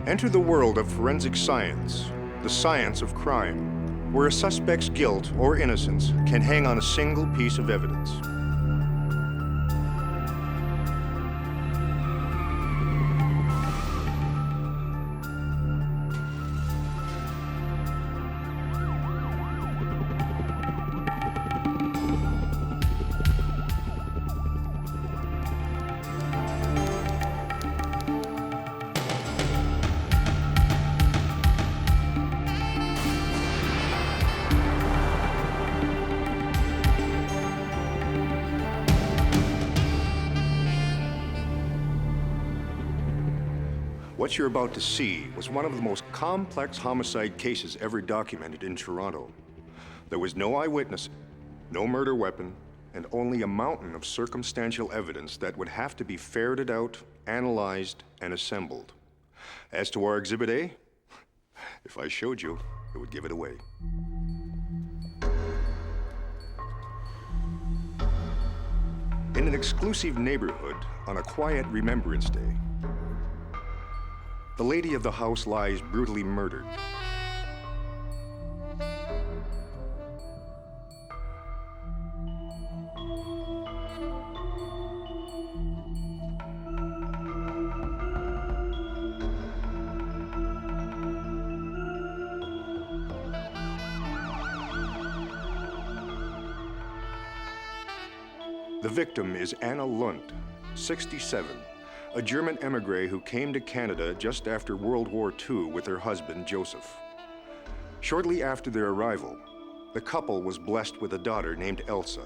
Enter the world of forensic science, the science of crime, where a suspect's guilt or innocence can hang on a single piece of evidence. What you're about to see was one of the most complex homicide cases ever documented in Toronto. There was no eyewitness, no murder weapon, and only a mountain of circumstantial evidence that would have to be ferreted out, analyzed, and assembled. As to our Exhibit A, if I showed you, it would give it away. In an exclusive neighborhood on a quiet Remembrance Day, the lady of the house lies brutally murdered. The victim is Anna Lunt, 67. A German emigre who came to Canada just after World War II with her husband, Joseph. Shortly after their arrival, the couple was blessed with a daughter named Elsa.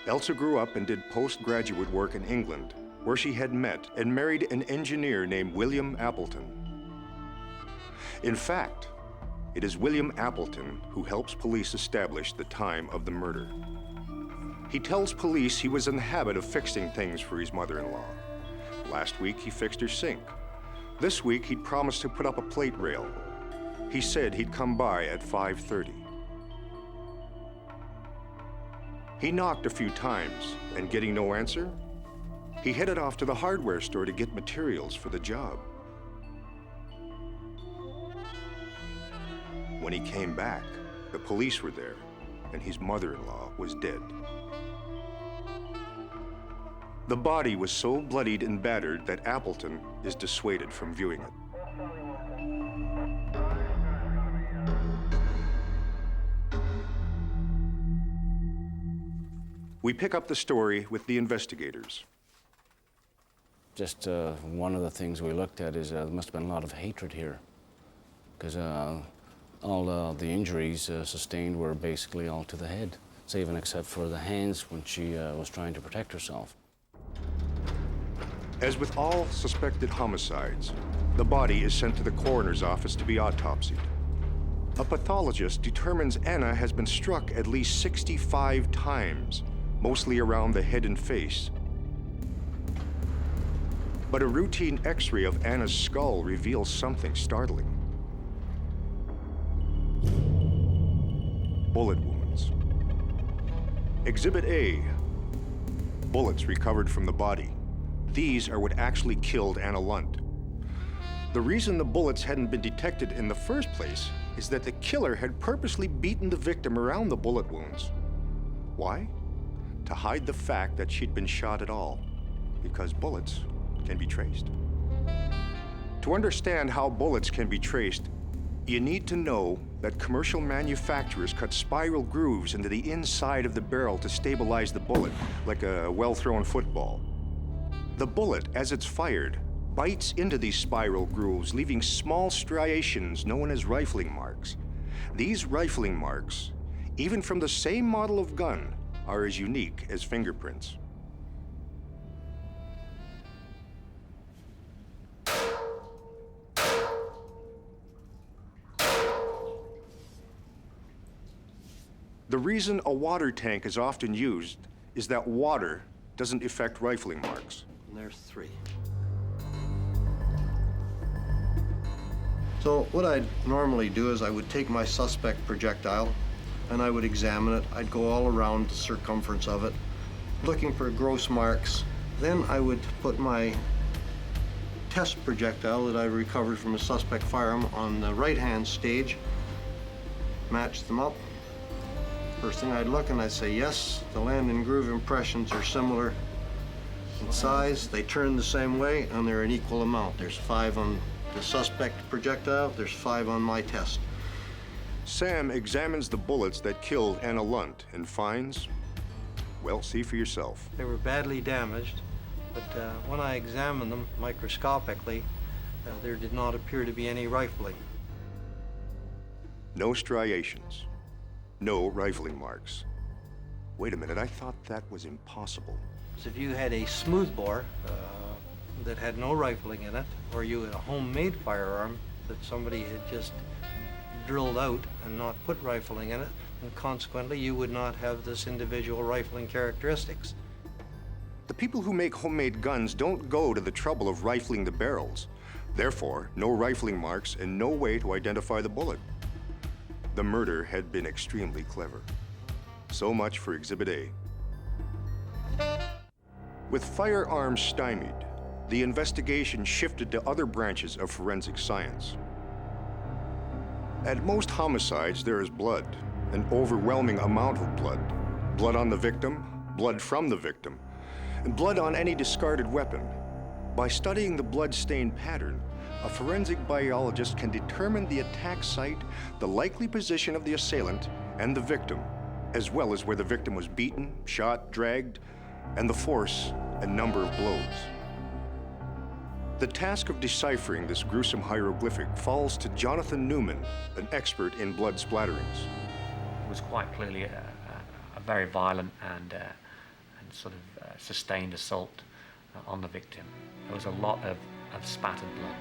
Elsa grew up and did postgraduate work in England, where she had met and married an engineer named William Appleton. In fact, it is William Appleton who helps police establish the time of the murder. He tells police he was in the habit of fixing things for his mother-in-law. Last week, he fixed her sink. This week, he'd promised to put up a plate rail. He said he'd come by at 5:30. He knocked a few times, and getting no answer, he headed off to the hardware store to get materials for the job. When he came back, the police were there, and his mother-in-law was dead. The body was so bloodied and battered that Appleton is dissuaded from viewing it. We pick up the story with the investigators. Just one of the things we looked at is there must have been a lot of hatred here, because all the injuries sustained were basically all to the head, save and except for the hands when she was trying to protect herself. As with all suspected homicides, the body is sent to the coroner's office to be autopsied. A pathologist determines Anna has been struck at least 65 times, mostly around the head and face. But a routine X-ray of Anna's skull reveals something startling. Bullet wounds. Exhibit A, bullets recovered from the body. These are what actually killed Anna Lunt. The reason the bullets hadn't been detected in the first place is that the killer had purposely beaten the victim around the bullet wounds. Why? To hide the fact that she'd been shot at all, because bullets can be traced. To understand how bullets can be traced, you need to know that commercial manufacturers cut spiral grooves into the inside of the barrel to stabilize the bullet, like a well-thrown football. The bullet, as it's fired, bites into these spiral grooves, leaving small striations known as rifling marks. These rifling marks, even from the same model of gun, are as unique as fingerprints. The reason a water tank is often used is that water doesn't affect rifling marks. And there's 3. So what I'd normally do is I would take my suspect projectile and I would examine it. I'd go all around the circumference of it, looking for gross marks. Then I would put my test projectile that I recovered from a suspect firearm on the right-hand stage, matched them up. First thing I'd look and I'd say, yes, the land and groove impressions are similar in size. They turn the same way and they're an equal amount. There's 5 on the suspect projectile, there's 5 on my test. Sam examines the bullets that killed Anna Lunt and finds, well, see for yourself. They were badly damaged, but when I examined them microscopically, there did not appear to be any rifling. No striations, no rifling marks. Wait a minute, I thought that was impossible. So if you had a smoothbore that had no rifling in it, or you had a homemade firearm that somebody had just drilled out and not put rifling in it, and consequently you would not have this individual rifling characteristics. The people who make homemade guns don't go to the trouble of rifling the barrels. Therefore, no rifling marks and no way to identify the bullet. The murder had been extremely clever. So much for Exhibit A. With firearms stymied, the investigation shifted to other branches of forensic science. At most homicides, there is blood, an overwhelming amount of blood. Blood on the victim, blood from the victim, and blood on any discarded weapon. By studying the blood-stain pattern, a forensic biologist can determine the attack site, the likely position of the assailant, and the victim, as well as where the victim was beaten, shot, dragged, and the force and number of blows. The task of deciphering this gruesome hieroglyphic falls to Jonathan Newman, an expert in blood splatterings. It was quite clearly a very violent and sort of sustained assault on the victim. There was a lot of spattered blood.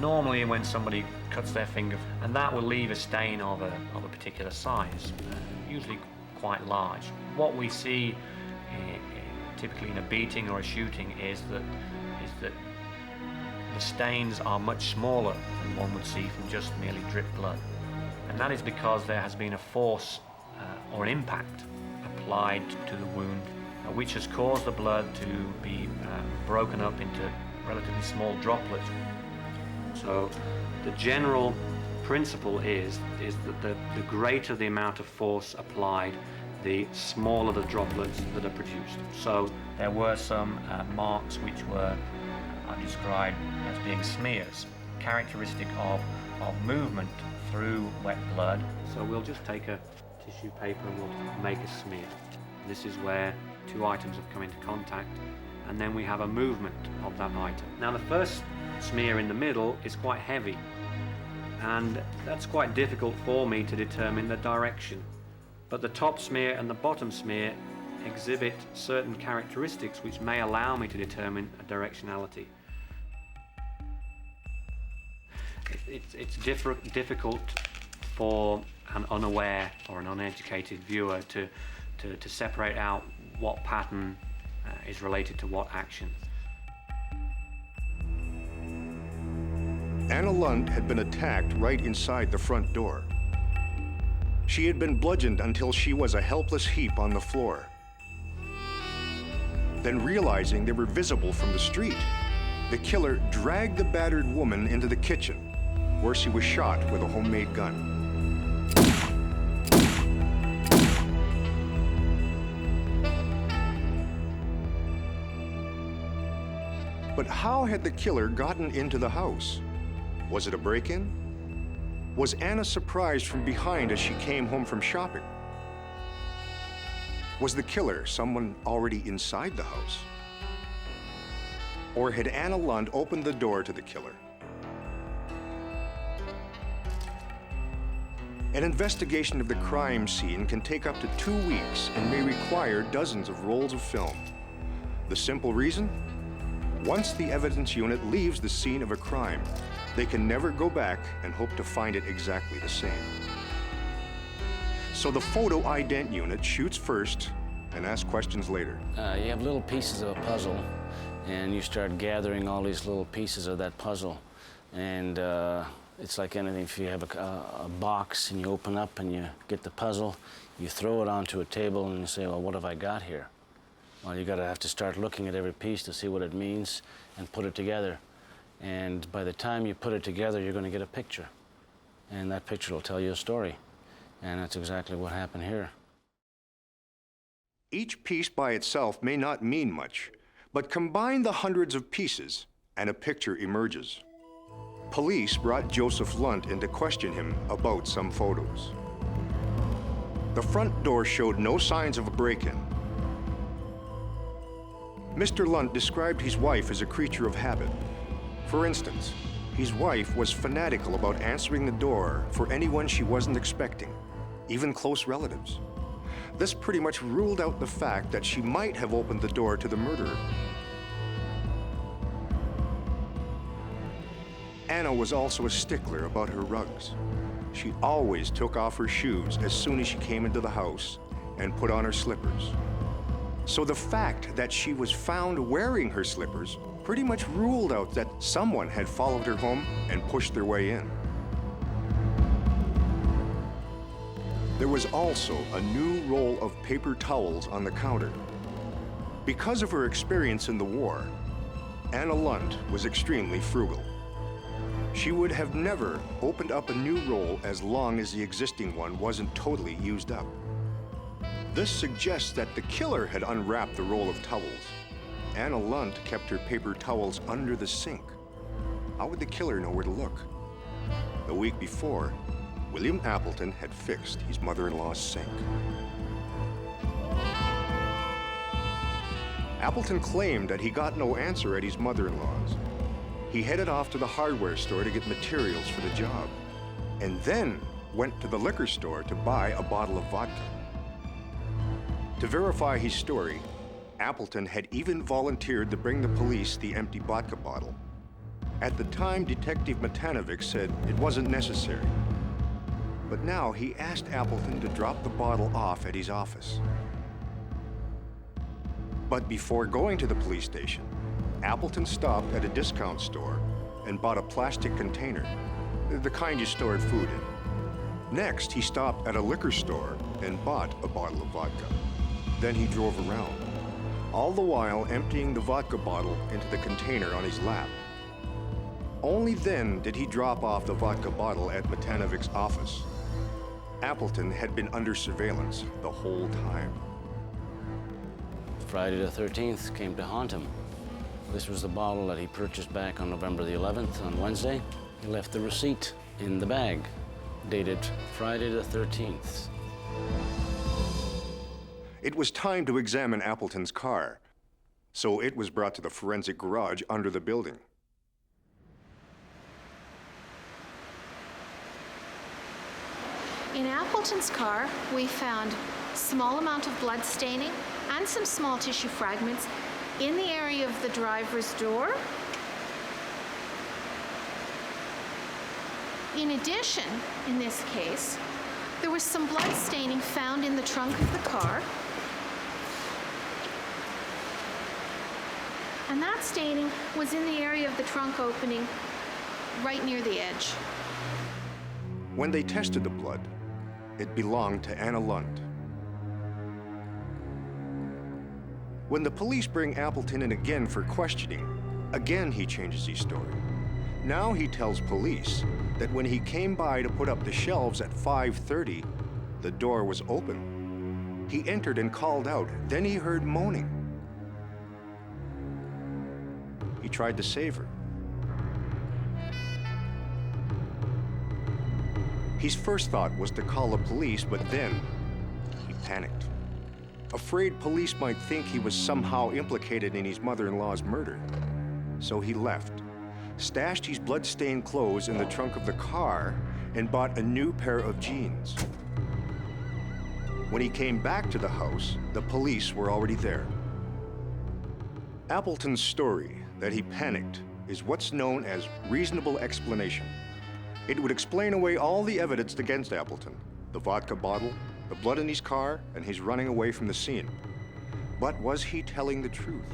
Normally when somebody cuts their finger, and that will leave a stain of a particular size, usually quite large. What we see typically in a beating or a shooting is that the stains are much smaller than one would see from just merely drip blood. And that is because there has been a force or an impact applied to the wound, which has caused the blood to be broken up into relatively small droplets. So the general principle is that the greater the amount of force applied, the smaller the droplets that are produced. So there were some marks which were described as being smears, characteristic of movement through wet blood. So we'll just take a tissue paper and we'll make a smear. This is where 2 items have come into contact, and then we have a movement of that item. Now the first smear in the middle is quite heavy, and that's quite difficult for me to determine the direction. But the top smear and the bottom smear exhibit certain characteristics which may allow me to determine a directionality. It's difficult for an unaware or an uneducated viewer to separate out what pattern is related to what action. Anna Lunt had been attacked right inside the front door. She had been bludgeoned until she was a helpless heap on the floor. Then, realizing they were visible from the street, the killer dragged the battered woman into the kitchen, where she was shot with a homemade gun. But how had the killer gotten into the house? Was it a break-in? Was Anna surprised from behind as she came home from shopping? Was the killer someone already inside the house? Or had Anna Lunt opened the door to the killer? An investigation of the crime scene can take up to 2 weeks and may require dozens of rolls of film. The simple reason? Once the evidence unit leaves the scene of a crime, they can never go back and hope to find it exactly the same. So the photo ident unit shoots first and asks questions later. You have little pieces of a puzzle, and you start gathering all these little pieces of that puzzle. And it's like anything. If you have a box and you open up and you get the puzzle, You throw it onto a table and you say, well, what have I got here? Well, you have to start looking at every piece to see what it means and put it together. And by the time you put it together, you're going to get a picture. And that picture will tell you a story. And that's exactly what happened here. Each piece by itself may not mean much, but combine the hundreds of pieces and a picture emerges. Police brought Joseph Lunt in to question him about some photos. The front door showed no signs of a break-in. Mr. Lunt described his wife as a creature of habit. For instance, his wife was fanatical about answering the door for anyone she wasn't expecting, even close relatives. This pretty much ruled out the fact that she might have opened the door to the murderer. Anna was also a stickler about her rugs. She always took off her shoes as soon as she came into the house and put on her slippers. So the fact that she was found wearing her slippers pretty much ruled out that someone had followed her home and pushed their way in. There was also a new roll of paper towels on the counter. Because of her experience in the war, Anna Lunt was extremely frugal. She would have never opened up a new roll as long as the existing one wasn't totally used up. This suggests that the killer had unwrapped the roll of towels. Anna Lunt kept her paper towels under the sink. How would the killer know where to look? The week before, William Appleton had fixed his mother-in-law's sink. Appleton claimed that he got no answer at his mother-in-law's. He headed off to the hardware store to get materials for the job, and then went to the liquor store to buy a bottle of vodka. To verify his story, Appleton had even volunteered to bring the police the empty vodka bottle. At the time, Detective Matanovic said it wasn't necessary. But now he asked Appleton to drop the bottle off at his office. But before going to the police station, Appleton stopped at a discount store and bought a plastic container, the kind you stored food in. Next, he stopped at a liquor store and bought a bottle of vodka. Then he drove around, all the while emptying the vodka bottle into the container on his lap. Only then did he drop off the vodka bottle at Matanovic's office. Appleton had been under surveillance the whole time. Friday the 13th came to haunt him. This was the bottle that he purchased back on November the 11th, on Wednesday. He left the receipt in the bag, dated Friday the 13th. It was time to examine Appleton's car, so it was brought to the forensic garage under the building. In Appleton's car, we found a small amount of blood staining and some small tissue fragments in the area of the driver's door. In addition, in this case, there was some blood staining found in the trunk of the car. And that staining was in the area of the trunk opening, right near the edge. When they tested the blood, it belonged to Anna Lunt. When the police bring Appleton in again for questioning, again he changes his story. Now he tells police that when he came by to put up the shelves at 5:30, the door was open. He entered and called out, then he heard moaning. He tried to save her. His first thought was to call the police, but then he panicked. Afraid police might think he was somehow implicated in his mother-in-law's murder. So he left, stashed his blood-stained clothes in the trunk of the car, and bought a new pair of jeans. When he came back to the house, the police were already there. Appleton's story that he panicked is what's known as reasonable explanation. It would explain away all the evidence against Appleton, the vodka bottle, the blood in his car, and his running away from the scene. But was he telling the truth?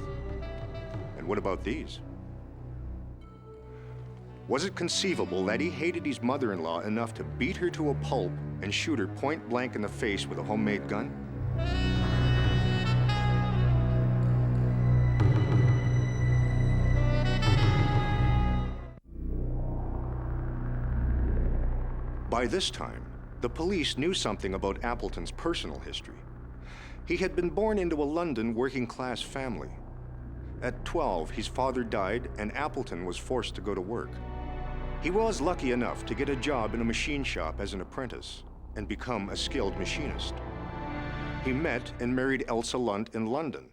And what about these? Was it conceivable that he hated his mother-in-law enough to beat her to a pulp and shoot her point blank in the face with a homemade gun? By this time, the police knew something about Appleton's personal history. He had been born into a London working-class family. At 12, his father died and Appleton was forced to go to work. He was lucky enough to get a job in a machine shop as an apprentice and become a skilled machinist. He met and married Elsa Lunt in London,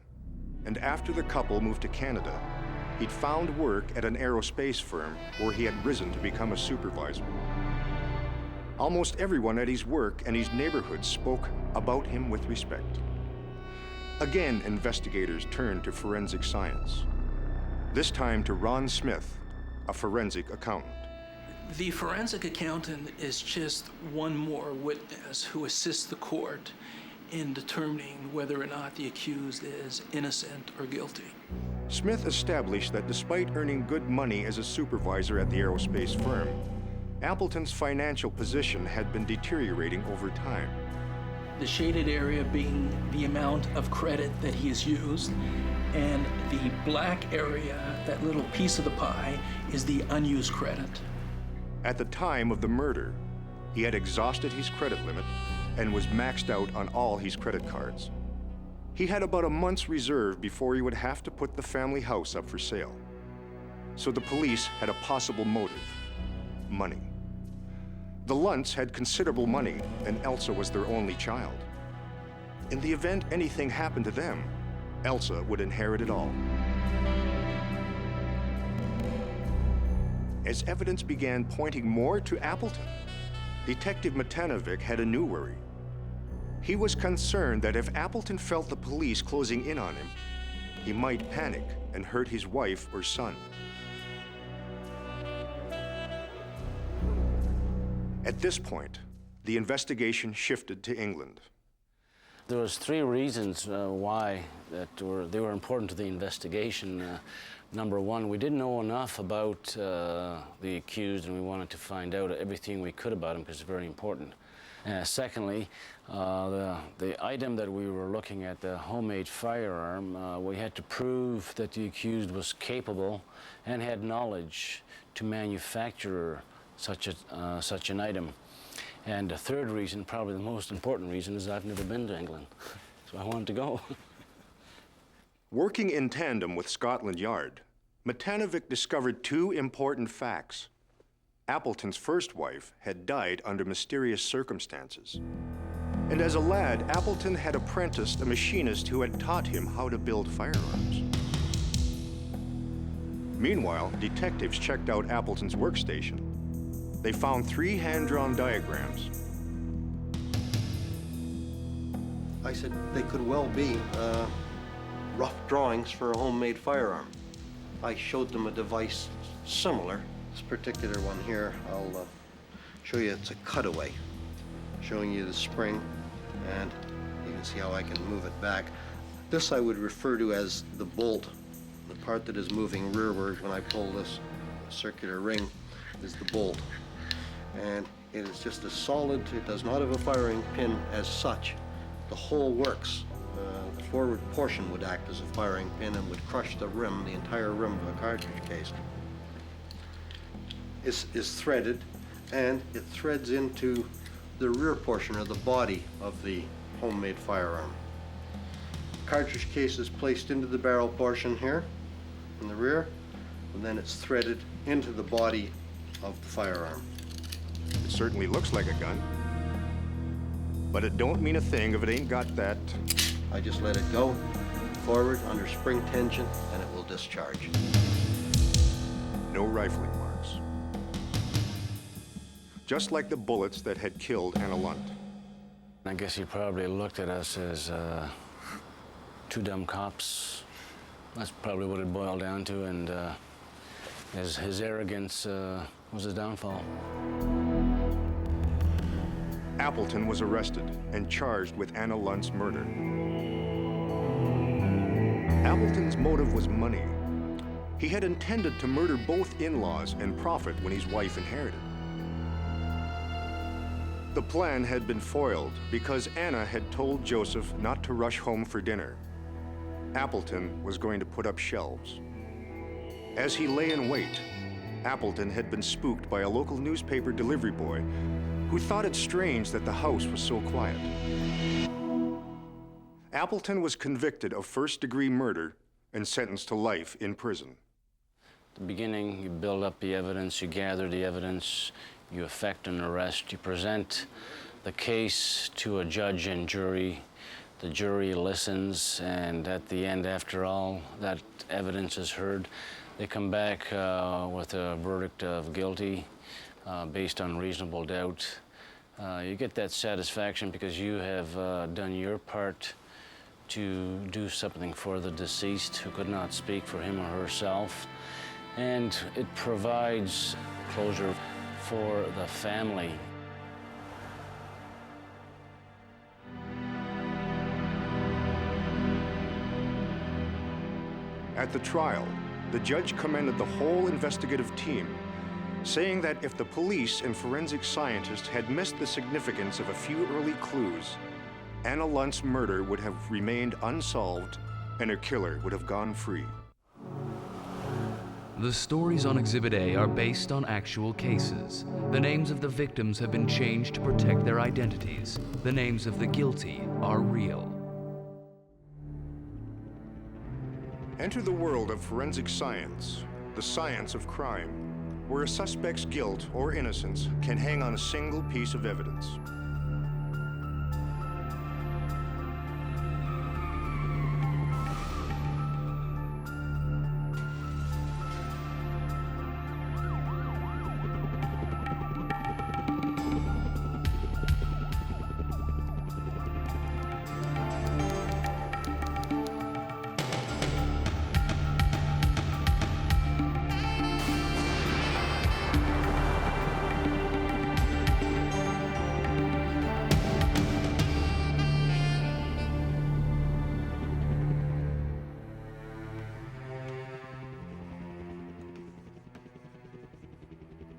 and after the couple moved to Canada, he'd found work at an aerospace firm where he had risen to become a supervisor. Almost everyone at his work and his neighborhood spoke about him with respect. Again, investigators turned to forensic science, this time to Ron Smith, a forensic accountant. The forensic accountant is just one more witness who assists the court in determining whether or not the accused is innocent or guilty. Smith established that despite earning good money as a supervisor at the aerospace firm, Appleton's financial position had been deteriorating over time. The shaded area being the amount of credit that he has used, and the black area, that little piece of the pie, is the unused credit. At the time of the murder, he had exhausted his credit limit and was maxed out on all his credit cards. He had about a month's reserve before he would have to put the family house up for sale. So the police had a possible motive: money. The Lunts had considerable money, and Elsa was their only child. In the event anything happened to them, Elsa would inherit it all. As evidence began pointing more to Appleton, Detective Matanovic had a new worry. He was concerned that if Appleton felt the police closing in on him, he might panic and hurt his wife or son. At this point, the investigation shifted to England. There was three reasons why they were important to the investigation. Number one, we didn't know enough about the accused, and we wanted to find out everything we could about him because it's very important. Secondly, the item that we were looking at, the homemade firearm, we had to prove that the accused was capable and had knowledge to manufacture such an item. And the third reason, probably the most important reason, is I've never been to England, so I wanted to go. Working in tandem with Scotland Yard, Matanovic discovered two important facts. Appleton's first wife had died under mysterious circumstances. And as a lad, Appleton had apprenticed a machinist who had taught him how to build firearms. Meanwhile, detectives checked out Appleton's workstation. They found 3 hand-drawn diagrams. I said they could well be rough drawings for a homemade firearm. I showed them a device similar. This particular one here, I'll show you. It's a cutaway, showing you the spring, and you can see how I can move it back. This I would refer to as the bolt. The part that is moving rearward when I pull this circular ring is the bolt. And it is just a solid, it does not have a firing pin as such. The hole works. The forward portion would act as a firing pin and would crush the rim, the entire rim of a cartridge case. Is threaded, and it threads into the rear portion or the body of the homemade firearm. Cartridge case is placed into the barrel portion here in the rear, and then it's threaded into the body of the firearm. It certainly looks like a gun, but it don't mean a thing if it ain't got that. I just let it go forward under spring tension, and it will discharge. No rifling marks. Just like the bullets that had killed Anna Lunt. I guess he probably looked at us as two dumb cops. That's probably what it boiled down to, and his arrogance was his downfall. Appleton was arrested and charged with Anna Lunt's murder. Appleton's motive was money. He had intended to murder both in-laws and profit when his wife inherited. The plan had been foiled because Anna had told Joseph not to rush home for dinner. Appleton was going to put up shelves. As he lay in wait, Appleton had been spooked by a local newspaper delivery boy who thought it strange that the house was so quiet. Appleton was convicted of first-degree murder and sentenced to life in prison. At the beginning, you build up the evidence, you gather the evidence, you effect an arrest, you present the case to a judge and jury. The jury listens, and at the end, after all that evidence is heard, they come back with a verdict of guilty based on reasonable doubt. You get that satisfaction because you have done your part to do something for the deceased who could not speak for him or herself. And it provides closure for the family. At the trial, the judge commended the whole investigative team, saying that if the police and forensic scientists had missed the significance of a few early clues, Anna Lunt's murder would have remained unsolved and her killer would have gone free. The stories on Exhibit A are based on actual cases. The names of the victims have been changed to protect their identities. The names of the guilty are real. Enter the world of forensic science, the science of crime, where a suspect's guilt or innocence can hang on a single piece of evidence.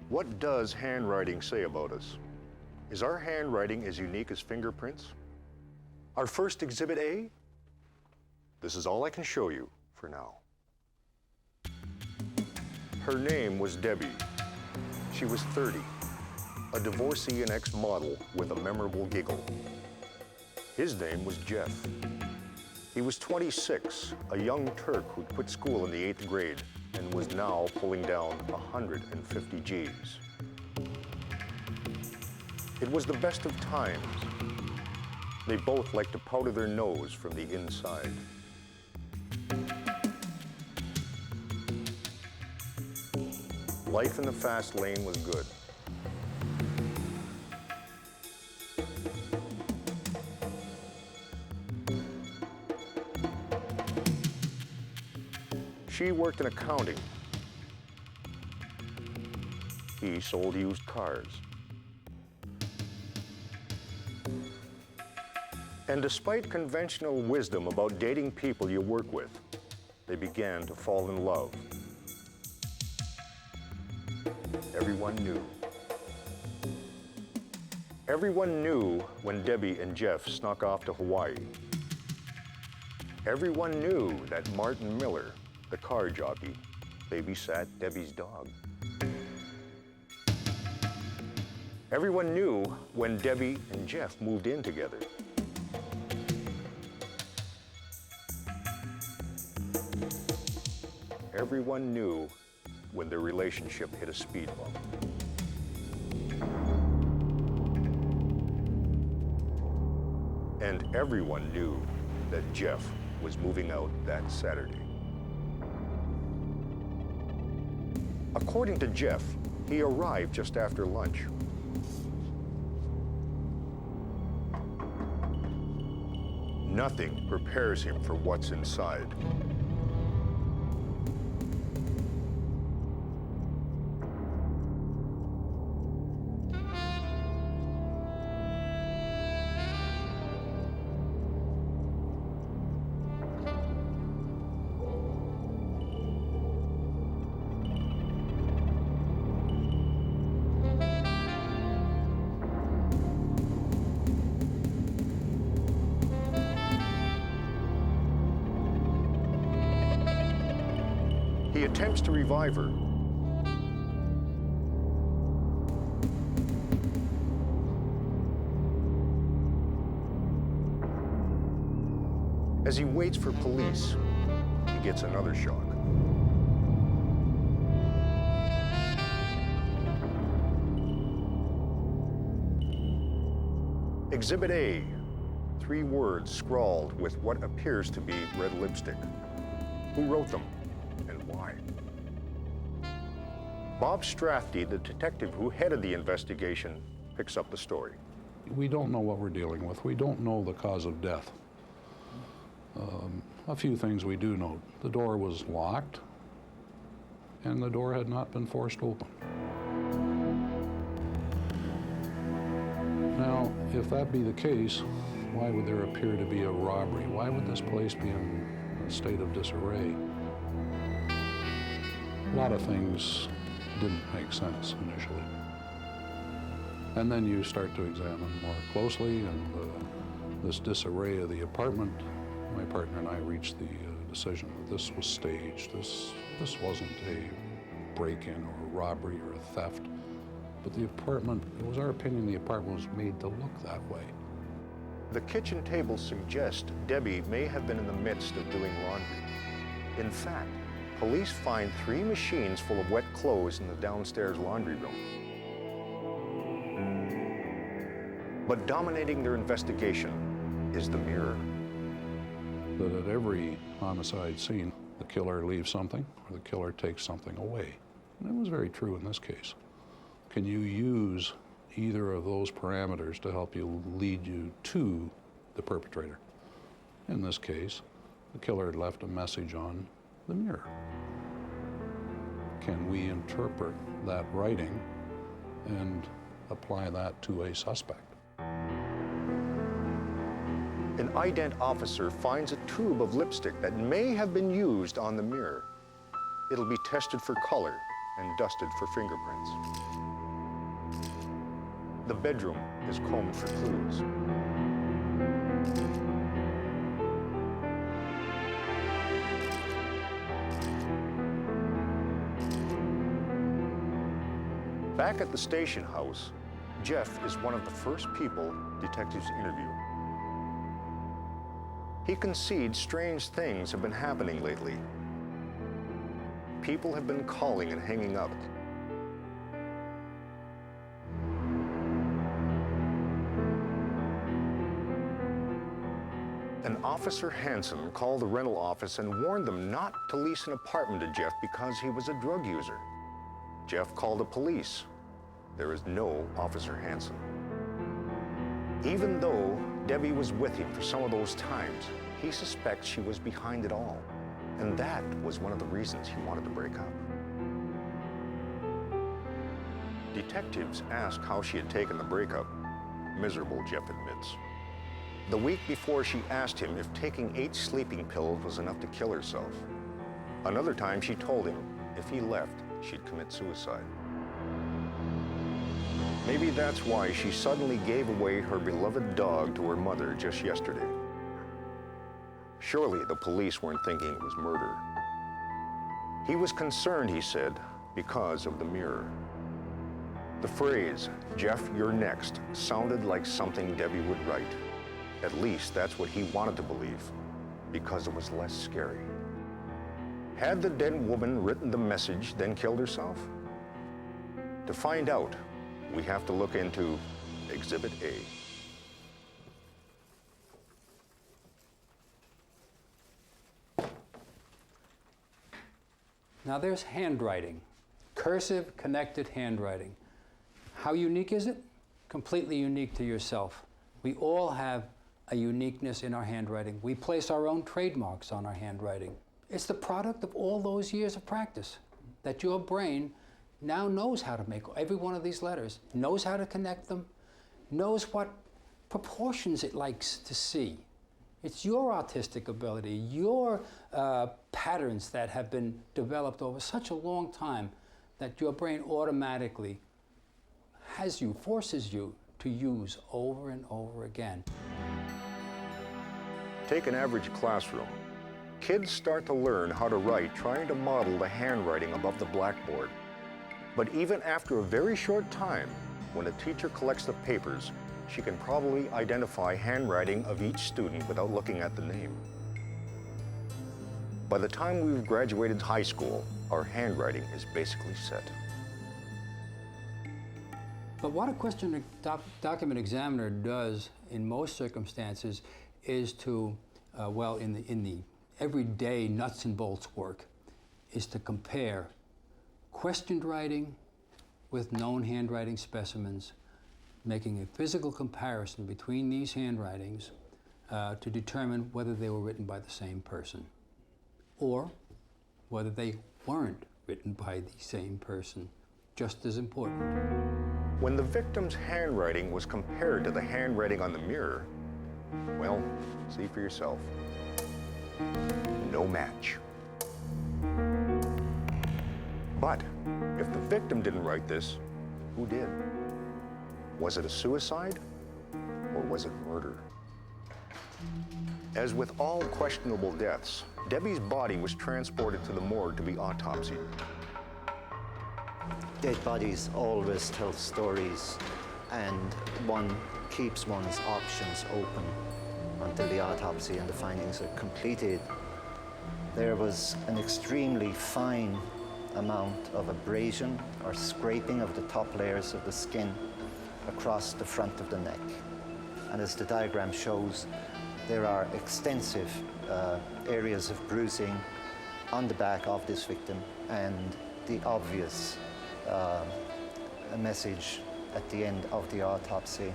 What does handwriting say about us? Is our handwriting as unique as fingerprints? Our first Exhibit A? This is all I can show you for now. Her name was Debbie. She was 30, a divorcee and ex-model with a memorable giggle. His name was Jeff. He was 26, a young Turk who'd quit school in the 8th grade and was now pulling down 150 G's. It was the best of times. They both liked to powder their nose from the inside. Life in the fast lane was good. She worked in accounting. He sold used cars. And despite conventional wisdom about dating people you work with, they began to fall in love. Everyone knew. Everyone knew when Debbie and Jeff snuck off to Hawaii. Everyone knew that Martin Miller, the car jockey, babysat Debbie's dog. Everyone knew when Debbie and Jeff moved in together. Everyone knew when their relationship hit a speed bump. And everyone knew that Jeff was moving out that Saturday. According to Jeff, he arrived just after lunch. Nothing prepares him for what's inside. He attempts to revive her. As he waits for police, he gets another shock. Exhibit A, 3 words scrawled with what appears to be red lipstick. Who wrote them and why? Bob Strafty, the detective who headed the investigation, picks up the story. We don't know what we're dealing with. We don't know the cause of death. A few things we do know. The door was locked, and the door had not been forced open. Now, if that be the case, why would there appear to be a robbery? Why would this place be in a state of disarray? A lot of things didn't make sense initially. And then you start to examine more closely, and this disarray of the apartment, my partner and I reached the decision that this was staged. This wasn't a break-in or a robbery or a theft, but the apartment, it was our opinion the apartment was made to look that way. The kitchen table suggests Debbie may have been in the midst of doing laundry. In fact, police find 3 machines full of wet clothes in the downstairs laundry room. But dominating their investigation is the mirror. That at every homicide scene, the killer leaves something or the killer takes something away. And it was very true in this case. Can you use either of those parameters to help you lead you to the perpetrator? In this case, the killer had left a message on the mirror. Can we interpret that writing and apply that to a suspect? An ident officer finds a tube of lipstick that may have been used on the mirror. It'll be tested for color and dusted for fingerprints. The bedroom is combed for clues. Back at the station house, Jeff is one of the first people detectives interview. He concedes strange things have been happening lately. People have been calling and hanging up. An Officer Hanson called the rental office and warned them not to lease an apartment to Jeff because he was a drug user. Jeff called the police. There is no Officer Hanson. Even though Debbie was with him for some of those times, he suspects she was behind it all. And that was one of the reasons he wanted to break up. Detectives ask how she had taken the breakup. Miserable, Jeff admits. The week before, she asked him if taking 8 sleeping pills was enough to kill herself. Another time, she told him if he left, she'd commit suicide. Maybe that's why she suddenly gave away her beloved dog to her mother just yesterday. Surely the police weren't thinking it was murder. He was concerned, he said, because of the mirror. The phrase, "Jeff, you're next," sounded like something Debbie would write. At least that's what he wanted to believe, because it was less scary. Had the dead woman written the message, then killed herself? To find out, we have to look into Exhibit A. Now there's handwriting, cursive connected handwriting. How unique is it? Completely unique to yourself. We all have a uniqueness in our handwriting. We place our own trademarks on our handwriting. It's the product of all those years of practice that your brain now knows how to make every one of these letters, knows how to connect them, knows what proportions it likes to see. It's your artistic ability, your patterns that have been developed over such a long time that your brain automatically has you, forces you to use over and over again. Take an average classroom. Kids start to learn how to write trying to model the handwriting above the blackboard. But even after a very short time, when a teacher collects the papers, she can probably identify handwriting of each student without looking at the name. By the time we've graduated high school, our handwriting is basically set. But what a question document examiner does in most circumstances is to, well, in the everyday nuts and bolts work, is to compare questioned writing with known handwriting specimens, making a physical comparison between these handwritings to determine whether they were written by the same person or whether they weren't written by the same person, just as important. When the victim's handwriting was compared to the handwriting on the mirror, well, see for yourself. No match. But if the victim didn't write this, who did? Was it a suicide or was it murder? As with all questionable deaths, Debbie's body was transported to the morgue to be autopsied. Dead bodies always tell stories, and one keeps one's options open until the autopsy and the findings are completed. There was an extremely fine amount of abrasion or scraping of the top layers of the skin across the front of the neck. And as the diagram shows, there are extensive areas of bruising on the back of this victim, and the obvious message at the end of the autopsy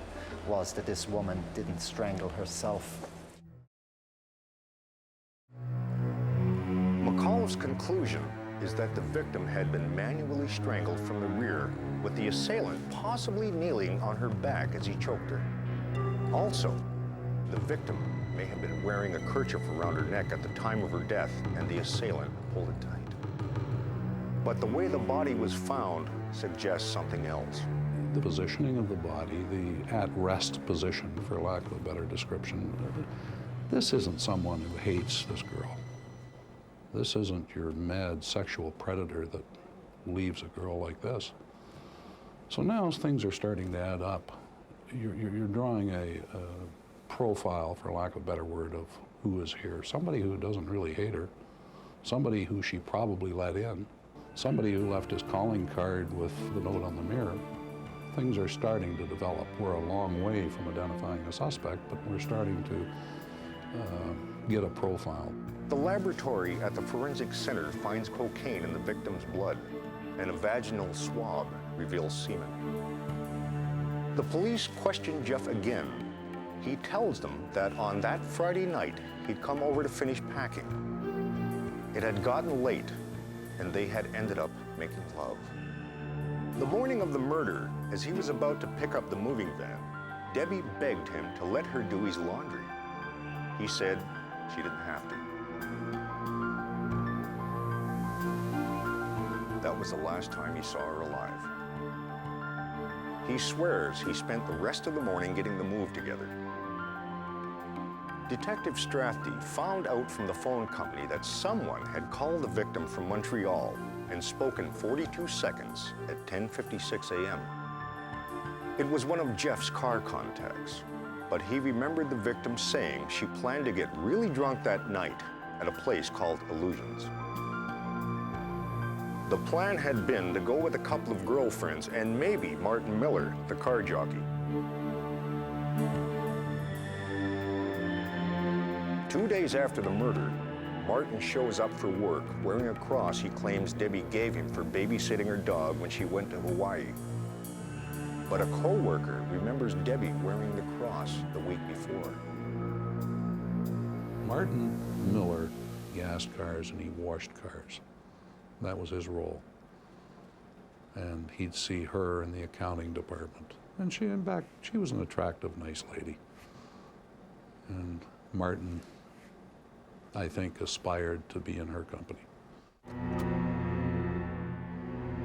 was that this woman didn't strangle herself. McCall's conclusion is that the victim had been manually strangled from the rear, with the assailant possibly kneeling on her back as he choked her. Also, the victim may have been wearing a kerchief around her neck at the time of her death, and the assailant pulled it tight. But the way the body was found suggests something else. The positioning of the body, the at-rest position, for lack of a better description, this isn't someone who hates this girl. This isn't your mad sexual predator that leaves a girl like this. So now as things are starting to add up, you're drawing a profile, for lack of a better word, of who is here. Somebody who doesn't really hate her, somebody who she probably let in, somebody who left his calling card with the note on the mirror. Things are starting to develop. We're a long way from identifying a suspect, but we're starting to get a profile. The laboratory at the forensic center finds cocaine in the victim's blood, and a vaginal swab reveals semen. The police question Jeff again. He tells them that on that Friday night, he'd come over to finish packing. It had gotten late, and they had ended up making love. The morning of the murder, as he was about to pick up the moving van, Debbie begged him to let her do his laundry. He said she didn't have to. That was the last time he saw her alive. He swears he spent the rest of the morning getting the move together. Detective Strathdy found out from the phone company that someone had called the victim from Montreal and spoken 42 seconds at 10:56 a.m. It was one of Jeff's car contacts, but he remembered the victim saying she planned to get really drunk that night at a place called Illusions. The plan had been to go with a couple of girlfriends and maybe Martin Miller, the car jockey. 2 days after the murder, Martin shows up for work wearing a cross he claims Debbie gave him for babysitting her dog when she went to Hawaii. But a co-worker remembers Debbie wearing the cross the week before. Martin Miller gassed cars and he washed cars. That was his role. And he'd see her in the accounting department. And she, in fact, she was an attractive, nice lady. And Martin, I think, aspired to be in her company.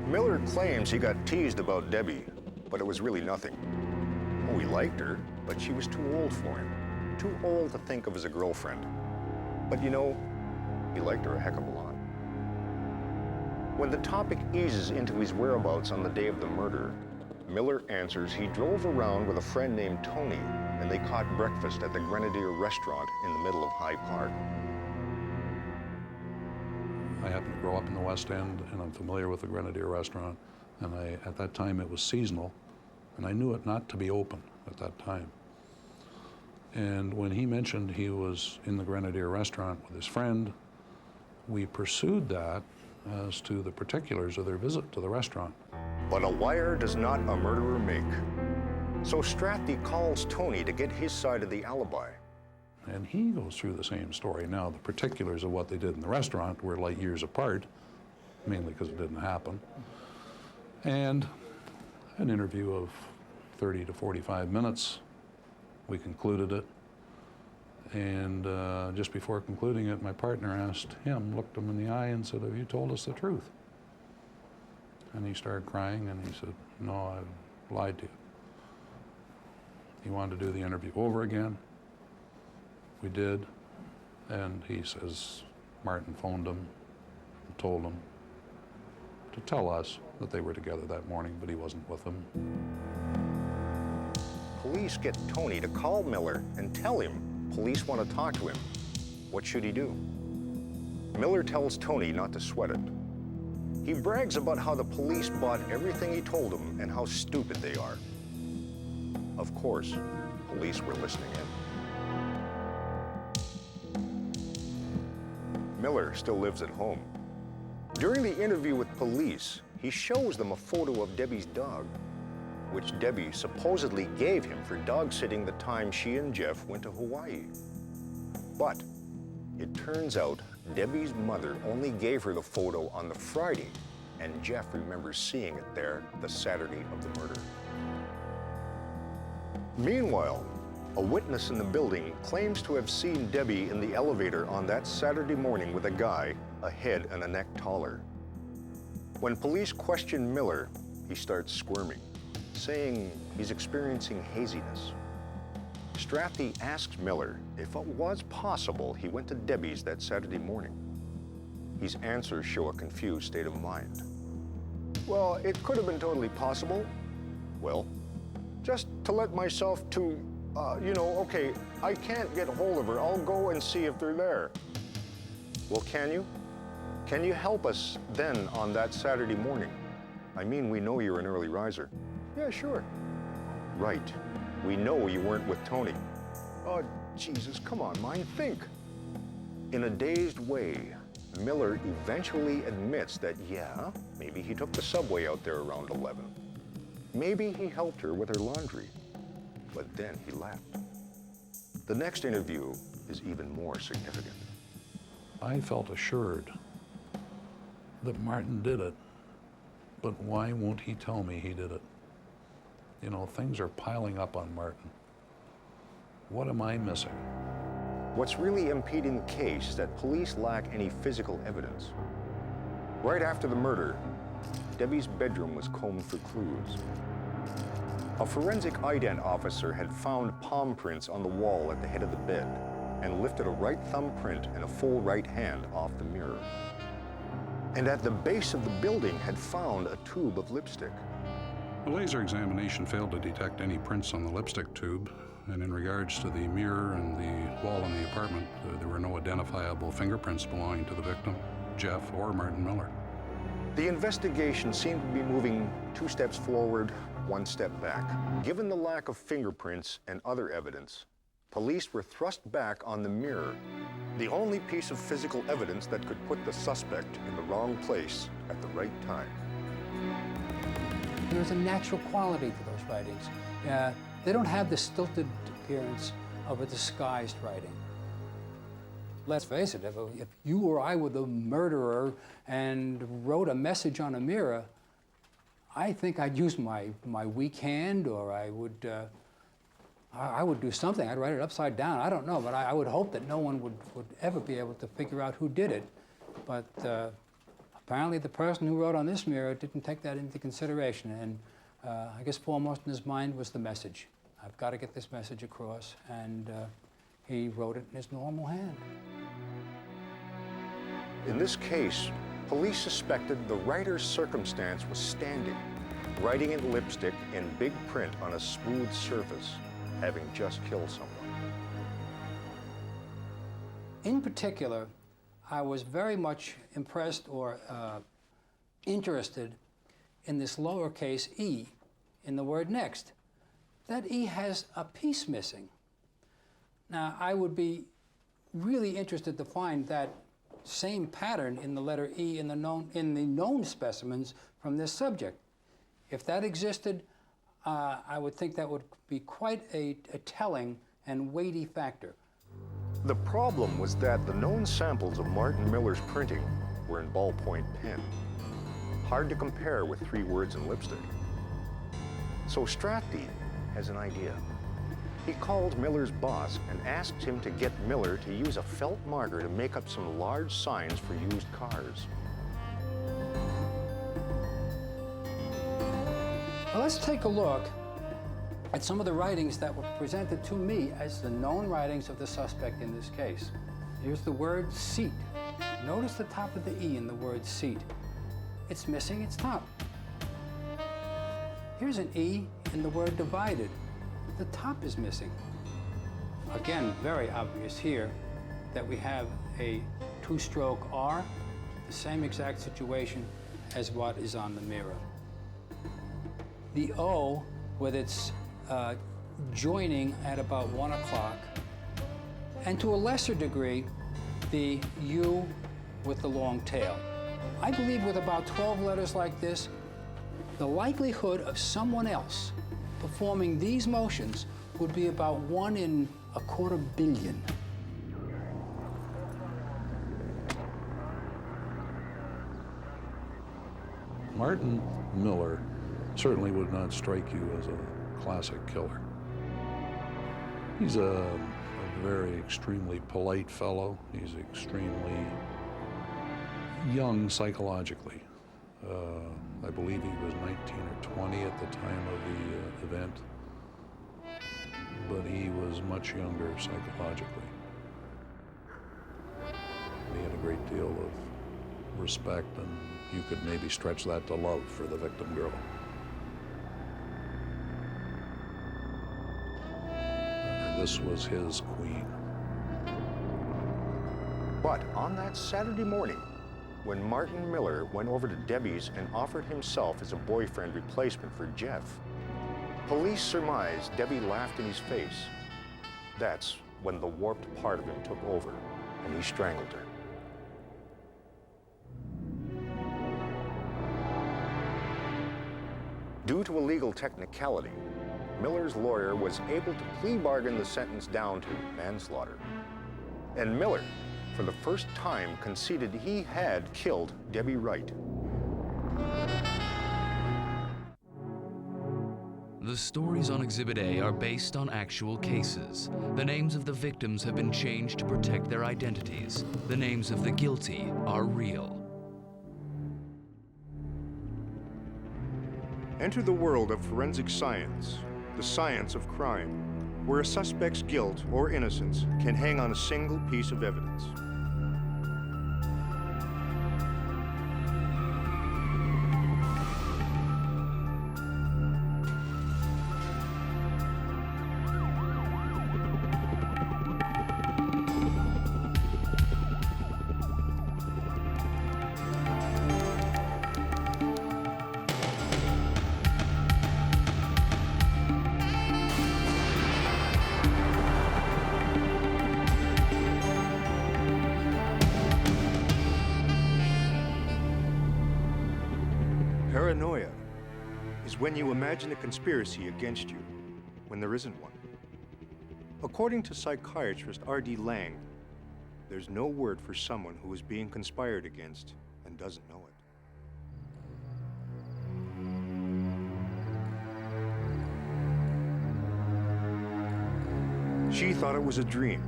Miller claims he got teased about Debbie, but it was really nothing. Oh, he liked her, but she was too old for him. Too old to think of as a girlfriend. But you know, He liked her a heck of a lot. When the topic eases into his whereabouts on the day of the murder, Miller answers he drove around with a friend named Tony, and they caught breakfast at the Grenadier restaurant in the middle of High Park. I happen to grow up in the West End, and I'm familiar with the Grenadier restaurant, and at that time it was seasonal, and I knew it not to be open at that time. And when he mentioned he was in the Grenadier restaurant with his friend, we pursued that as to the particulars of their visit to the restaurant. But a liar does not a murderer make. So Strathy calls Tony to get his side of the alibi. And he goes through the same story. Now, the particulars of what they did in the restaurant were light years apart, mainly because it didn't happen. And an interview of 30 to 45 minutes, we concluded it. And just before concluding it, my partner asked him, looked him in the eye and said, "Have you told us the truth?" And he started crying and he said, "No, I lied to you." He wanted to do the interview over again. We did, and he says Martin phoned him and told him to tell us that they were together that morning, but he wasn't with them. Police get Tony to call Miller and tell him police want to talk to him. What should he do? Miller tells Tony not to sweat it. He brags about how the police bought everything he told them and how stupid they are. Of course, police were listening in. Miller still lives at home. During the interview with police, he shows them a photo of Debbie's dog, which Debbie supposedly gave him for dog sitting the time she and Jeff went to Hawaii. But it turns out Debbie's mother only gave her the photo on the Friday, and Jeff remembers seeing it there the Saturday of the murder. Meanwhile, a witness in the building claims to have seen Debbie in the elevator on that Saturday morning with a guy a head and a neck taller. When police question Miller, he starts squirming, saying he's experiencing haziness. Strathy asks Miller if it was possible he went to Debbie's that Saturday morning. His answers show a confused state of mind. Well, it could have been totally possible. Well, just to let myself to, okay, I can't get a hold of her. I'll go and see if they're there. Well, can you? Can you help us then on that Saturday morning? I mean, we know you're an early riser. Yeah, sure. Right. We know you weren't with Tony. Oh, Jesus, come on, mind, think. In a dazed way, Miller eventually admits that, yeah, maybe he took the subway out there around 11. Maybe he helped her with her laundry. But then he left. The next interview is even more significant. I felt assured that Martin did it, but why won't he tell me he did it? You know, things are piling up on Martin. What am I missing? What's really impeding the case is that police lack any physical evidence. Right after the murder, Debbie's bedroom was combed for clues. A forensic ident officer had found palm prints on the wall at the head of the bed and lifted a right thumb print and a full right hand off the mirror. And at the base of the building had found a tube of lipstick. The laser examination failed to detect any prints on the lipstick tube, and in regards to the mirror and the wall in the apartment, there were no identifiable fingerprints belonging to the victim, Jeff or Martin Miller. The investigation seemed to be moving 2 steps forward, 1 step back. Given the lack of fingerprints and other evidence, police were thrust back on the mirror, the only piece of physical evidence that could put the suspect in the wrong place at the right time. There's a natural quality to those writings. They don't have the stilted appearance of a disguised writing. Let's face it, if you or I were the murderer and wrote a message on a mirror, I think I'd use my weak hand, or I would do something. I'd write it upside down. I don't know, but I would hope that no one would ever be able to figure out who did it. But apparently the person who wrote on this mirror didn't take that into consideration. And I guess foremost in his mind was the message. I've got to get this message across. And he wrote it in his normal hand. In this case, police suspected the writer's circumstance was standing, writing in lipstick in big print on a smooth surface, having just killed someone. In particular, I was very much impressed or interested in this lowercase e in the word next. That e has a piece missing. Now, I would be really interested to find that same pattern in the letter E in the known specimens from this subject. If that existed, I would think that would be quite a telling and weighty factor. The problem was that the known samples of Martin Miller's printing were in ballpoint pen. Hard to compare with 3 words in lipstick. So Strathdee has an idea. He called Miller's boss and asked him to get Miller to use a felt marker to make up some large signs for used cars. Well, let's take a look at some of the writings that were presented to me as the known writings of the suspect in this case. Here's the word seat. Notice the top of the E in the word seat. It's missing its top. Here's an E in the word divided. The top is missing. Again, very obvious here that we have a 2-stroke R, the same exact situation as what is on the mirror. The O, with its joining at about 1 o'clock, and to a lesser degree, the U with the long tail. I believe with about 12 letters like this, the likelihood of someone else performing these motions would be about 1 in 250 million. Martin Miller certainly would not strike you as a classic killer. He's a very extremely polite fellow. He's extremely young psychologically. I believe he was 19 or 20 at the time of the event, but he was much younger psychologically. He had a great deal of respect, and you could maybe stretch that to love for the victim girl. And this was his queen. But on that Saturday morning, when Martin Miller went over to Debbie's and offered himself as a boyfriend replacement for Jeff, police surmised Debbie laughed in his face. That's when the warped part of him took over, and he strangled her. Due to a legal technicality, Miller's lawyer was able to plea bargain the sentence down to manslaughter. And Miller, for the first time, conceded he had killed Debbie Wright. The stories on Exhibit A are based on actual cases. The names of the victims have been changed to protect their identities. The names of the guilty are real. Enter the world of forensic science, the science of crime, where a suspect's guilt or innocence can hang on a single piece of evidence. Paranoia is when you imagine a conspiracy against you when there isn't one. According to psychiatrist R.D. Lang, there's no word for someone who is being conspired against and doesn't know it. She thought it was a dream.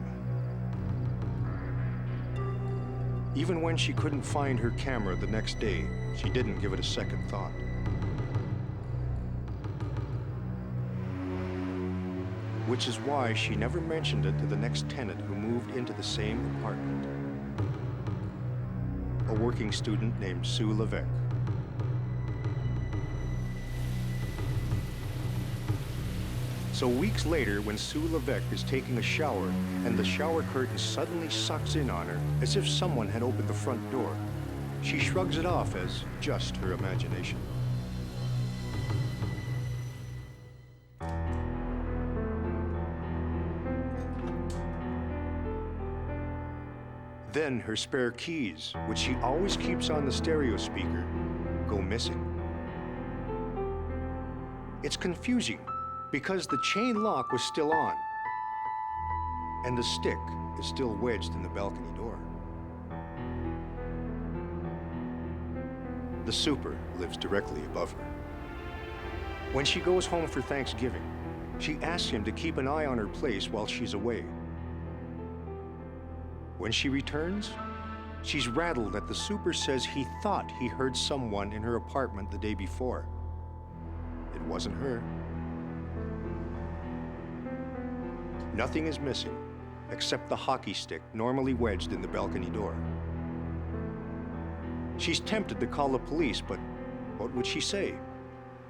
Even when she couldn't find her camera the next day, she didn't give it a second thought. Which is why she never mentioned it to the next tenant who moved into the same apartment. a working student named Sue Levesque. So weeks later, when Sue Levesque is taking a shower and the shower curtain suddenly sucks in on her as if someone had opened the front door, she shrugs it off as just her imagination. Then her spare keys, which she always keeps on the stereo speaker, go missing. It's confusing because the chain lock was still on and the stick is still wedged in the balcony door. The super lives directly above her. When she goes home for Thanksgiving, she asks him to keep an eye on her place while she's away. When she returns, she's rattled that the super says he thought he heard someone in her apartment the day before. It wasn't her. Nothing is missing except the hockey stick normally wedged in the balcony door. She's tempted to call the police, but what would she say?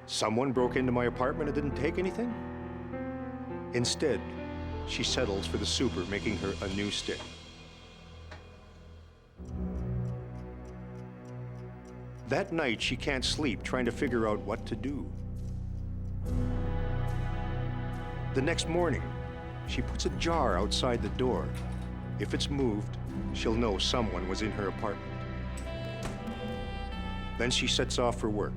Someone broke into my apartment and didn't take anything? Instead, she settles for the super making her a new stick. That night, she can't sleep trying to figure out what to do. The next morning, she puts a jar outside the door. If it's moved, she'll know someone was in her apartment. Then she sets off for work.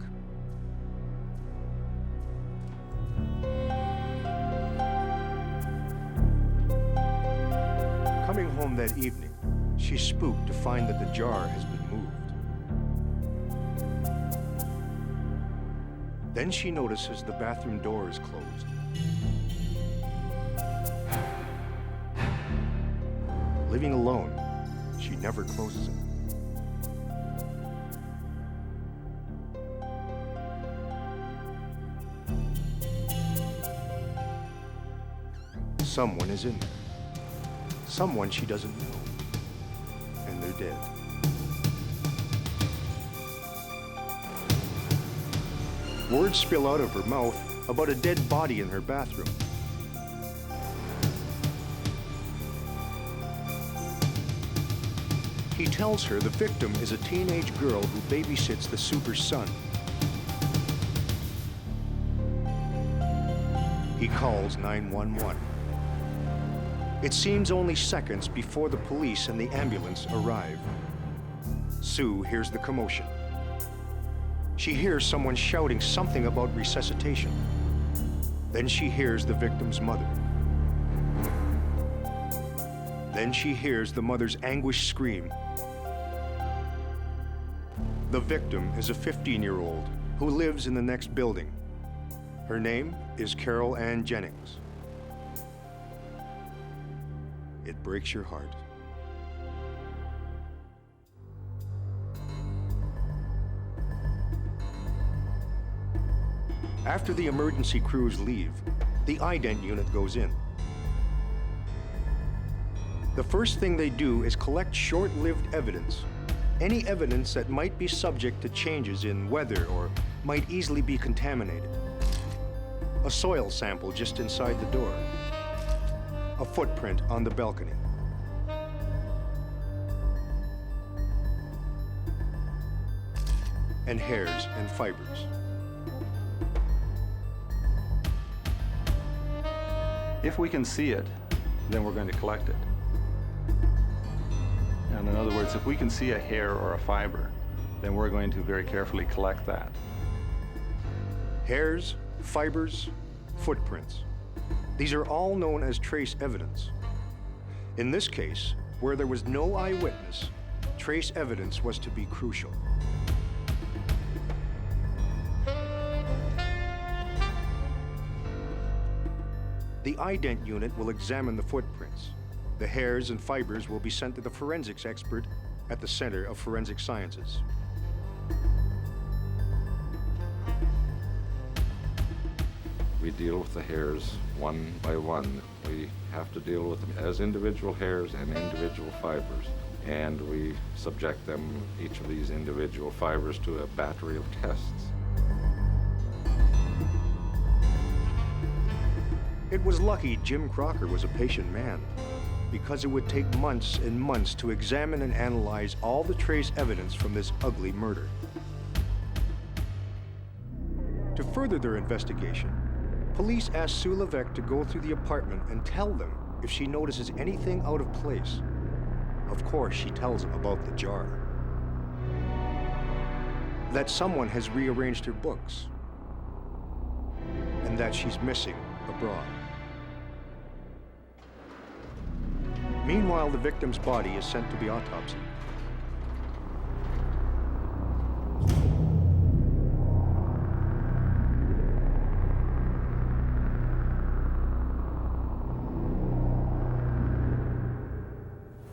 Coming home that evening, she's spooked to find that the jar has been moved. Then she notices the bathroom door is closed. Living alone, she never closes it. Someone is in there. Someone she doesn't know. And they're dead. Words spill out of her mouth about a dead body in her bathroom. He tells her the victim is a teenage girl who babysits the super's son. He calls 911. It seems only seconds before the police and the ambulance arrive. Sue hears the commotion. She hears someone shouting something about resuscitation. Then she hears the victim's mother. Then she hears the mother's anguished scream. The victim is a 15-year-old who lives in the next building. Her name is Carol Ann Jennings. It breaks your heart. After the emergency crews leave, the ident unit goes in. The first thing they do is collect short-lived evidence, any evidence that might be subject to changes in weather or might easily be contaminated. A soil sample just inside the door. A footprint on the balcony. And hairs and fibers. If we can see it, then we're going to collect it. And in other words, if we can see a hair or a fiber, then we're going to very carefully collect that. Hairs, fibers, footprints. These are all known as trace evidence. In this case, where there was no eyewitness, trace evidence was to be crucial. The ident unit will examine the footprints. The hairs and fibers will be sent to the forensics expert at the Center of Forensic Sciences. We deal with the hairs one by one. We have to deal with them as individual hairs and individual fibers. and we subject them, each of these individual fibers, to a battery of tests. It was lucky Jim Crocker was a patient man, because it would take months and months to examine and analyze all the trace evidence from this ugly murder. To further their investigation, police asked Sue Levesque to go through the apartment and tell them if she notices anything out of place. Of course, she tells them about the jar. That someone has rearranged her books. And that she's missing abroad. Meanwhile, the victim's body is sent to be autopsied.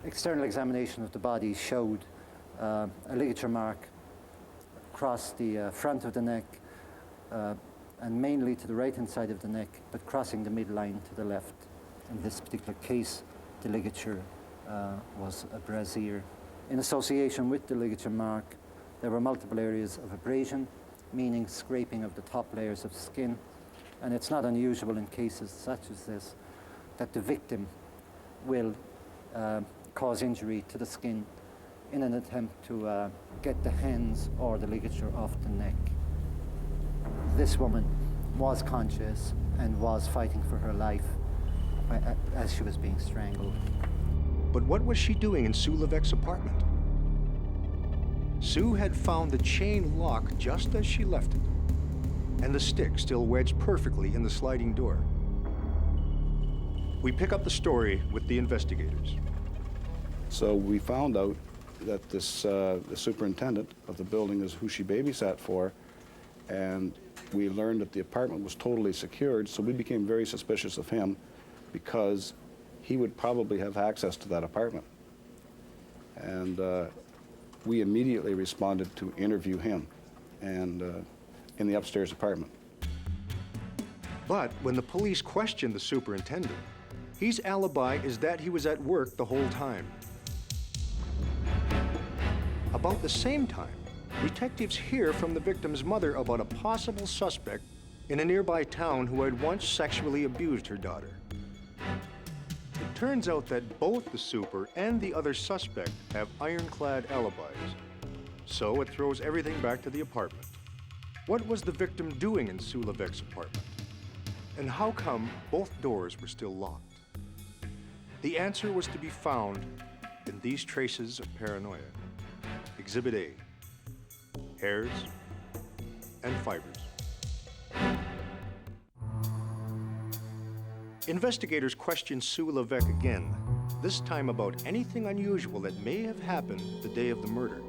External examination of the body showed a ligature mark across the front of the neck and mainly to the right-hand side of the neck, but crossing the midline to the left. In this particular case, the ligature was a brassiere. In association with the ligature mark, there were multiple areas of abrasion, meaning scraping of the top layers of skin. And it's not unusual in cases such as this that the victim will cause injury to the skin in an attempt to get the hands or the ligature off the neck. This woman was conscious and was fighting for her life as she was being strangled. But what was she doing in Sue Levesque's apartment? Sue had found the chain lock just as she left it, and the stick still wedged perfectly in the sliding door. We pick up the story with the investigators. So we found out that this the superintendent of the building is who she babysat for, and we learned that the apartment was totally secured, so we became very suspicious of him because he would probably have access to that apartment. And we immediately responded to interview him and in the upstairs apartment. But when the police questioned the superintendent, his alibi is that he was at work the whole time. About the same time, detectives hear from the victim's mother about a possible suspect in a nearby town who had once sexually abused her daughter. It turns out that both the super and the other suspect have ironclad alibis, so it throws everything back to the apartment. What was the victim doing in Sue Levesque's apartment? And how come both doors were still locked? The answer was to be found in these traces of paranoia. Exhibit A, hairs and fibers. Investigators questioned Sue Levesque again, this time about anything unusual that may have happened the day of the murder.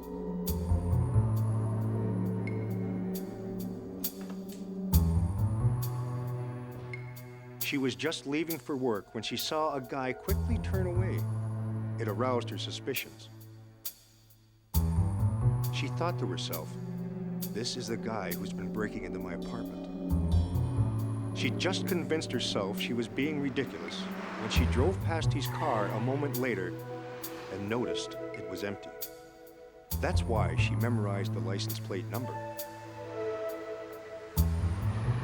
She was just leaving for work when she saw a guy quickly turn away. It aroused her suspicions. She thought to herself, this is the guy who's been breaking into my apartment. She just convinced herself she was being ridiculous when she drove past his car a moment later and noticed it was empty. That's why she memorized the license plate number.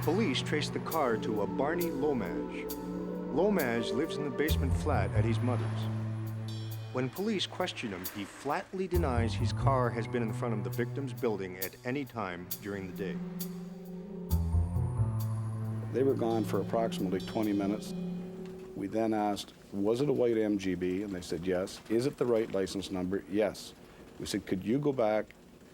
Police traced the car to a Barney Lage. Lage lives in the basement flat at his mother's. When police question him, he flatly denies his car has been in front of the victim's building at any time during the day. They were gone for approximately 20 minutes. We then asked, was it a white MGB? And they said yes. Is it the right license number? Yes. We said, could you go back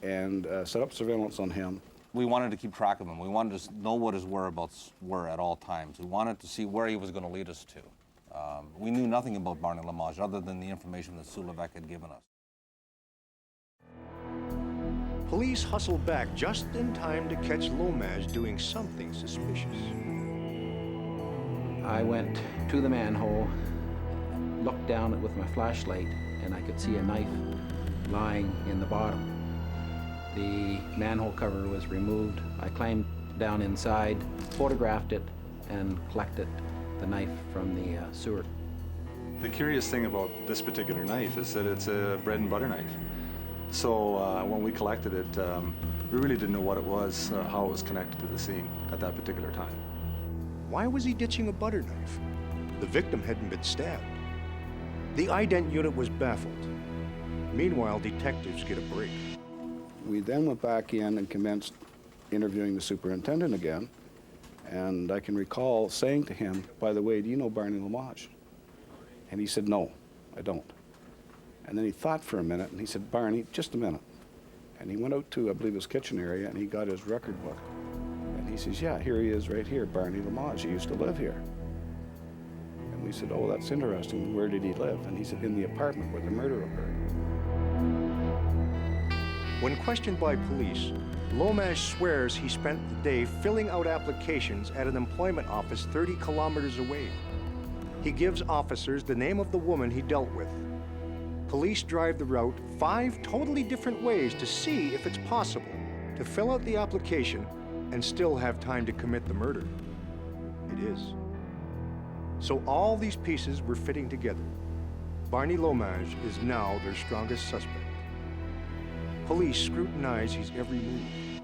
and set up surveillance on him? We wanted to keep track of him. We wanted to know what his whereabouts were at all times. We wanted to see where he was going to lead us to. We knew nothing about Barney Lage other than the information that Sue Levesque had given us. Police hustled back just in time to catch Lage doing something suspicious. I went to the manhole, looked down it with my flashlight, and I could see a knife lying in the bottom. The manhole cover was removed. I climbed down inside, photographed it, and collected the knife from the sewer. The curious thing about this particular knife is that it's a bread and butter knife. So when we collected it, we really didn't know what it was, how it was connected to the scene at that particular time. Why was he ditching a butter knife? The victim hadn't been stabbed. The ident unit was baffled. Meanwhile, detectives get a break. We then went back in and commenced interviewing the superintendent again. And I can recall saying to him, by the way, do you know Barney Lage? And he said, no, I don't. And then he thought for a minute, and he said, Barney, just a minute. And he went out to, I believe, his kitchen area, and he got his record book. And he says, yeah, here he is right here, Barney Lage. He used to live here. And we said, oh, that's interesting. Where did he live? And he said, in the apartment where the murder occurred. When questioned by police, Lage swears he spent the day filling out applications at an employment office 30 kilometers away. He gives officers the name of the woman he dealt with. Police drive the route 5 totally different ways to see if it's possible to fill out the application and still have time to commit the murder. It is. So all these pieces were fitting together. Barney Lage is now their strongest suspect. Police scrutinize his every move.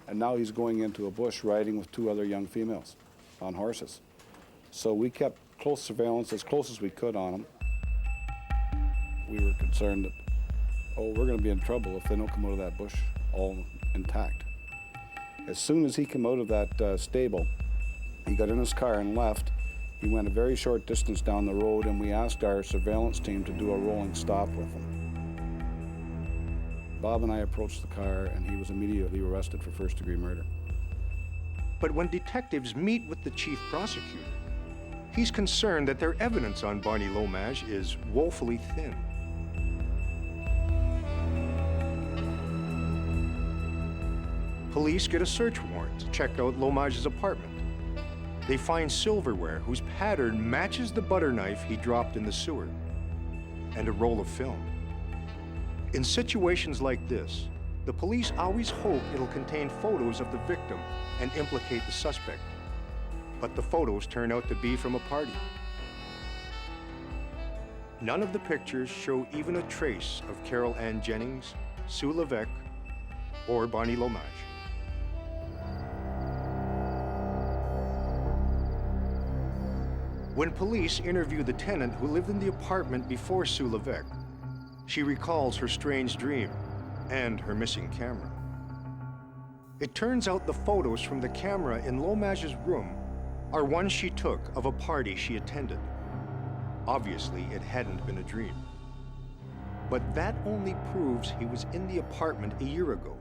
And now he's going into a bush riding with 2 other young females on horses. So we kept close surveillance, as close as we could on him. We were concerned that, oh, we're going to be in trouble if they don't come out of that bush all intact. As soon as he came out of that stable, he got in his car and left. He went a very short distance down the road, and we asked our surveillance team to do a rolling stop with him. Bob and I approached the car, and he was immediately arrested for first-degree murder. But when detectives meet with the chief prosecutor, he's concerned that their evidence on Barney Lage is woefully thin. Police get a search warrant to check out Lage's apartment. They find silverware whose pattern matches the butter knife he dropped in the sewer, and a roll of film. In situations like this, the police always hope it'll contain photos of the victim and implicate the suspect. But the photos turn out to be from a party. None of the pictures show even a trace of Carol Ann Jennings, Sue Levesque, or Barney Lage. When police interview the tenant who lived in the apartment before Sue Levesque, she recalls her strange dream and her missing camera. It turns out the photos from the camera in Lage's room are ones she took of a party she attended. Obviously, it hadn't been a dream. But that only proves he was in the apartment a year ago.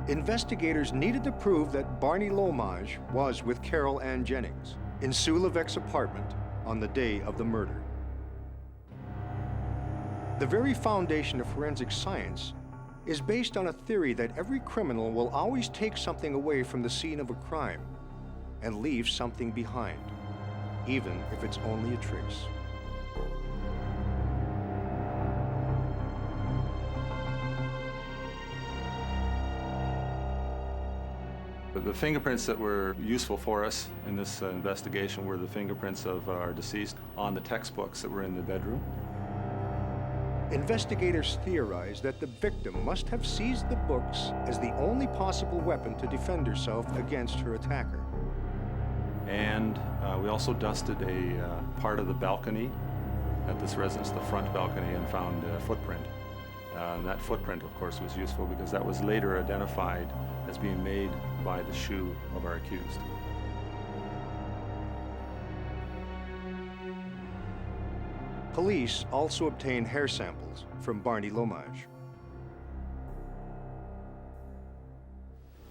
Investigators needed to prove that Barney Lage was with Carol Ann Jennings in Sue Levesque's apartment on the day of the murder. The very foundation of forensic science is based on a theory that every criminal will always take something away from the scene of a crime and leave something behind, even if it's only a trace. The fingerprints that were useful for us in this investigation were the fingerprints of our deceased on the textbooks that were in the bedroom. Investigators theorize that the victim must have seized the books as the only possible weapon to defend herself against her attacker. And we also dusted a part of the balcony at this residence, the front balcony, and found a footprint. And that footprint, of course, was useful because that was later identified as being made by the shoe of our accused. Police also obtained hair samples from Barney Lage.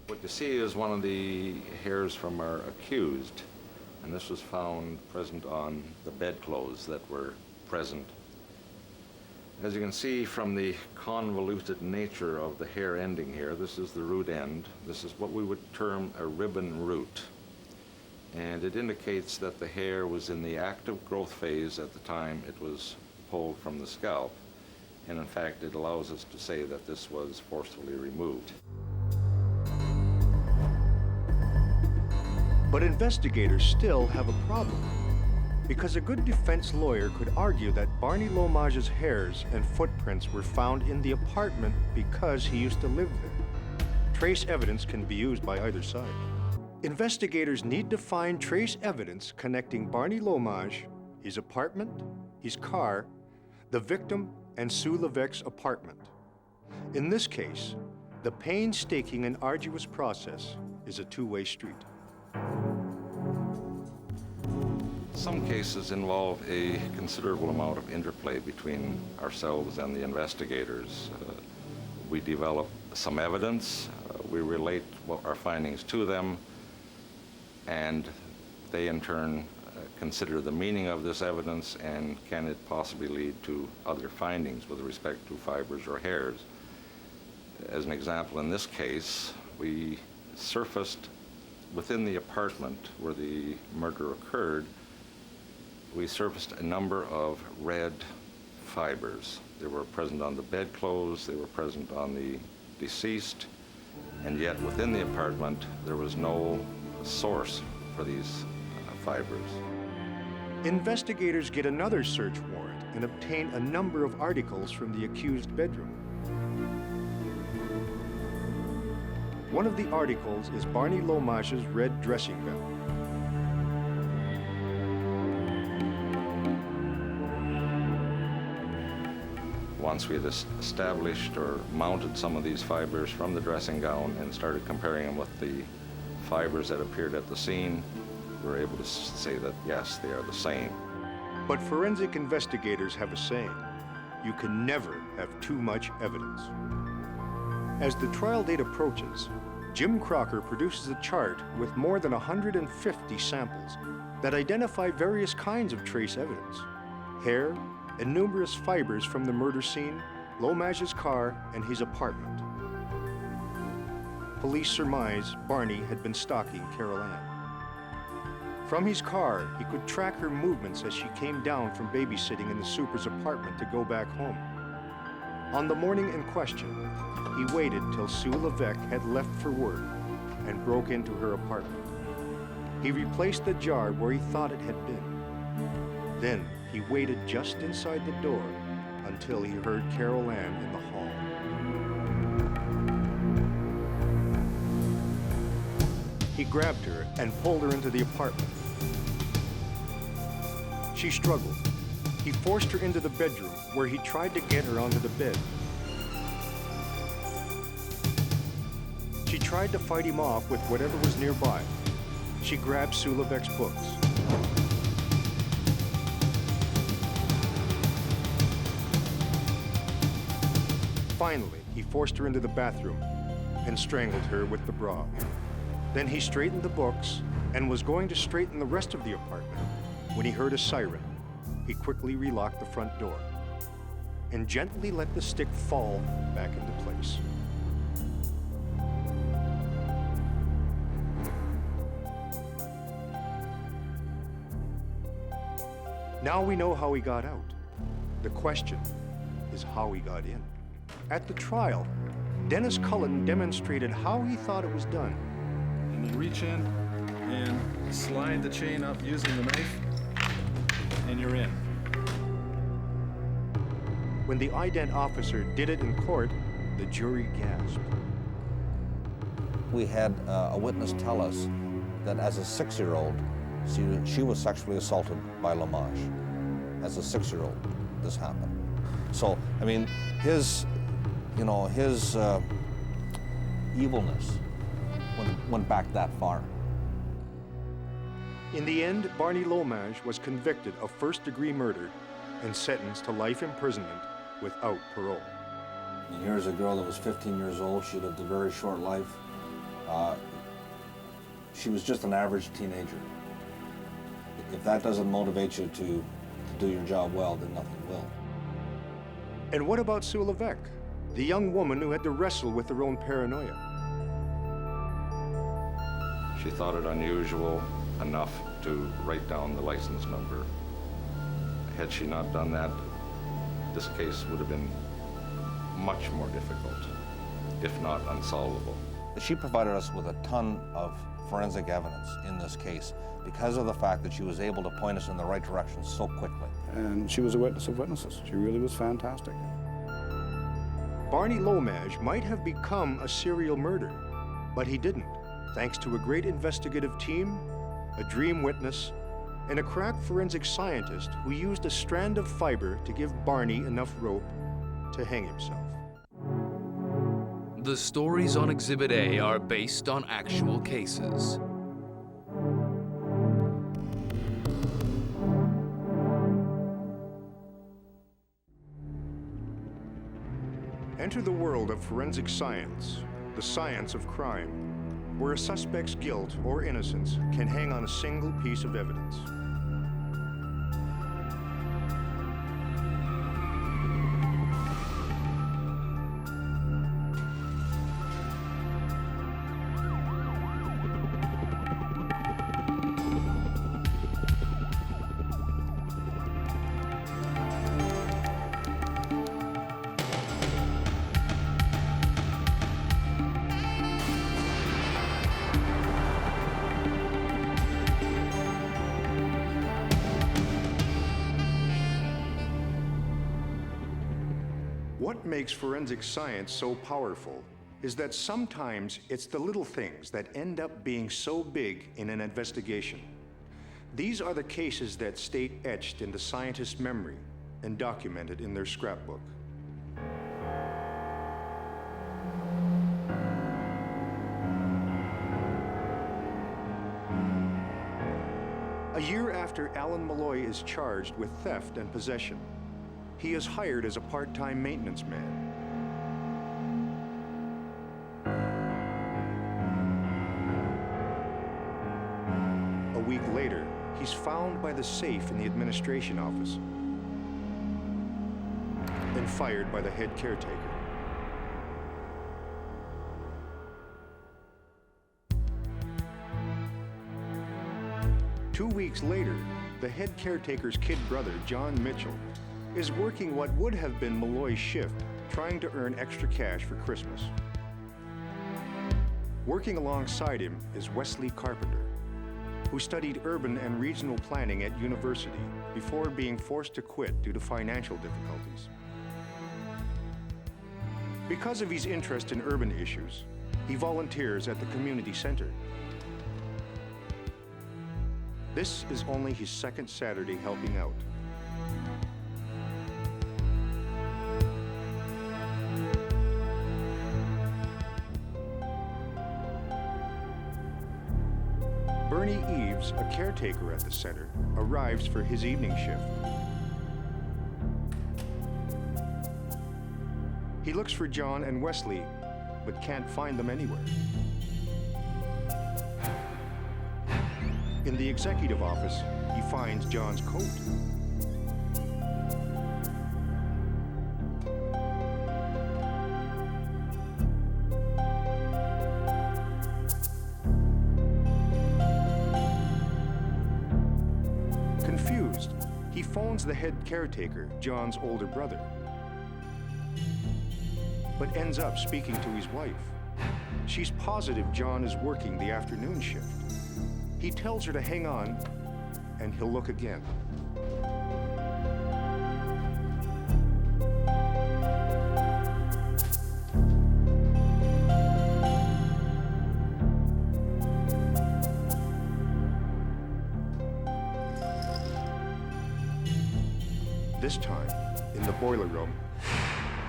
What you see is one of the hairs from our accused, and this was found present on the bedclothes that were present. As you can see from the convoluted nature of the hair ending here, this is the root end. This is what we would term a ribbon root. And it indicates that the hair was in the active growth phase at the time it was pulled from the scalp. And in fact, it allows us to say that this was forcefully removed. But investigators still have a problem. because a good defense lawyer could argue that Barney Lage's hairs and footprints were found in the apartment because he used to live there. Trace evidence can be used by either side. Investigators need to find trace evidence connecting Barney Lage, his apartment, his car, the victim, and Sue Levesque's apartment. In this case, the painstaking and arduous process is a two-way street. Some cases involve a considerable amount of interplay between ourselves and the investigators. We develop some evidence, we relate our findings to them, and they in turn consider the meaning of this evidence and can it possibly lead to other findings with respect to fibers or hairs. As an example, in this case, we surfaced within the apartment where the murder occurred, we surfaced a number of red fibers. They were present on the bedclothes, they were present on the deceased, and yet within the apartment there was no source for these fibers. Investigators get another search warrant and obtain a number of articles from the accused bedroom. One of the articles is Barney Lage's red dressing gown. Once we had established or mounted some of these fibers from the dressing gown and started comparing them with the fibers that appeared at the scene, we were able to say that, yes, they are the same. But forensic investigators have a saying: you can never have too much evidence. As the trial date approaches, Jim Crocker produces a chart with more than 150 samples that identify various kinds of trace evidence: hair and numerous fibers from the murder scene, Lage's car, and his apartment. Police surmise Barney had been stalking Carol Ann. From his car, he could track her movements as she came down from babysitting in the super's apartment to go back home. On the morning in question, he waited till Sue Levesque had left for work and broke into her apartment. He replaced the jar where he thought it had been. Then he waited just inside the door until he heard Carol Ann in the hall. He grabbed her and pulled her into the apartment. She struggled. He forced her into the bedroom where he tried to get her onto the bed. She tried to fight him off with whatever was nearby. She grabbed Sue Levesque's books. Finally, he forced her into the bathroom and strangled her with the bra. Then he straightened the books and was going to straighten the rest of the apartment when he heard a siren. He quickly relocked the front door and gently let the stick fall back into place. Now we know how he got out. The question is how he got in. At the trial, Dennis Cullen demonstrated how he thought it was done. And you reach in and slide the chain up using the knife, and you're in. When the ident officer did it in court, the jury gasped. We had a witness tell us that as a 6-year-old, she was sexually assaulted by Lage. As a 6-year-old, this happened. So, I mean, his evilness went back that far. In the end, Barney Lage was convicted of first-degree murder and sentenced to life imprisonment without parole. And here's a girl that was 15 years old. She lived a very short life. She was just an average teenager. If that doesn't motivate you to do your job well, then nothing will. And what about Sue Levesque, the young woman who had to wrestle with her own paranoia? She thought it unusual enough to write down the license number. Had she not done that, this case would have been much more difficult, if not unsolvable. She provided us with a ton of forensic evidence in this case because of the fact that she was able to point us in the right direction so quickly. And she was a witness of witnesses. She really was fantastic. Barney Lage might have become a serial murderer, but he didn't, thanks to a great investigative team, a dream witness, and a crack forensic scientist who used a strand of fiber to give Barney enough rope to hang himself. The stories on Exhibit A are based on actual cases. Enter the world of forensic science, the science of crime, where a suspect's guilt or innocence can hang on a single piece of evidence. What makes forensic science so powerful is that sometimes it's the little things that end up being so big in an investigation. These are the cases that stay etched into scientists' memory and documented in their scrapbook. A year after Alan Malloy is charged with theft and possession, he is hired as a part-time maintenance man. A week later, he's found by the safe in the administration office and fired by the head caretaker. Two weeks later, the head caretaker's kid brother, John Mitchell, is working what would have been Malloy's shift, trying to earn extra cash for Christmas. Working alongside him is Wesley Carpenter, who studied urban and regional planning at university before being forced to quit due to financial difficulties. Because of his interest in urban issues, he volunteers at the community center. This is only his second Saturday helping out. Bernie Eves, a caretaker at the center, arrives for his evening shift. He looks for John and Wesley, but can't find them anywhere. In the executive office, he finds John's coat. Confused, he phones the head caretaker, John's older brother, but ends up speaking to his wife. She's positive John is working the afternoon shift. He tells her to hang on, and he'll look again. This time, in the boiler room,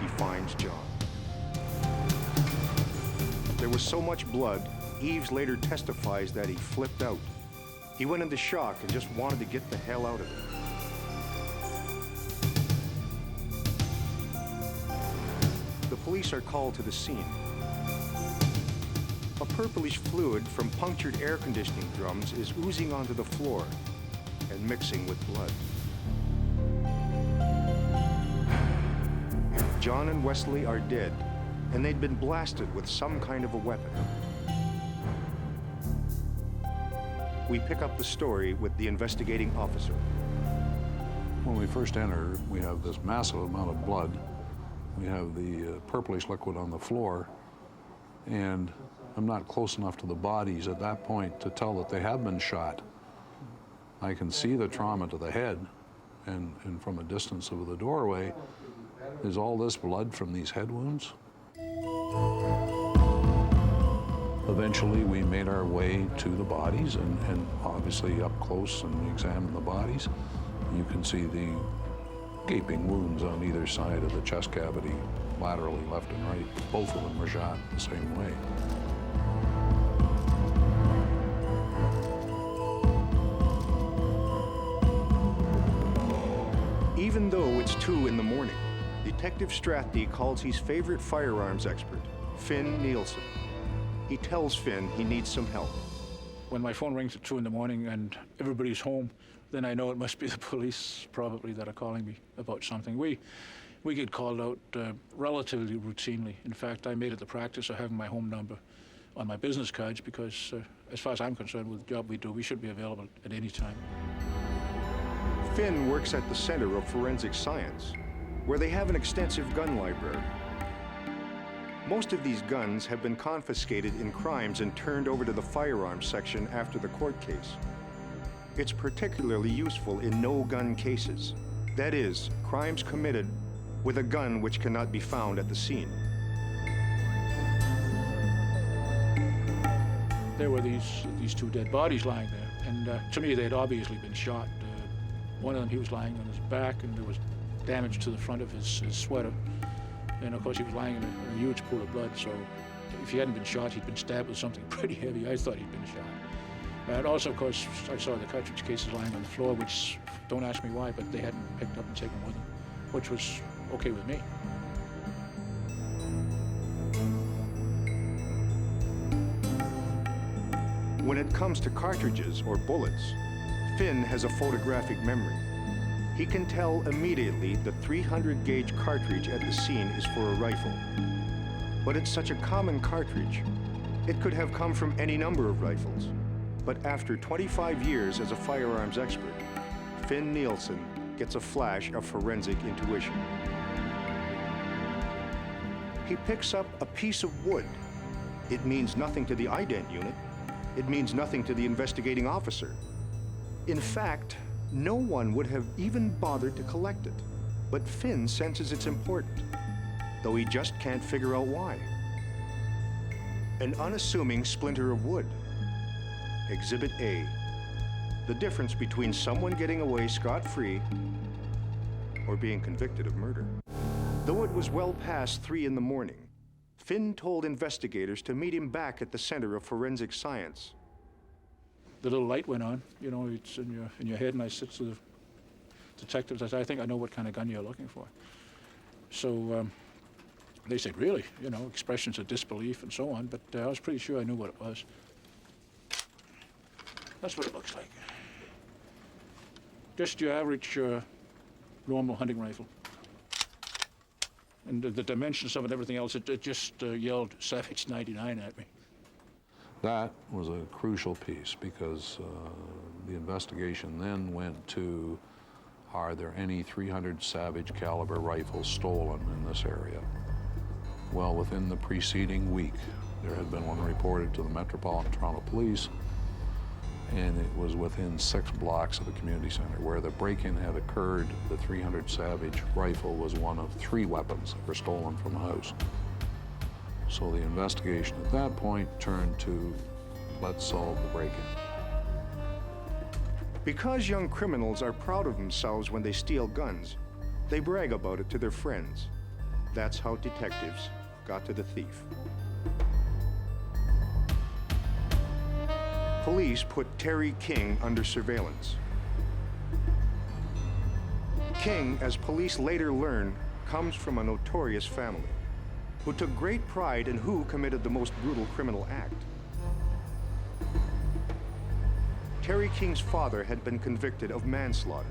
he finds John. There was so much blood, Eves later testifies that he flipped out. He went into shock and just wanted to get the hell out of there. The police are called to the scene. A purplish fluid from punctured air conditioning drums is oozing onto the floor and mixing with blood. John and Wesley are dead, and they'd been blasted with some kind of a weapon. We pick up the story with the investigating officer. When we first enter, we have this massive amount of blood. We have the purplish liquid on the floor, and I'm not close enough to the bodies at that point to tell that they have been shot. I can see the trauma to the head, and from a distance of the doorway, is all this blood from these head wounds? Eventually, we made our way to the bodies, and obviously up close and examined the bodies. You can see the gaping wounds on either side of the chest cavity, laterally, left and right. Both of them were shot the same way. Even though it's 2 in the morning, Detective Strathdee calls his favorite firearms expert, Finn Nielsen. He tells Finn he needs some help. When my phone rings at 2 in the morning and everybody's home, then I know it must be the police probably that are calling me about something. We get called out relatively routinely. In fact, I made it the practice of having my home number on my business cards because as far as I'm concerned with the job we do, we should be available at any time. Finn works at the Center of Forensic Science, where they have an extensive gun library. Most of these guns have been confiscated in crimes and turned over to the firearms section after the court case. It's particularly useful in no-gun cases. That is, crimes committed with a gun which cannot be found at the scene. There were these 2 dead bodies lying there, and to me they had obviously been shot. One of them, he was lying on his back, and there was damage to the front of his sweater. And of course, he was lying in a huge pool of blood, so if he hadn't been shot, he'd been stabbed with something pretty heavy. I thought he'd been shot. And also, of course, I saw the cartridge cases lying on the floor, which, don't ask me why, but they hadn't picked up and taken with them, which was okay with me. When it comes to cartridges or bullets, Finn has a photographic memory. He can tell immediately the 300-gauge cartridge at the scene is for a rifle. But it's such a common cartridge, it could have come from any number of rifles. But after 25 years as a firearms expert, Finn Nielsen gets a flash of forensic intuition. He picks up a piece of wood. It means nothing to the ident unit. It means nothing to the investigating officer. In fact, no one would have even bothered to collect it. But Finn senses it's important, though he just can't figure out why. An unassuming splinter of wood. Exhibit A. The difference between someone getting away scot-free or being convicted of murder. Though it was well past 3 in the morning, Finn told investigators to meet him back at the Center of Forensic Science. The little light went on, you know, it's in your head, and I said to the detectives, I said, I think I know what kind of gun you're looking for. So they said, really? You know, expressions of disbelief and so on, but I was pretty sure I knew what it was. That's what it looks like. Just your average normal hunting rifle. And the dimensions of it and everything else, it just yelled Savage 99 at me. That was a crucial piece because the investigation then went to, are there any .300 Savage caliber rifles stolen in this area? Well, within the preceding week, there had been one reported to the Metropolitan Toronto Police, and it was within 6 blocks of the community center where the break-in had occurred. The .300 Savage rifle was one of 3 weapons that were stolen from the house. So the investigation at that point turned to, let's solve the break-in. Because young criminals are proud of themselves when they steal guns, they brag about it to their friends. That's how detectives got to the thief. Police put Terry King under surveillance. King, as police later learn, comes from a notorious family who took great pride in who committed the most brutal criminal act. Terry King's father had been convicted of manslaughter.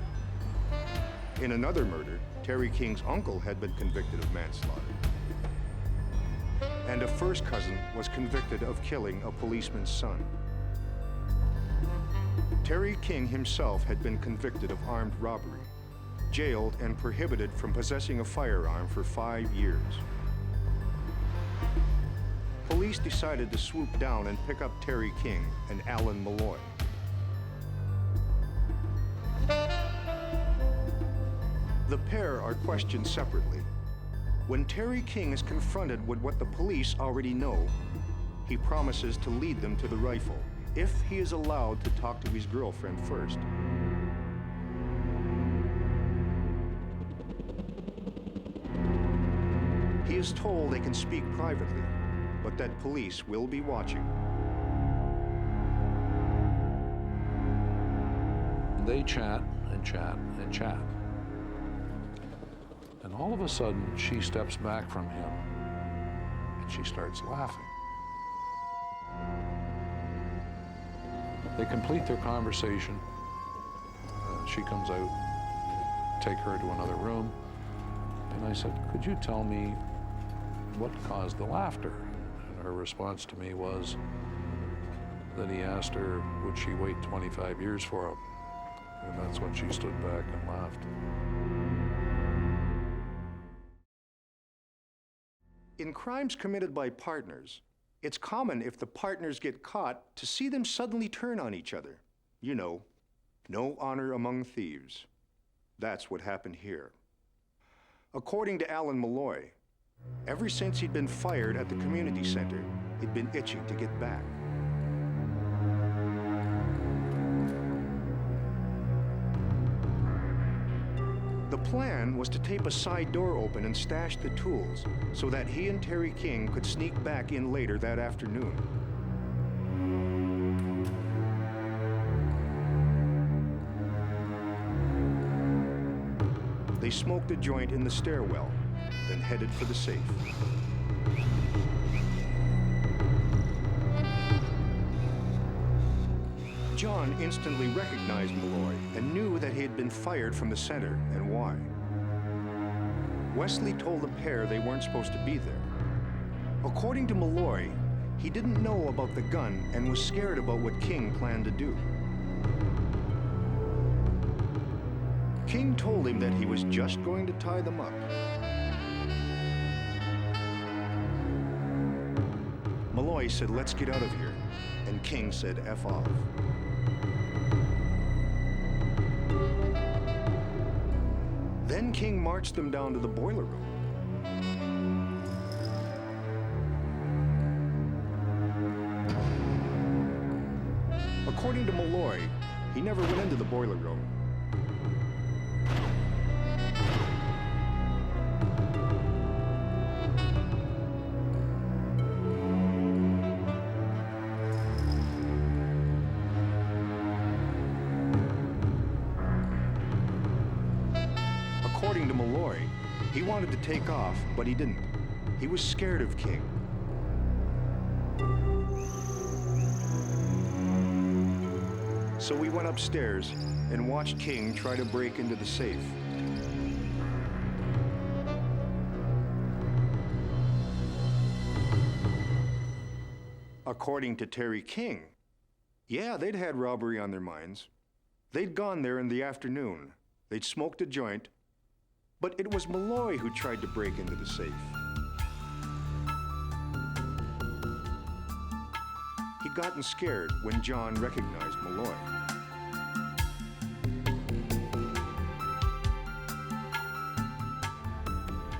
In another murder, Terry King's uncle had been convicted of manslaughter. And a first cousin was convicted of killing a policeman's son. Terry King himself had been convicted of armed robbery, jailed and prohibited from possessing a firearm for 5 years. police decided to swoop down and pick up Terry King and Alan Malloy. The pair are questioned separately. When Terry King is confronted with what the police already know, he promises to lead them to the rifle if he is allowed to talk to his girlfriend first. He is told they can speak privately, but that police will be watching. They chat and chat and chat. And all of a sudden, she steps back from him and she starts laughing. They complete their conversation. She comes out, take her to another room. And I said, could you tell me what caused the laughter? And her response to me was that he asked her, would she wait 25 years for him? And that's when she stood back and laughed. In crimes committed by partners, it's common if the partners get caught to see them suddenly turn on each other. You know, no honor among thieves. That's what happened here. According to Alan Malloy, ever since he'd been fired at the community center, he'd been itching to get back. The plan was to tape a side door open and stash the tools so that he and Terry King could sneak back in later that afternoon. They smoked a joint in the stairwell, then headed for the safe. John instantly recognized Malloy and knew that he had been fired from the center and why. Wesley told the pair they weren't supposed to be there. According to Malloy, he didn't know about the gun and was scared about what King planned to do. King told him that he was just going to tie them up. Malloy said, let's get out of here, and King said, F off. Then King marched them down to the boiler room. According to Malloy, he never went into the boiler room. According to Malloy, he wanted to take off, but he didn't. He was scared of King. So we went upstairs and watched King try to break into the safe. According to Terry King, yeah, they'd had robbery on their minds. They'd gone there in the afternoon. They'd smoked a joint, but it was Malloy who tried to break into the safe. He'd gotten scared when John recognized Malloy.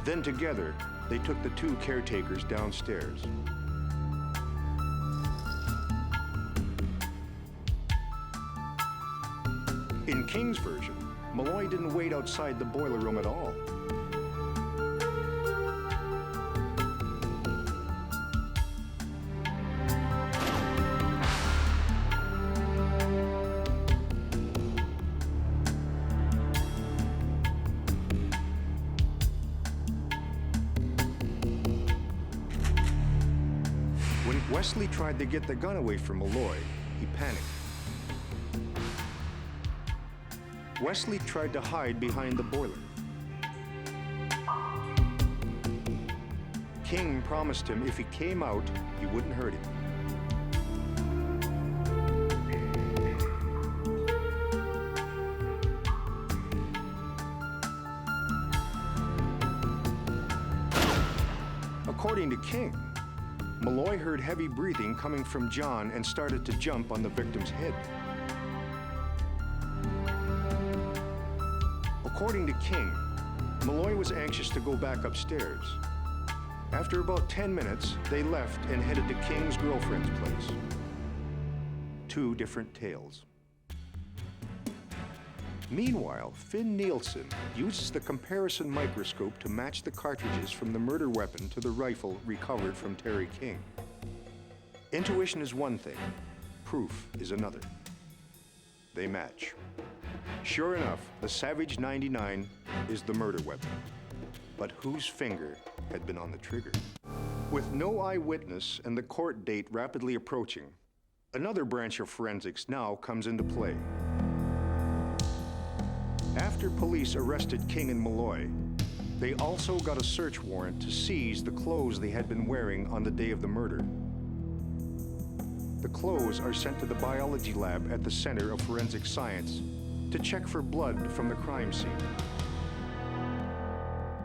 Then together, they took the two caretakers downstairs. In King's version, Malloy didn't wait outside the boiler room at all. When Wesley tried to get the gun away from Malloy, he panicked. Wesley tried to hide behind the boiler. King promised him if he came out, he wouldn't hurt him. According to King, Malloy heard heavy breathing coming from John and started to jump on the victim's head. According to King, Malloy was anxious to go back upstairs. After about 10 minutes, they left and headed to King's girlfriend's place. Two different tales. Meanwhile, Finn Nielsen uses the comparison microscope to match the cartridges from the murder weapon to the rifle recovered from Terry King. Intuition is one thing, proof is another. They match. Sure enough, the Savage 99 is the murder weapon. But whose finger had been on the trigger? With no eyewitness and the court date rapidly approaching, another branch of forensics now comes into play. After police arrested King and Malloy, they also got a search warrant to seize the clothes they had been wearing on the day of the murder. The clothes are sent to the biology lab at the Center of Forensic Science to check for blood from the crime scene.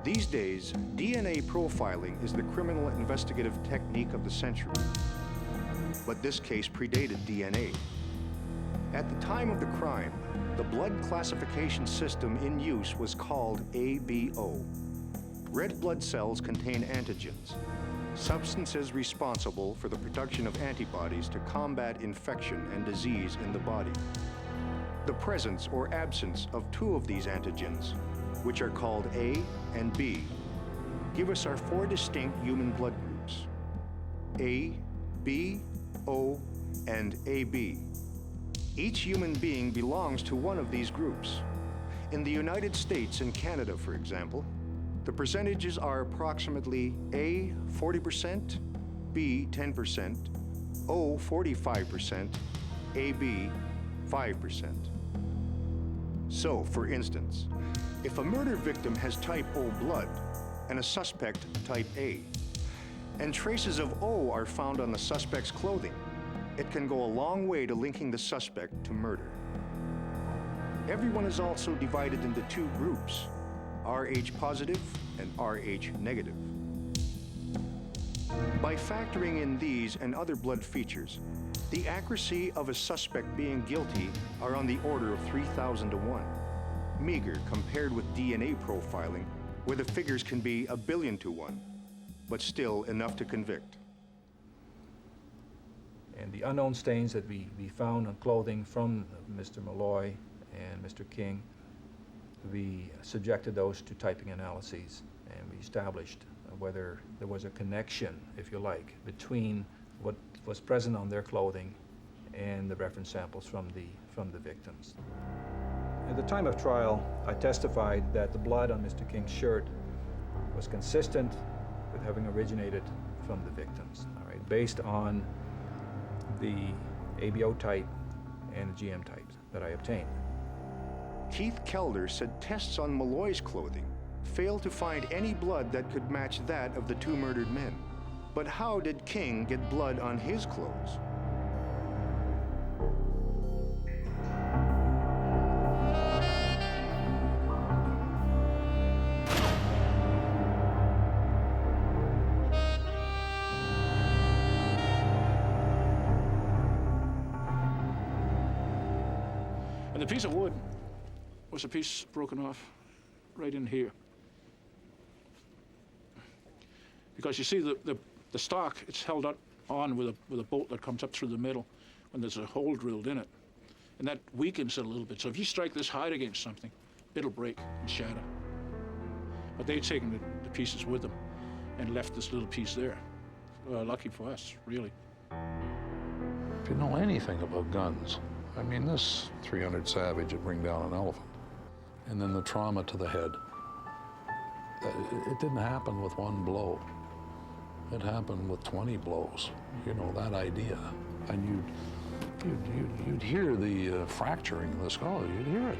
These days, DNA profiling is the criminal investigative technique of the century. But this case predated DNA. At the time of the crime, the blood classification system in use was called ABO. Red blood cells contain antigens, substances responsible for the production of antibodies to combat infection and disease in the body. The presence or absence of two of these antigens, which are called A and B, give us our four distinct human blood groups: A, B, O, and AB. Each human being belongs to one of these groups. In the United States and Canada, for example, the percentages are approximately A, 40%, B, 10%, O, 45%, AB, 5%. So, for instance, if a murder victim has type O blood and a suspect type A, and traces of O are found on the suspect's clothing, it can go a long way to linking the suspect to murder. Everyone is also divided into two groups, Rh positive and Rh negative. By factoring in these and other blood features, the accuracy of a suspect being guilty are on the order of 3,000 to 1. Meager compared with DNA profiling, where the figures can be 1 billion to 1, but still enough to convict. And the unknown stains that we found on clothing from Mr. Malloy and Mr. King, we subjected those to typing analyses, and we established whether there was a connection, if you like, between what was present on their clothing and the reference samples from the victims. At the time of trial, I testified that the blood on Mr. King's shirt was consistent with having originated from the victims, all right, based on the ABO type and the GM types that I obtained. Keith Kelder said tests on Malloy's clothing failed to find any blood that could match that of the two murdered men. But how did King get blood on his clothes? And the piece of wood was a piece broken off right in here. Because you see the stock, it's held up on with a bolt that comes up through the middle when there's a hole drilled in it. And that weakens it a little bit. So if you strike this hide against something, it'll break and shatter. But they'd taken the pieces with them and left this little piece there. Lucky for us, really. If you know anything about guns, I mean, this .300 Savage would bring down an elephant. And then the trauma to the head. It didn't happen with one blow. It happened with 20 blows. You know, that idea. And you'd hear the fracturing of the skull. You'd hear it.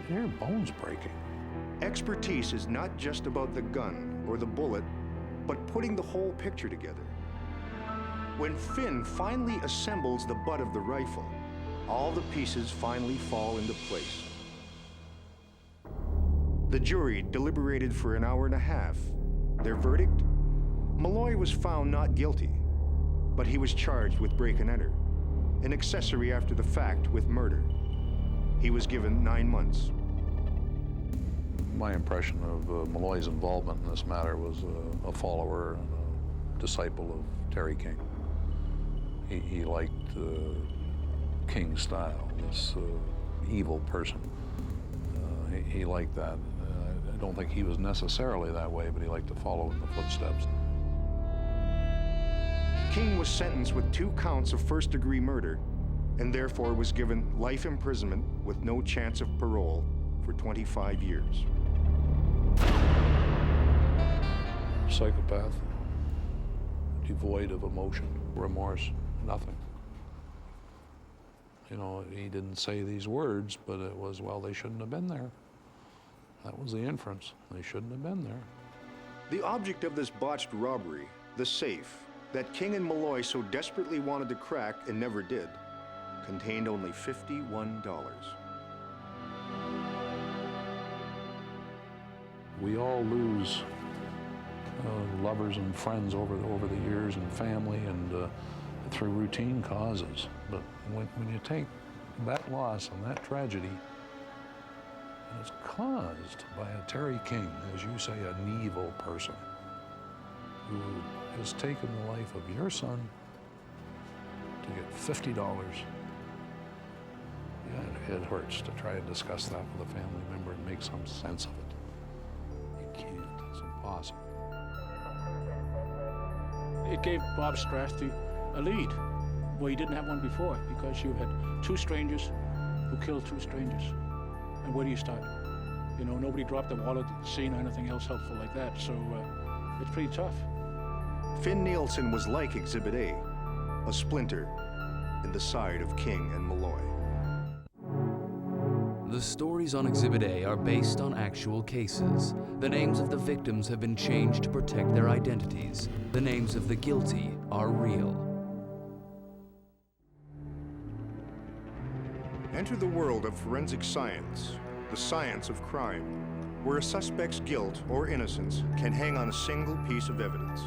You'd hear bones breaking. Expertise is not just about the gun or the bullet, but putting the whole picture together. When Finn finally assembles the butt of the rifle, all the pieces finally fall into place. The jury deliberated for an hour and a half. Their verdict? Malloy was found not guilty. but he was charged with break and enter, an accessory after the fact with murder. He was given 9 months. My impression of Malloy's involvement in this matter was a follower and a disciple of Terry King. He liked King's style, this evil person. He liked that. I don't think he was necessarily that way, but he liked to follow in the footsteps. King was sentenced with 2 counts of first-degree murder and therefore was given life imprisonment with no chance of parole for 25 years. Psychopath, devoid of emotion, remorse, nothing. You know, he didn't say these words, but it was, well, they shouldn't have been there. That was the inference. They shouldn't have been there. The object of this botched robbery, the safe, that King and Malloy so desperately wanted to crack and never did, contained only $51. We all lose lovers and friends over the years, and family, and through routine causes. But when you take that loss and that tragedy, and it's caused by a Terry King, as you say, an evil person, who has taken the life of your son to get $50. Yeah, it hurts to try and discuss that with a family member and make some sense of it. You can't, it's impossible. It gave Bob Strasty a lead where he didn't have one before, because you had 2 strangers who killed 2 strangers. And where do you start? You know, nobody dropped a wallet at the scene or anything else helpful like that, so it's pretty tough. Finn Nielsen was like Exhibit A, a splinter in the side of King and Malloy. The stories on Exhibit A are based on actual cases. The names of the victims have been changed to protect their identities. The names of the guilty are real. Enter the world of forensic science, the science of crime, where a suspect's guilt or innocence can hang on a single piece of evidence.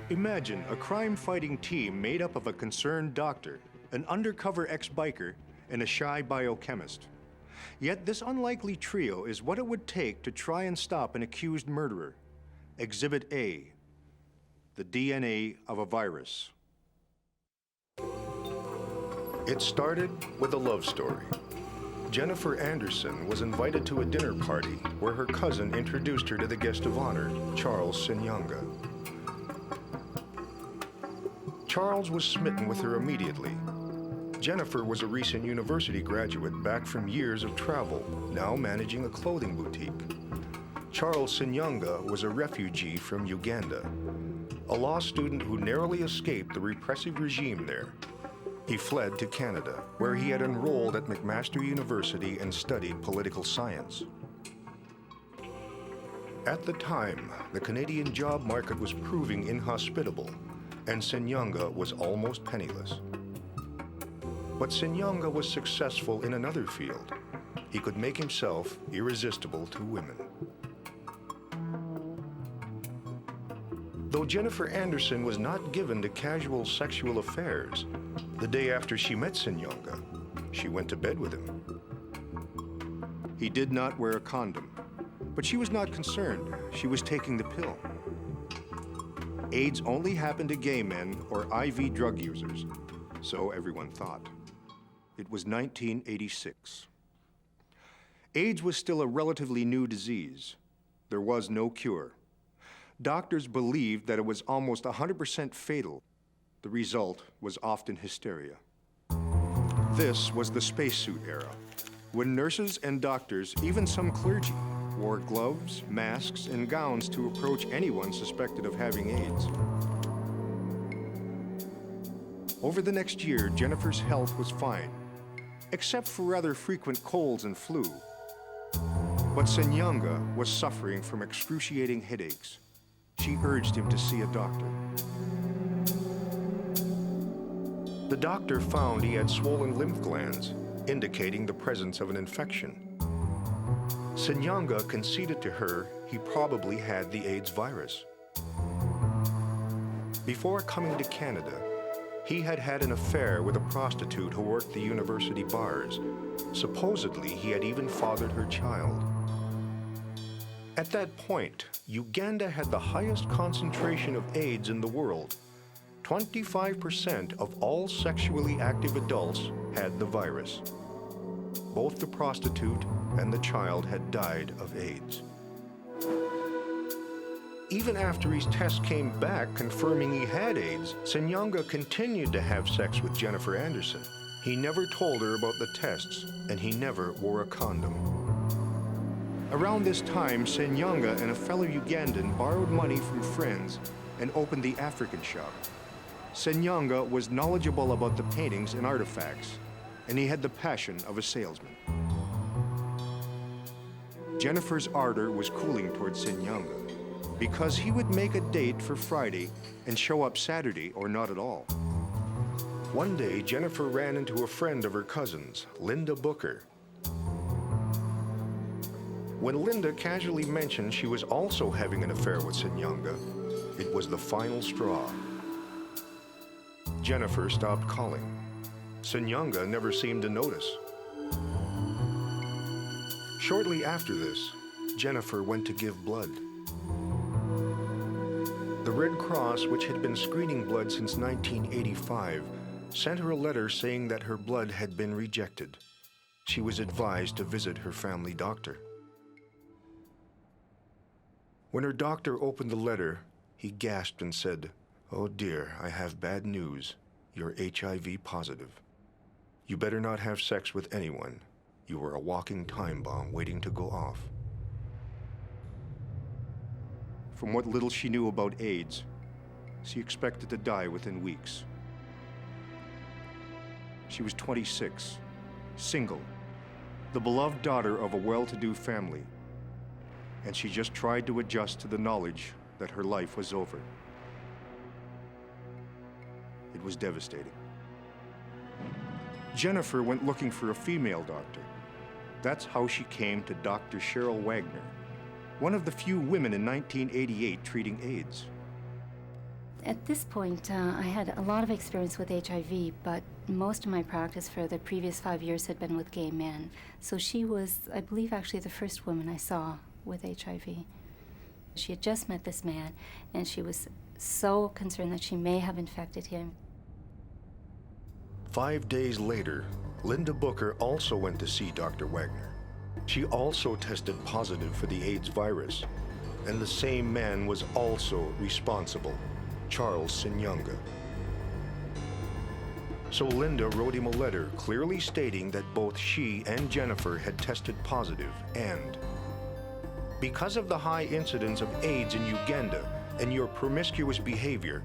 Imagine a crime-fighting team made up of a concerned doctor, an undercover ex-biker, and a shy biochemist. Yet this unlikely trio is what it would take to try and stop an accused murderer. Exhibit A, the DNA of a virus. It started with a love story. Jennifer Anderson was invited to a dinner party where her cousin introduced her to the guest of honor, Charles Sanga. Charles was smitten with her immediately. Jennifer was a recent university graduate back from years of travel, now managing a clothing boutique. Charles Sanga was a refugee from Uganda, a law student who narrowly escaped the repressive regime there. He fled to Canada, where he had enrolled at McMaster University and studied political science. At the time, the Canadian job market was proving inhospitable, and Sanga was almost penniless. But Sanga was successful in another field. He could make himself irresistible to women. Though Jennifer Anderson was not given to casual sexual affairs, the day after she met Sanga, she went to bed with him. He did not wear a condom, but she was not concerned. She was taking the pill. AIDS only happened to gay men or IV drug users, so everyone thought. It was 1986. AIDS was still a relatively new disease. There was no cure. Doctors believed that it was almost 100% fatal. The result was often hysteria. This was the spacesuit era, when nurses and doctors, even some clergy, wore gloves, masks, and gowns to approach anyone suspected of having AIDS. Over the next year, Jennifer's health was fine, except for rather frequent colds and flu. But Sanga was suffering from excruciating headaches. She urged him to see a doctor. The doctor found he had swollen lymph glands, indicating the presence of an infection. Sanga conceded to her he probably had the AIDS virus. Before coming to Canada, he had had an affair with a prostitute who worked the university bars. Supposedly, he had even fathered her child. At that point, Uganda had the highest concentration of AIDS in the world. 25% of all sexually active adults had the virus. Both the prostitute and the child had died of AIDS. Even after his tests came back confirming he had AIDS, Sanga continued to have sex with Jennifer Anderson. He never told her about the tests, and he never wore a condom. Around this time, Sanga and a fellow Ugandan borrowed money from friends and opened the African shop. Sanga was knowledgeable about the paintings and artifacts, and he had the passion of a salesman. Jennifer's ardor was cooling towards Sanga, because he would make a date for Friday and show up Saturday or not at all. One day, Jennifer ran into a friend of her cousin's, Linda Booker. When Linda casually mentioned she was also having an affair with Sanga, it was the final straw. Jennifer stopped calling. Sanga never seemed to notice. Shortly after this, Jennifer went to give blood. The Red Cross, which had been screening blood since 1985, sent her a letter saying that her blood had been rejected. She was advised to visit her family doctor. When her doctor opened the letter, he gasped and said, "Oh dear, I have bad news. You're HIV positive. You better not have sex with anyone. You are a walking time bomb waiting to go off." From what little she knew about AIDS, she expected to die within weeks. She was 26, single, the beloved daughter of a well-to-do family, and she just tried to adjust to the knowledge that her life was over. It was devastating. Jennifer went looking for a female doctor. That's how she came to Dr. Cheryl Wagner, one of the few women in 1988 treating AIDS. At this point, I had a lot of experience with HIV, but most of my practice for the previous 5 years had been with gay men. So she was, I believe, actually the first woman I saw with HIV. She had just met this man, and she was so concerned that she may have infected him. 5 days later, Linda Booker also went to see Dr. Wagner. She also tested positive for the AIDS virus, and the same man was also responsible, Charles Sanga. So Linda wrote him a letter clearly stating that both she and Jennifer had tested positive, and because of the high incidence of AIDS in Uganda and your promiscuous behavior,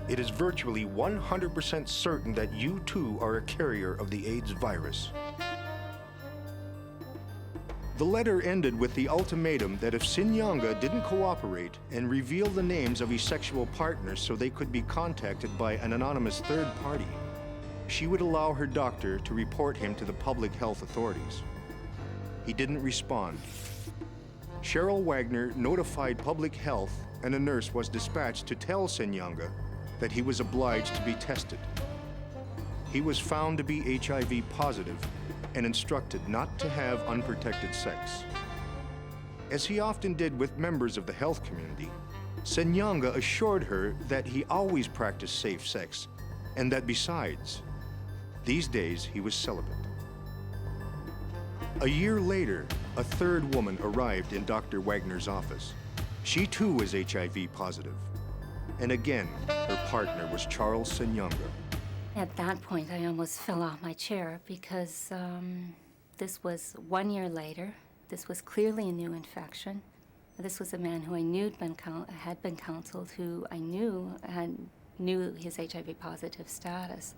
it is virtually 100% certain that you too are a carrier of the AIDS virus. The letter ended with the ultimatum that if Sanga didn't cooperate and reveal the names of his sexual partners so they could be contacted by an anonymous third party, she would allow her doctor to report him to the public health authorities. He didn't respond. Cheryl Wagner notified public health, and a nurse was dispatched to tell Sanga that he was obliged to be tested. He was found to be HIV positive and instructed not to have unprotected sex. As he often did with members of the health community, Sanga assured her that he always practiced safe sex, and that besides, these days he was celibate. A year later, a third woman arrived in Dr. Wagner's office. She too was HIV positive. And again, her partner was Charles Sanga. At that point, I almost fell off my chair because this was 1 year later. This was clearly a new infection. This was a man who I knew had been counseled, who I knew knew his HIV positive status.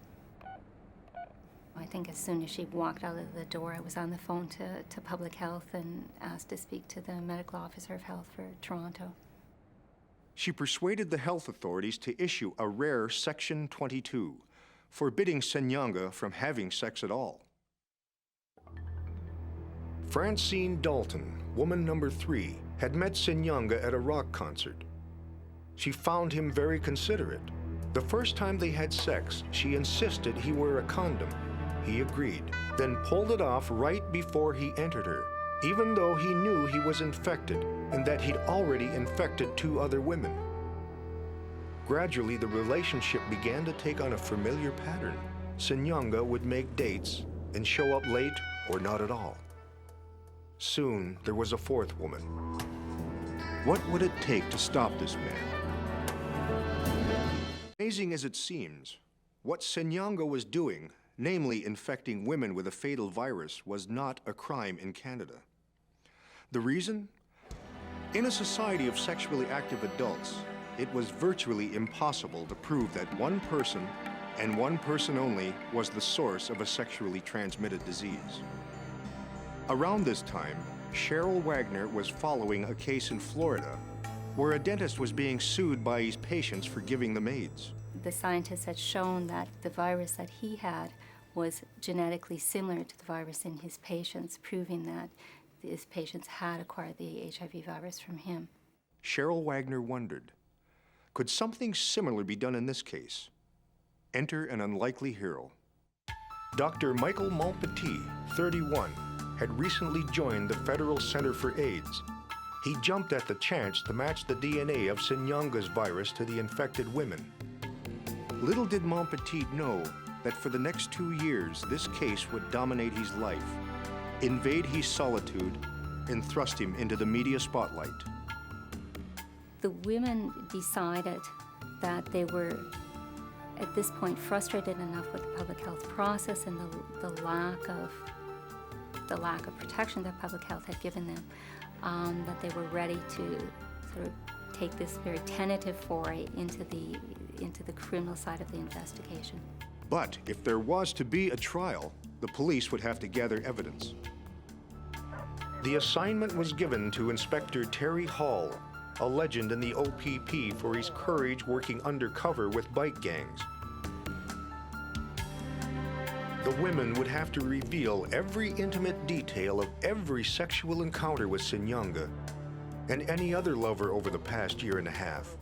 I think as soon as she walked out of the door, I was on the phone to public health and asked to speak to the medical officer of health for Toronto. She persuaded the health authorities to issue a rare Section 22, forbidding Sanga from having sex at all. Francine Dalton, woman number 3, had met Sanga at a rock concert. She found him very considerate. The first time they had sex, she insisted he wear a condom. He agreed, then pulled it off right before he entered her, even though he knew he was infected and that he'd already infected 2 other women. Gradually, the relationship began to take on a familiar pattern. Sanga would make dates and show up late or not at all. Soon, there was a 4th woman. What would it take to stop this man? Amazing as it seems, what Sanga was doing, namely infecting women with a fatal virus, was not a crime in Canada. The reason? In a society of sexually active adults, it was virtually impossible to prove that one person, and one person only, was the source of a sexually transmitted disease. Around this time, Cheryl Wagner was following a case in Florida where a dentist was being sued by his patients for giving them AIDS. The scientists had shown that the virus that he had was genetically similar to the virus in his patients, proving that his patients had acquired the HIV virus from him. Cheryl Wagner wondered, could something similar be done in this case? Enter an unlikely hero. Dr. Michael Montpetit, 31, had recently joined the Federal Center for AIDS. He jumped at the chance to match the DNA of Sanyanga's virus to the infected women. Little did Montpetit know that for the next 2 years, this case would dominate his life, invade his solitude, and thrust him into the media spotlight. The women decided that they were, at this point, frustrated enough with the public health process and the lack of protection that public health had given them, that they were ready to sort of take this very tentative foray into the criminal side of the investigation. But if there was to be a trial, the police would have to gather evidence. The assignment was given to Inspector Terry Hall, a legend in the OPP for his courage working undercover with bike gangs. The women would have to reveal every intimate detail of every sexual encounter with Sanga and any other lover over the past year and a half.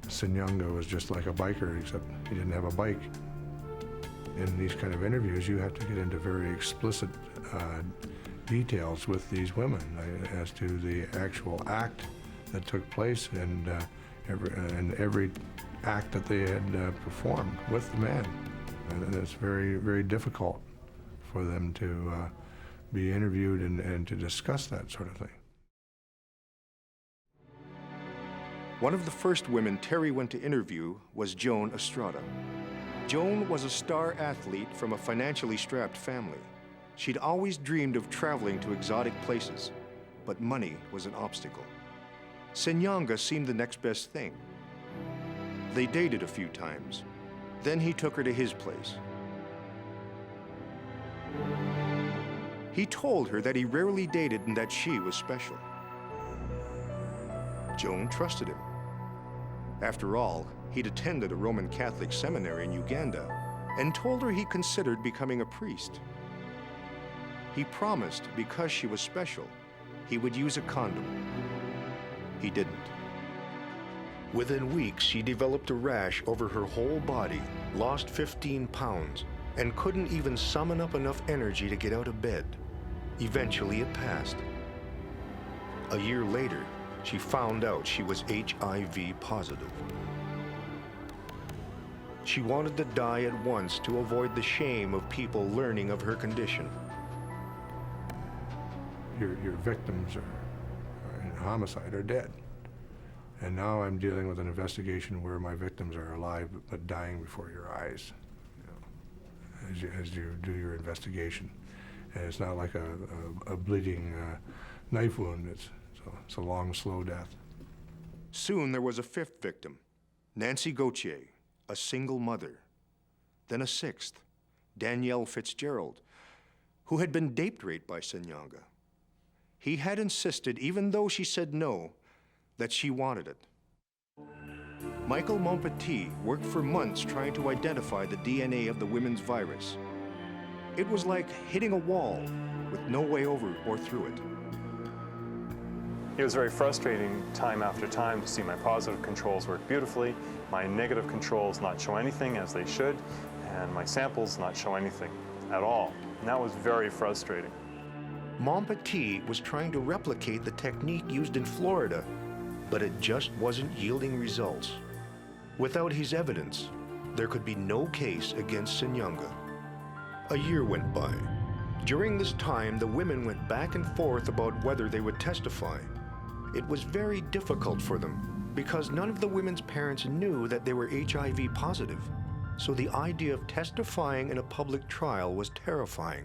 Sanga was just like a biker, except he didn't have a bike. In these kind of interviews, you have to get into very explicit details with these women as to the actual act that took place and every act that they had performed with the man. And it's very, very difficult for them to be interviewed and to discuss that sort of thing. One of the first women Terry went to interview was Joan Estrada. Joan was a star athlete from a financially strapped family. She'd always dreamed of traveling to exotic places, but money was an obstacle. Sanga seemed the next best thing. They dated a few times. Then he took her to his place. He told her that he rarely dated and that she was special. Joan trusted him. After all, he'd attended a Roman Catholic seminary in Uganda and told her he considered becoming a priest. He promised, because she was special, he would use a condom. He didn't. Within weeks, she developed a rash over her whole body, lost 15 pounds, and couldn't even summon up enough energy to get out of bed. Eventually, it passed. A year later, she found out she was HIV positive. She wanted to die at once to avoid the shame of people learning of her condition. Your victims are in homicide are dead. And now I'm dealing with an investigation where my victims are alive but dying before your eyes, as you do your investigation. And it's not like a bleeding knife wound. It's a long, slow death. Soon there was a fifth victim, Nancy Gauthier, a single mother. Then a sixth, Danielle Fitzgerald, who had been date raped by Sanga. He had insisted, even though she said no, that she wanted it. Michael Montpetit worked for months trying to identify the DNA of the women's virus. It was like hitting a wall with no way over or through it. It was very frustrating time after time to see my positive controls work beautifully, my negative controls not show anything as they should, and my samples not show anything at all. And that was very frustrating. Montpetit was trying to replicate the technique used in Florida, but it just wasn't yielding results. Without his evidence, there could be no case against Sanga. A year went by. During this time, the women went back and forth about whether they would testify. It was very difficult for them because none of the women's parents knew that they were HIV positive. So the idea of testifying in a public trial was terrifying.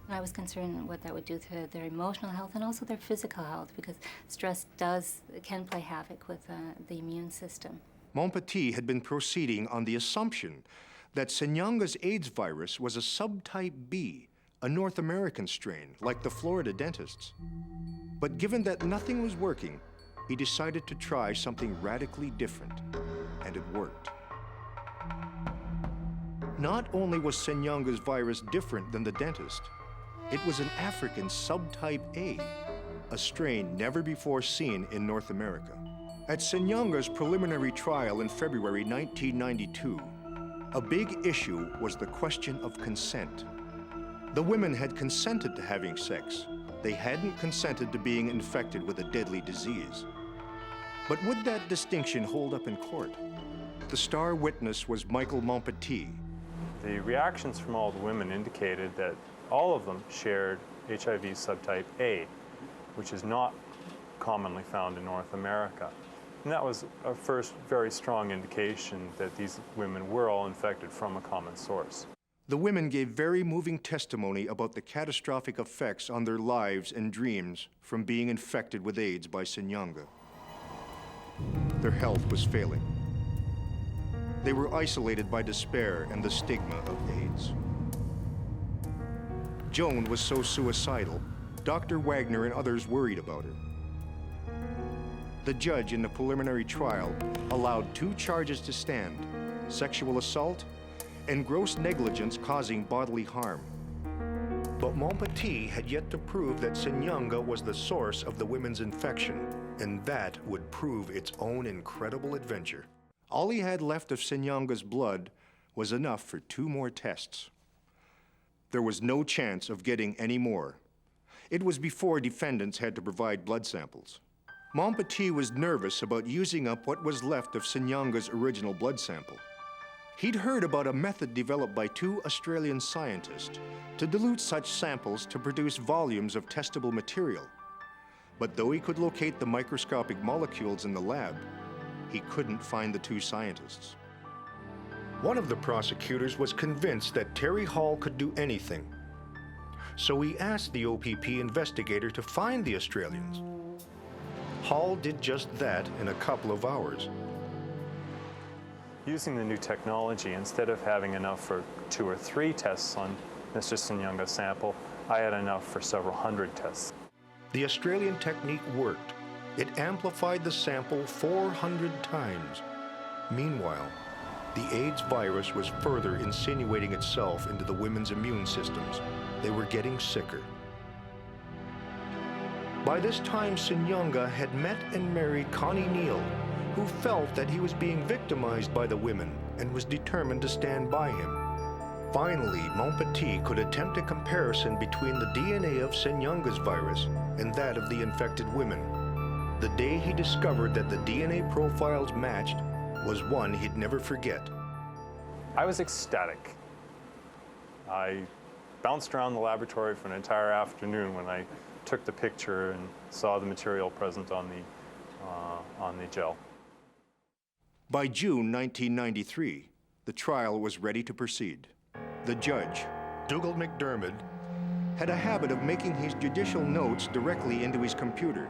I was concerned what that would do to their emotional health and also their physical health, because stress can play havoc with the immune system. Montpetit had been proceeding on the assumption that Sanyanga's AIDS virus was a subtype B, a North American strain, like the Florida dentists. But given that nothing was working, he decided to try something radically different, and it worked. Not only was Sanyanga's virus different than the dentist, it was an African subtype A, a strain never before seen in North America. At Sanyanga's preliminary trial in February 1992, a big issue was the question of consent. The women had consented to having sex. They hadn't consented to being infected with a deadly disease. But would that distinction hold up in court? The star witness was Michael Montpetit. The reactions from all the women indicated that all of them shared HIV subtype A, which is not commonly found in North America. And that was a first very strong indication that these women were all infected from a common source. The women gave very moving testimony about the catastrophic effects on their lives and dreams from being infected with AIDS by Sanga. Their health was failing. They were isolated by despair and the stigma of AIDS. Joan was so suicidal, Dr. Wagner and others worried about her. The judge in the preliminary trial allowed 2 charges to stand: sexual assault and gross negligence causing bodily harm. But Montpetit had yet to prove that Sanga was the source of the women's infection, and that would prove its own incredible adventure. All he had left of Sanyanga's blood was enough for 2 more tests. There was no chance of getting any more. It was before defendants had to provide blood samples. Montpetit was nervous about using up what was left of Sanyanga's original blood sample. He'd heard about a method developed by 2 Australian scientists to dilute such samples to produce volumes of testable material. But though he could locate the microscopic molecules in the lab, he couldn't find the 2 scientists. One of the prosecutors was convinced that Terry Hall could do anything. So he asked the OPP investigator to find the Australians. Hall did just that in a couple of hours. Using the new technology, instead of having enough for 2 or 3 tests on Mr. Sanyanga's sample, I had enough for several hundred tests. The Australian technique worked. It amplified the sample 400 times. Meanwhile, the AIDS virus was further insinuating itself into the women's immune systems. They were getting sicker. By this time, Sanga had met and married Connie Neal, who felt that he was being victimized by the women and was determined to stand by him. Finally, Montpetit could attempt a comparison between the DNA of Sanyanga's virus and that of the infected women. The day he discovered that the DNA profiles matched was one he'd never forget. I was ecstatic. I bounced around the laboratory for an entire afternoon when I took the picture and saw the material present on the gel. By June 1993, the trial was ready to proceed. The judge, Dougal McDermott, had a habit of making his judicial notes directly into his computer.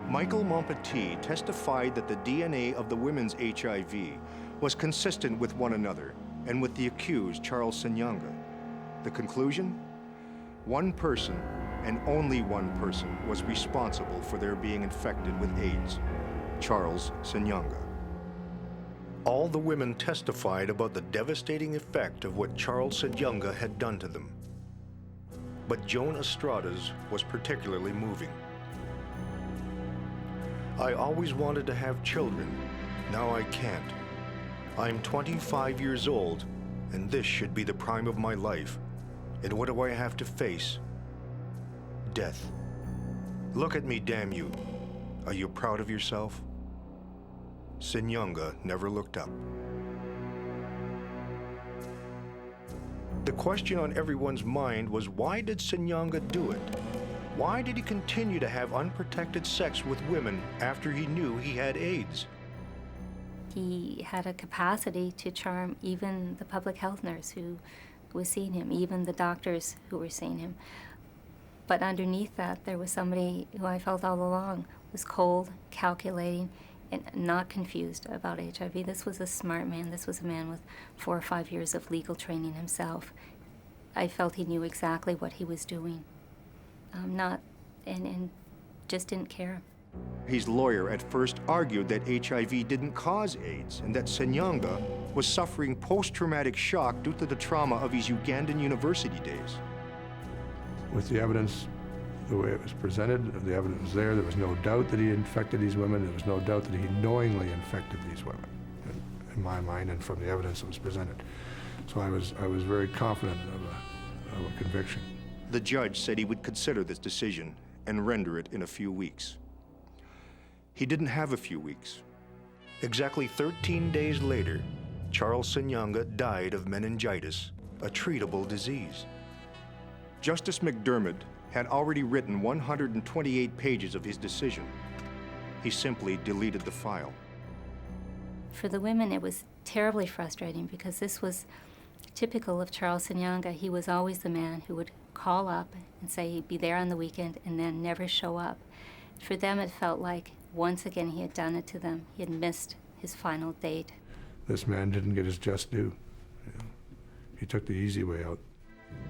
Michael Montpetit testified that the DNA of the women's HIV was consistent with one another and with the accused, Charles Sanyanga. The conclusion? One person, and only one person, was responsible for their being infected with AIDS, Charles Sanyanga. All the women testified about the devastating effect of what Charles Sanyanga had done to them. But Joan Estrada's was particularly moving. I always wanted to have children. Now I can't. I'm 25 years old, and this should be the prime of my life. And what do I have to face? Death. Look at me, damn you. Are you proud of yourself? Sanyanga never looked up. The question on everyone's mind was, why did Sanyanga do it? Why did he continue to have unprotected sex with women after he knew he had AIDS? He had a capacity to charm even the public health nurse who was seeing him, even the doctors who were seeing him. But underneath that, there was somebody who I felt all along was cold, calculating, and not confused about HIV. This was a smart man. This was a man with 4 or 5 years of legal training himself. I felt he knew exactly what he was doing. And just didn't care. His lawyer at first argued that HIV didn't cause AIDS and that Sanyanga was suffering post-traumatic shock due to the trauma of his Ugandan university days. With the evidence, the way it was presented, the evidence was there was no doubt that he infected these women. There was no doubt that he knowingly infected these women, in my mind and from the evidence that was presented. So I was very confident of a conviction. The judge said he would consider this decision and render it in a few weeks. He didn't have a few weeks. Exactly 13 days later, Charles Sanyanga died of meningitis, a treatable disease. Justice McDermott had already written 128 pages of his decision. He simply deleted the file. For the women, it was terribly frustrating because this was typical of Charles Sanyanga. He was always the man who would call up and say he'd be there on the weekend and then never show up. For them, it felt like once again he had done it to them. He had missed his final date. This man didn't get his just due. He took the easy way out.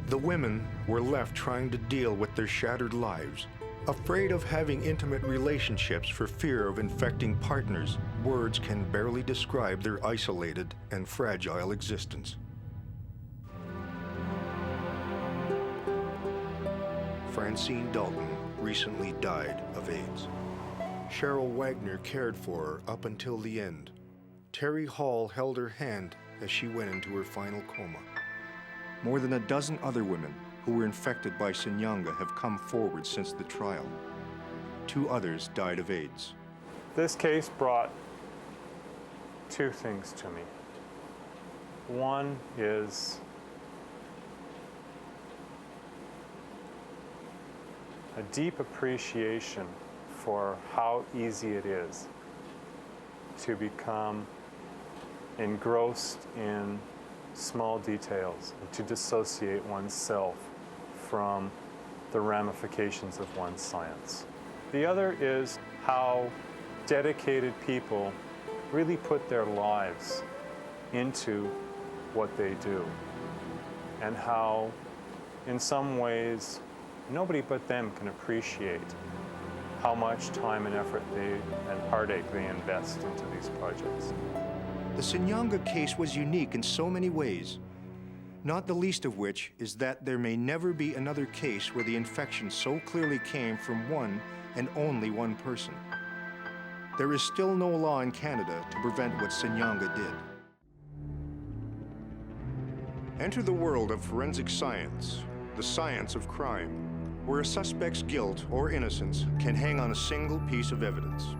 The women were left trying to deal with their shattered lives, afraid of having intimate relationships for fear of infecting partners. Words can barely describe their isolated and fragile existence. Francine Dalton recently died of AIDS. Cheryl Wagner cared for her up until the end. Terry Hall held her hand as she went into her final coma. More than a dozen other women who were infected by Sanyanga have come forward since the trial. 2 others died of AIDS. This case brought 2 things to me. One is a deep appreciation for how easy it is to become engrossed in small details and to dissociate oneself from the ramifications of one's science. The other is how dedicated people really put their lives into what they do, and how, in some ways, nobody but them can appreciate how much time and effort and heartache they invest into these projects. The Sanyanga case was unique in so many ways, not the least of which is that there may never be another case where the infection so clearly came from one and only one person. There is still no law in Canada to prevent what Sanyanga did. Enter the world of forensic science, the science of crime, where a suspect's guilt or innocence can hang on a single piece of evidence.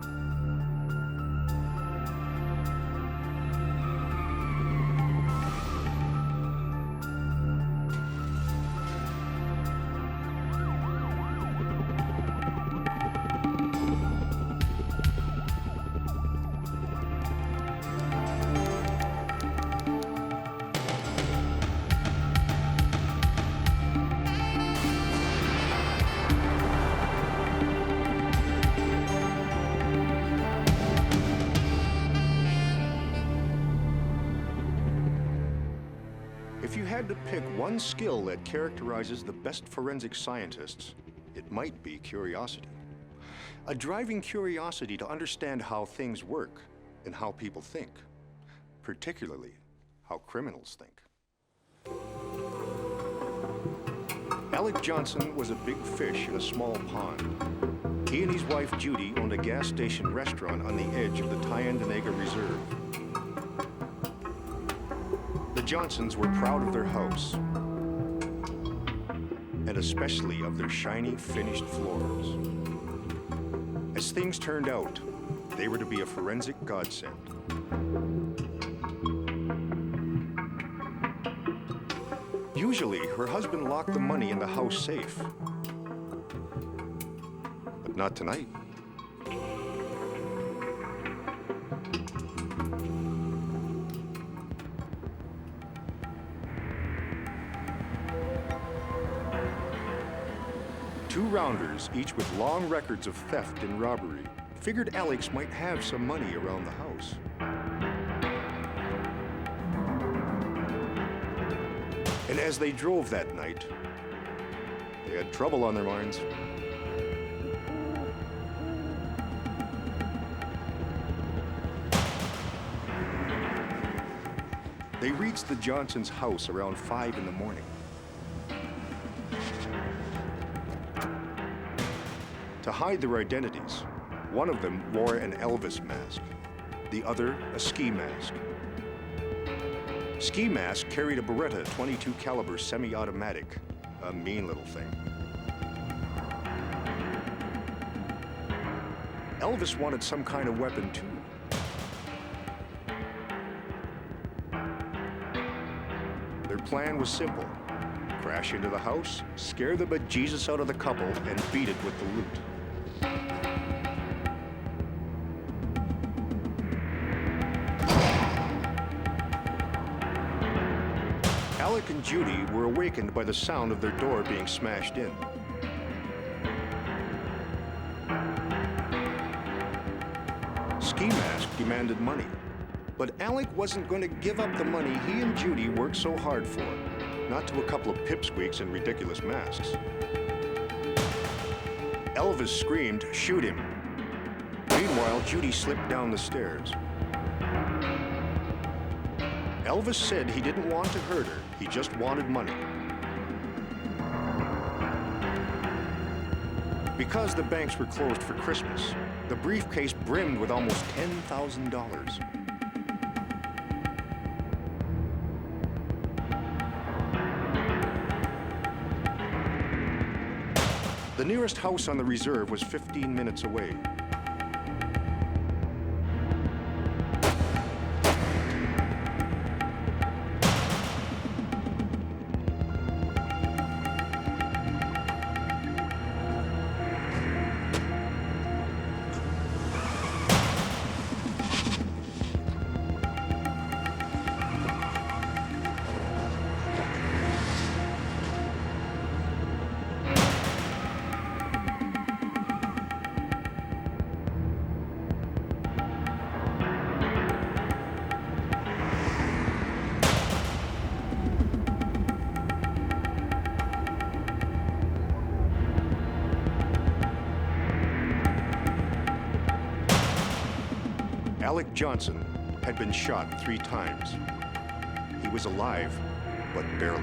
had to pick one skill that characterizes the best forensic scientists, it might be curiosity. A driving curiosity to understand how things work and how people think, particularly how criminals think. Alec Johnson was a big fish in a small pond. He and his wife Judy owned a gas station restaurant on the edge of the Tyendinaga Reserve. The Johnsons were proud of their house, and especially of their shiny, finished floors. As things turned out, they were to be a forensic godsend. Usually, her husband locked the money in the house safe. But not tonight. Two rounders, each with long records of theft and robbery, figured Alex might have some money around the house. And as they drove that night, they had trouble on their minds. They reached the Johnsons' house around 5 in the morning. To hide their identities, one of them wore an Elvis mask, the other a ski mask. Ski Mask carried a Beretta .22 caliber semi-automatic, a mean little thing. Elvis wanted some kind of weapon too. Their plan was simple: crash into the house, scare the bejesus out of the couple, and beat it with the loot. Alec and Judy were awakened by the sound of their door being smashed in. Ski Mask demanded money, but Alec wasn't going to give up the money he and Judy worked so hard for, not to a couple of pipsqueaks in ridiculous masks. Elvis screamed, "Shoot him!" Meanwhile, Judy slipped down the stairs. Elvis said he didn't want to hurt her, he just wanted money. Because the banks were closed for Christmas, the briefcase brimmed with almost $10,000. The nearest house on the reserve was 15 minutes away. Alec Johnson had been shot 3 times. He was alive, but barely.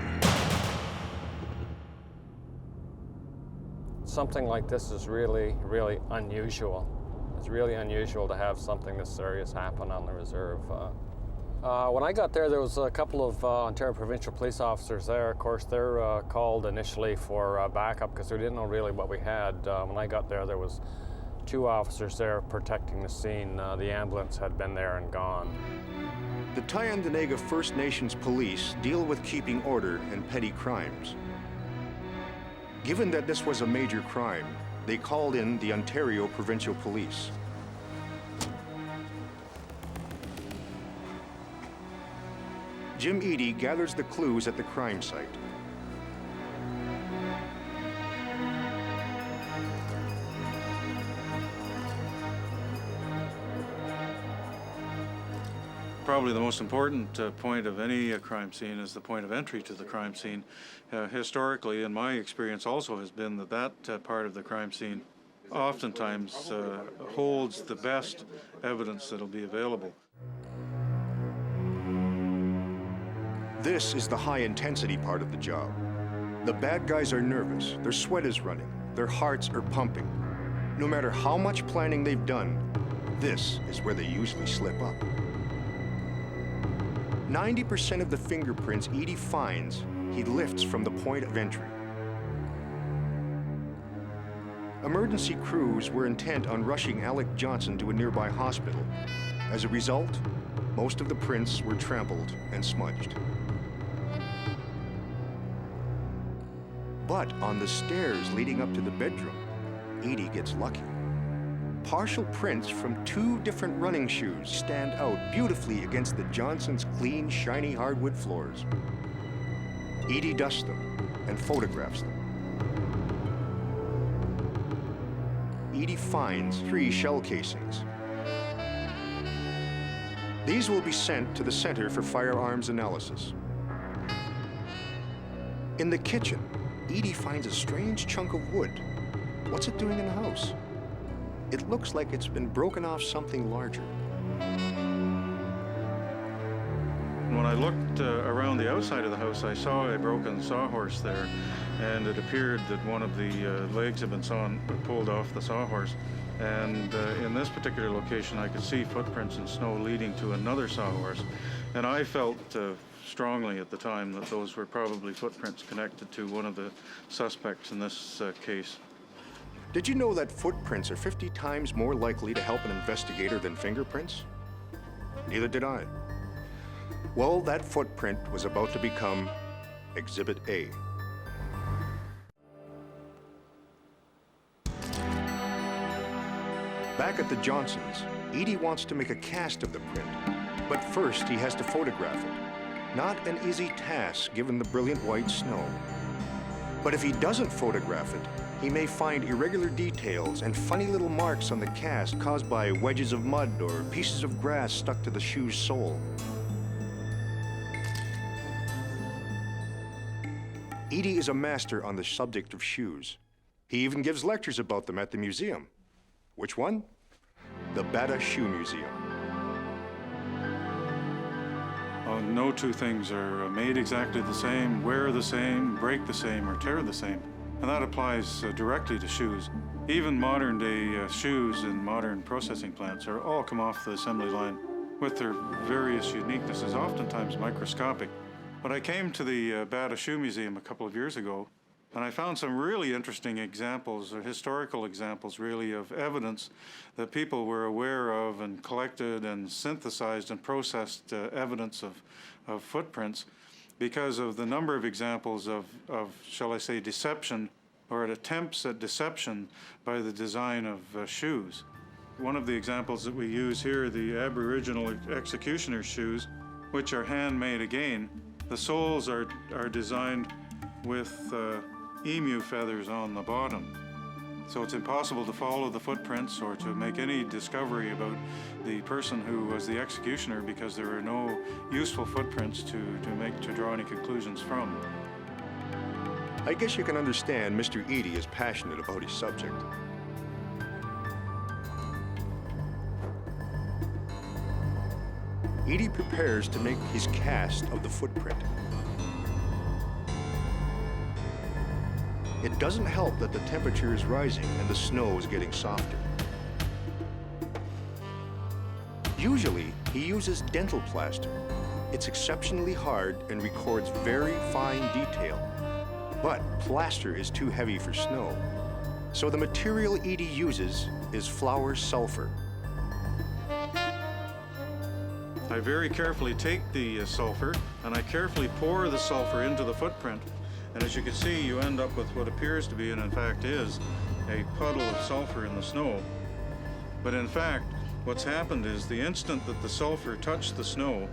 Something like this is really, really unusual. It's really unusual to have something this serious happen on the reserve. When I got there was a couple of Ontario Provincial Police officers there. Of course, they're called initially for backup because we didn't know really what we had. When I got there was 2 officers there protecting the scene. The ambulance had been there and gone. The Tyendinaga First Nations police deal with keeping order and petty crimes. Given that this was a major crime, they called in the Ontario Provincial Police. Jim Eady gathers the clues at the crime site. Probably the most important point of any crime scene is the point of entry to the crime scene. Historically, in my experience also has been that part of the crime scene oftentimes holds the best evidence that'll be available. This is the high-intensity part of the job. The bad guys are nervous, their sweat is running, their hearts are pumping. No matter how much planning they've done, this is where they usually slip up. 90% of the fingerprints Edie finds, he lifts from the point of entry. Emergency crews were intent on rushing Alec Johnson to a nearby hospital. As a result, most of the prints were trampled and smudged. But on the stairs leading up to the bedroom, Edie gets lucky. Partial prints from 2 different running shoes stand out beautifully against the Johnsons' clean, shiny hardwood floors. Edie dusts them and photographs them. Edie finds 3 shell casings. These will be sent to the Center for Firearms Analysis. In the kitchen, Edie finds a strange chunk of wood. What's it doing in the house? It looks like it's been broken off something larger. When I looked around the outside of the house, I saw a broken sawhorse there, and it appeared that one of the legs had been pulled off the sawhorse. And in this particular location, I could see footprints in snow leading to another sawhorse. And I felt strongly at the time that those were probably footprints connected to one of the suspects in this case. Did you know that footprints are 50 times more likely to help an investigator than fingerprints? Neither did I. Well, that footprint was about to become Exhibit A. Back at the Johnsons', Edie wants to make a cast of the print, but first he has to photograph it. Not an easy task given the brilliant white snow. But if he doesn't photograph it, he may find irregular details and funny little marks on the cast caused by wedges of mud or pieces of grass stuck to the shoe's sole. Edie is a master on the subject of shoes. He even gives lectures about them at the museum. Which one? The Bata Shoe Museum. No 2 things are made exactly the same, wear the same, break the same, or tear the same. And that applies directly to shoes. Even modern-day shoes in modern processing plants are all come off the assembly line with their various uniquenesses, oftentimes microscopic. But I came to the Bata Shoe Museum a couple of years ago, and I found some really interesting examples, or historical examples really, of evidence that people were aware of and collected and synthesized and processed evidence of footprints because of the number of examples of, shall I say, deception or attempts at deception by the design of shoes. One of the examples that we use here, the Aboriginal executioner's shoes, which are handmade again. The soles are designed with emu feathers on the bottom. So it's impossible to follow the footprints or to make any discovery about the person who was the executioner because there are no useful footprints to draw any conclusions from. I guess you can understand Mr. Edie is passionate about his subject. Edie prepares to make his cast of the footprint. It doesn't help that the temperature is rising and the snow is getting softer. Usually, he uses dental plaster. It's exceptionally hard and records very fine detail. But plaster is too heavy for snow. So the material Edie uses is flour sulfur. I very carefully take the sulfur and I carefully pour the sulfur into the footprint. And as you can see, you end up with what appears to be, and in fact is, a puddle of sulfur in the snow. But in fact, what's happened is the instant that the sulfur touched the snow,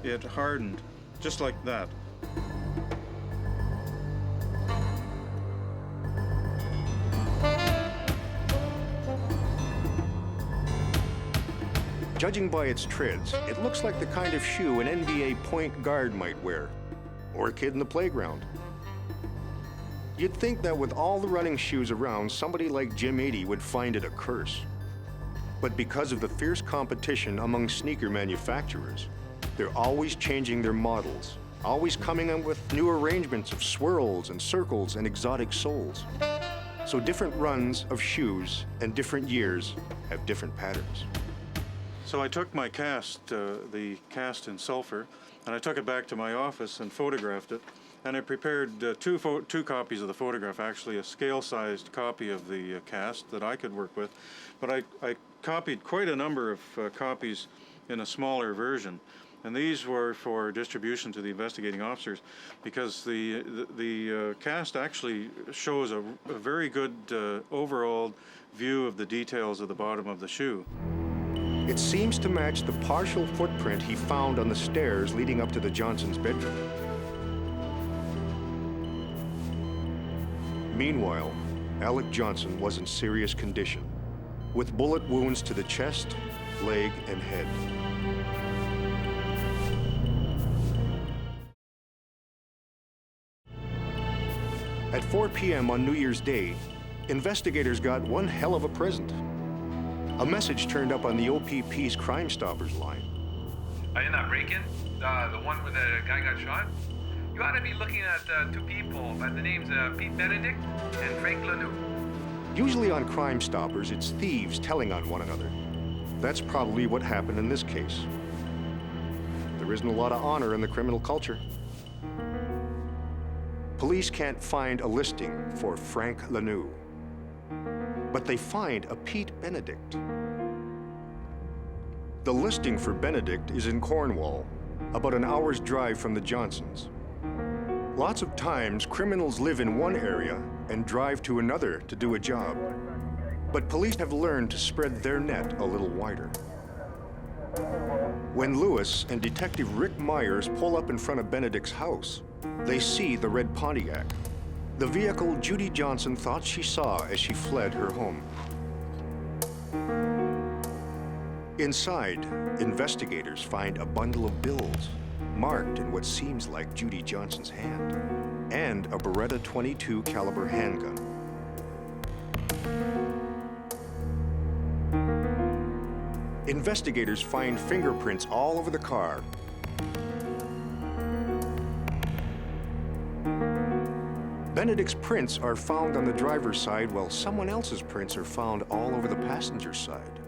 it hardened, just like that. Judging by its treads, it looks like the kind of shoe an NBA point guard might wear, or a kid in the playground. You'd think that with all the running shoes around, somebody like Jim 80 would find it a curse. But because of the fierce competition among sneaker manufacturers, they're always changing their models, always coming up with new arrangements of swirls and circles and exotic soles. So different runs of shoes and different years have different patterns. So I took my cast, the cast in sulfur, and I took it back to my office and photographed it. And I prepared two copies of the photograph, actually a scale-sized copy of the cast that I could work with. But I copied quite a number of copies in a smaller version. And these were for distribution to the investigating officers because the cast actually shows a very good overall view of the details of the bottom of the shoe. It seems to match the partial footprint he found on the stairs leading up to the Johnsons' bedroom. Meanwhile, Alec Johnson was in serious condition, with bullet wounds to the chest, leg, and head. At 4 p.m. on New Year's Day, investigators got one hell of a present. A message turned up on the OPP's Crime Stoppers line. In that break-in, the one where the guy got shot, you ought to be looking at two people by the names of Pete Benedict and Frank Lanoux. Usually on Crime Stoppers, it's thieves telling on one another. That's probably what happened in this case. There isn't a lot of honor in the criminal culture. Police can't find a listing for Frank Lanoux, but they find a Pete Benedict. The listing for Benedict is in Cornwall, about an hour's drive from the Johnsons. Lots of times, criminals live in one area and drive to another to do a job. But police have learned to spread their net a little wider. When Lewis and Detective Rick Myers pull up in front of Benedict's house, they see the red Pontiac, the vehicle Judy Johnson thought she saw as she fled her home. Inside, investigators find a bundle of bills marked in what seems like Judy Johnson's hand, and a Beretta .22 caliber handgun. Investigators find fingerprints all over the car. Benedict's prints are found on the driver's side, while someone else's prints are found all over the passenger's side.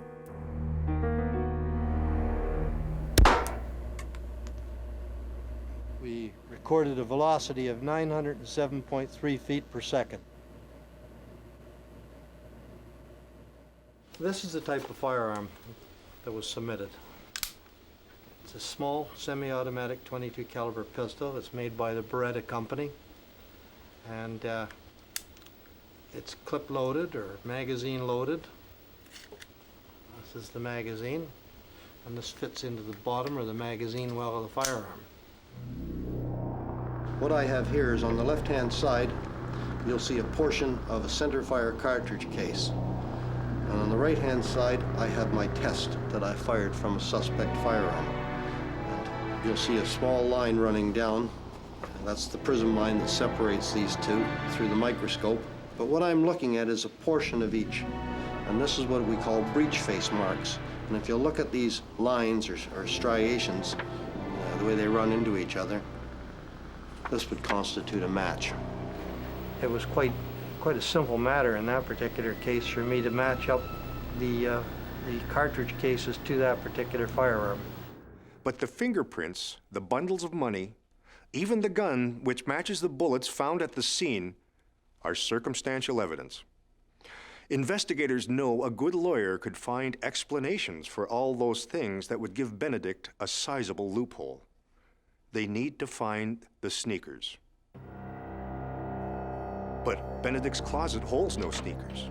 We recorded a velocity of 907.3 feet per second. This is the type of firearm that was submitted. It's a small semi-automatic .22 caliber pistol. It's made by the Beretta company, and it's clip loaded or magazine loaded. This is the magazine, and this fits into the bottom or the magazine well of the firearm. What I have here is on the left-hand side, you'll see a portion of a center fire cartridge case. And on the right-hand side, I have my test that I fired from a suspect firearm. And you'll see a small line running down. And that's the prism line that separates these two through the microscope. But what I'm looking at is a portion of each. And this is what we call breech face marks. And if you look at these lines or striations, the way they run into each other, this would constitute a match. It was quite a simple matter in that particular case for me to match up the cartridge cases to that particular firearm. But the fingerprints, the bundles of money, even the gun which matches the bullets found at the scene are circumstantial evidence. Investigators know a good lawyer could find explanations for all those things that would give Benedict a sizable loophole. They need to find the sneakers. But Benedict's closet holds no sneakers.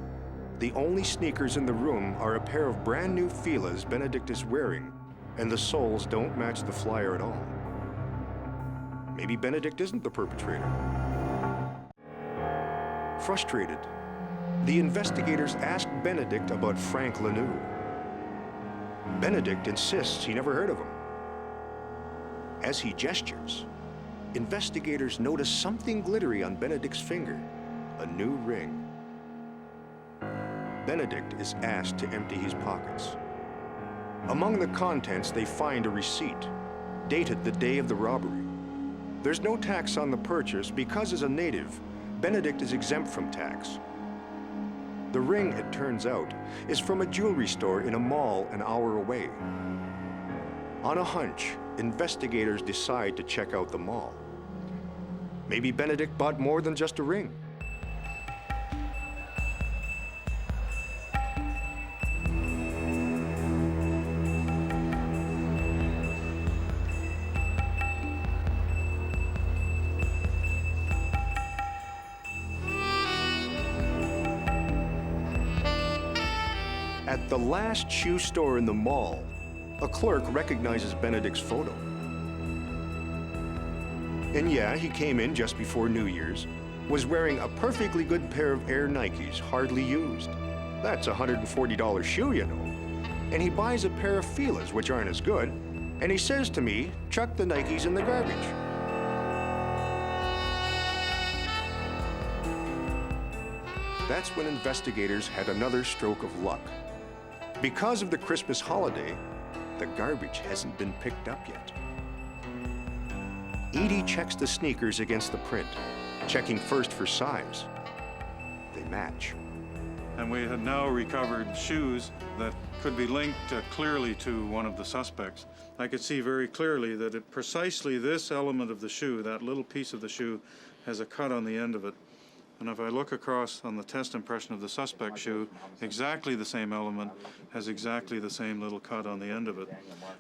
The only sneakers in the room are a pair of brand new Fila's Benedict is wearing, and the soles don't match the flyer at all. Maybe Benedict isn't the perpetrator. Frustrated, the investigators asked Benedict about Frank Lanoux. Benedict insists he never heard of him. As he gestures, investigators notice something glittery on Benedict's finger, a new ring. Benedict is asked to empty his pockets. Among the contents, they find a receipt, dated the day of the robbery. There's no tax on the purchase because as a native, Benedict is exempt from tax. The ring, it turns out, is from a jewelry store in a mall an hour away. On a hunch, investigators decide to check out the mall. Maybe Benedict bought more than just a ring. At the last shoe store in the mall, a clerk recognizes Benedict's photo. And yeah, he came in just before New Year's, was wearing a perfectly good pair of Air Nikes, hardly used. That's a $140 shoe, you know. And he buys a pair of Fila's, which aren't as good, and he says to me, chuck the Nikes in the garbage. That's when investigators had another stroke of luck. Because of the Christmas holiday, the garbage hasn't been picked up yet. Edie checks the sneakers against the print, checking first for size. They match. And we had now recovered shoes that could be linked clearly to one of the suspects. I could see very clearly that precisely this element of the shoe, that little piece of the shoe, has a cut on the end of it. And if I look across on the test impression of the suspect shoe, exactly the same element has exactly the same little cut on the end of it.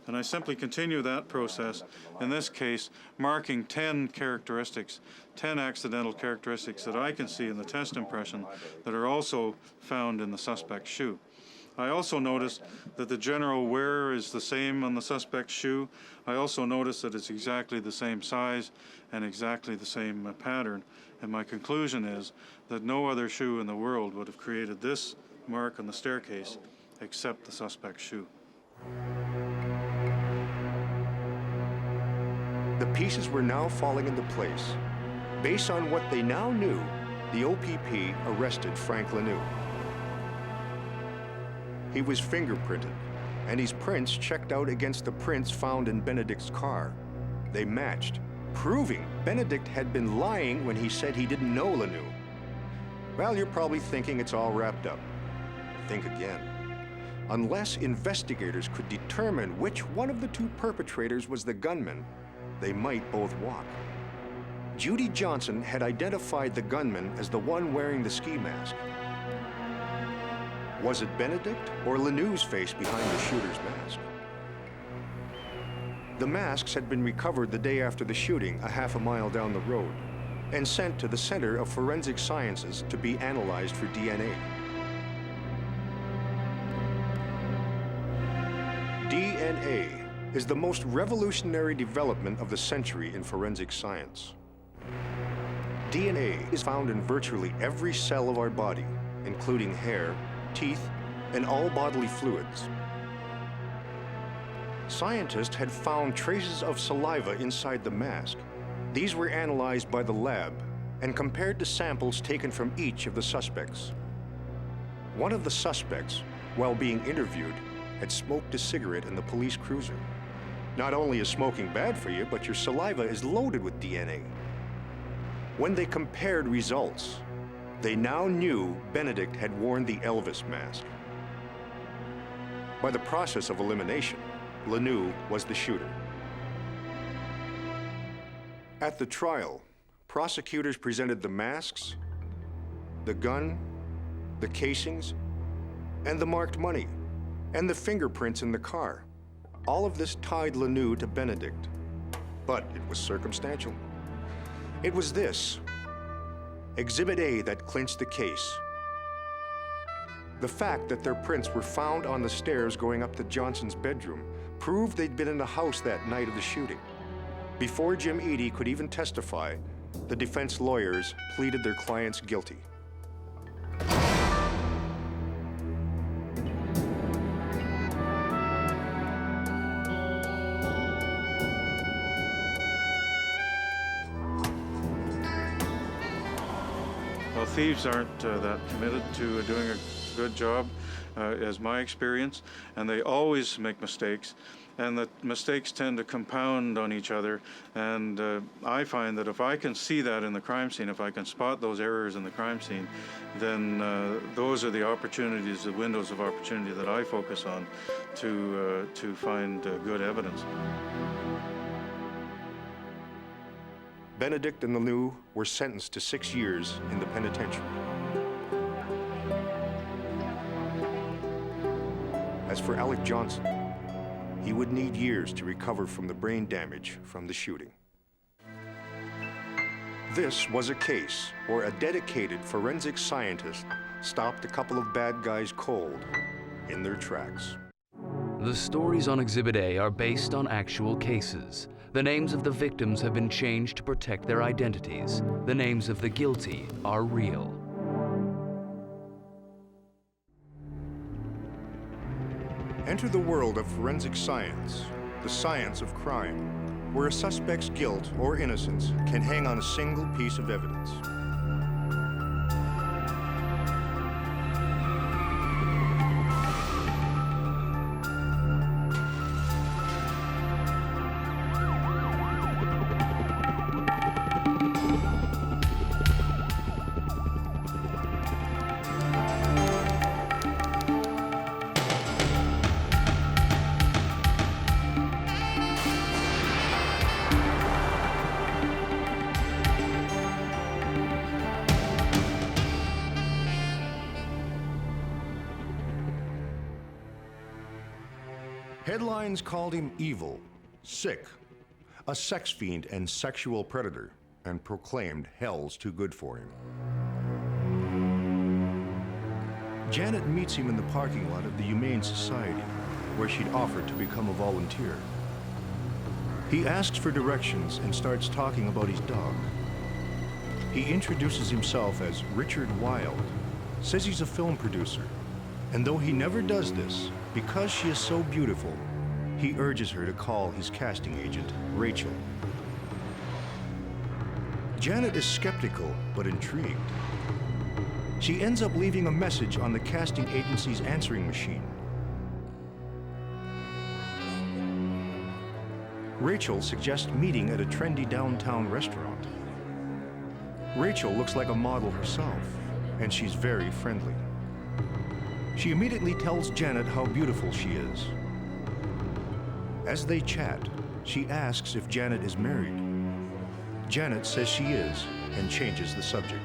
And I simply continue that process, in this case, marking 10 characteristics, 10 accidental characteristics that I can see in the test impression that are also found in the suspect's shoe. I also notice that the general wear is the same on the suspect's shoe. I also notice that it's exactly the same size and exactly the same pattern. And my conclusion is that no other shoe in the world would have created this mark on the staircase except the suspect's shoe. The pieces were now falling into place. Based on what they now knew, the OPP arrested Frank Lanoux. He was fingerprinted, and his prints checked out against the prints found in Benedict's car. They matched, proving Benedict had been lying when he said he didn't know Lanoux. Well, you're probably thinking it's all wrapped up. Think again. Unless investigators could determine which one of the two perpetrators was the gunman, they might both walk. Judy Johnson had identified the gunman as the one wearing the ski mask. Was it Benedict or Lanoux's face behind the shooter's mask? The masks had been recovered the day after the shooting, a half a mile down the road, and sent to the Center of Forensic Sciences to be analyzed for DNA. DNA is the most revolutionary development of the century in forensic science. DNA is found in virtually every cell of our body, including hair, teeth, and all bodily fluids. Scientists had found traces of saliva inside the mask. These were analyzed by the lab and compared to samples taken from each of the suspects. One of the suspects, while being interviewed, had smoked a cigarette in the police cruiser. Not only is smoking bad for you, but your saliva is loaded with DNA. When they compared results, they now knew Benedict had worn the Elvis mask. By the process of elimination, Lanoux was the shooter. At the trial, prosecutors presented the masks, the gun, the casings, and the marked money, and the fingerprints in the car. All of this tied Lanoux to Benedict, but it was circumstantial. It was this, Exhibit A, that clinched the case. The fact that their prints were found on the stairs going up to Johnson's bedroom proved they'd been in the house that night of the shooting. Before Jim Eadie could even testify, the defense lawyers pleaded their clients guilty. thieves aren't that committed to doing a good job, as my experience, and they always make mistakes. And the mistakes tend to compound on each other. And I find that if I can see that in the crime scene, if I can spot those errors in the crime scene, then those are the opportunities, the windows of opportunity that I focus on to find good evidence. Benedict and the New were sentenced to 6 years in the penitentiary. As for Alec Johnson, he would need years to recover from the brain damage from the shooting. This was a case where a dedicated forensic scientist stopped a couple of bad guys cold in their tracks. The stories on Exhibit A are based on actual cases. The names of the victims have been changed to protect their identities. The names of the guilty are real. Enter the world of forensic science, the science of crime, where a suspect's guilt or innocence can hang on a single piece of evidence. Headlines called him evil, sick, a sex fiend and sexual predator, and proclaimed hell's too good for him. Janet meets him in the parking lot of the Humane Society, where she'd offered to become a volunteer. He asks for directions and starts talking about his dog. He introduces himself as Richard Wilde, says he's a film producer, and though he never does this, because she is so beautiful, he urges her to call his casting agent, Rachel. Janet is skeptical, but intrigued. She ends up leaving a message on the casting agency's answering machine. Rachel suggests meeting at a trendy downtown restaurant. Rachel looks like a model herself, and she's very friendly. She immediately tells Janet how beautiful she is. As they chat, she asks if Janet is married. Janet says she is and changes the subject.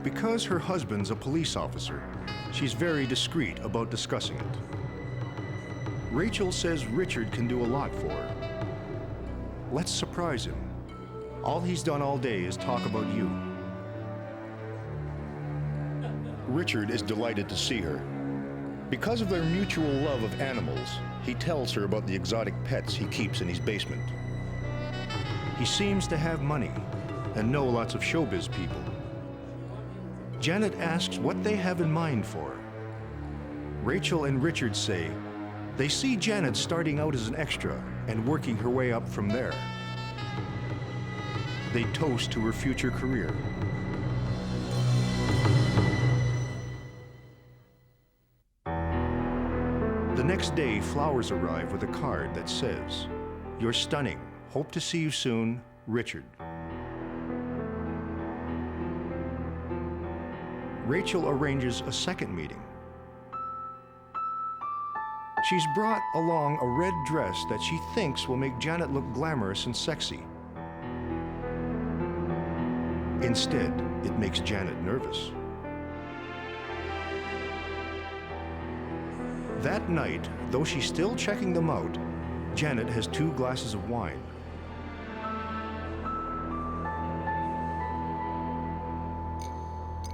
Because her husband's a police officer, she's very discreet about discussing it. Rachel says Richard can do a lot for her. Let's surprise him. All he's done all day is talk about you. Richard is delighted to see her. Because of their mutual love of animals, he tells her about the exotic pets he keeps in his basement. He seems to have money and know lots of showbiz people. Janet asks what they have in mind for her. Rachel and Richard say they see Janet starting out as an extra and working her way up from there. They toast to her future career. The next day, flowers arrive with a card that says, "You're stunning. Hope to see you soon, Richard." Rachel arranges a second meeting. She's brought along a red dress that she thinks will make Janet look glamorous and sexy. Instead, it makes Janet nervous. That night, though she's still checking them out, Janet has 2 glasses of wine.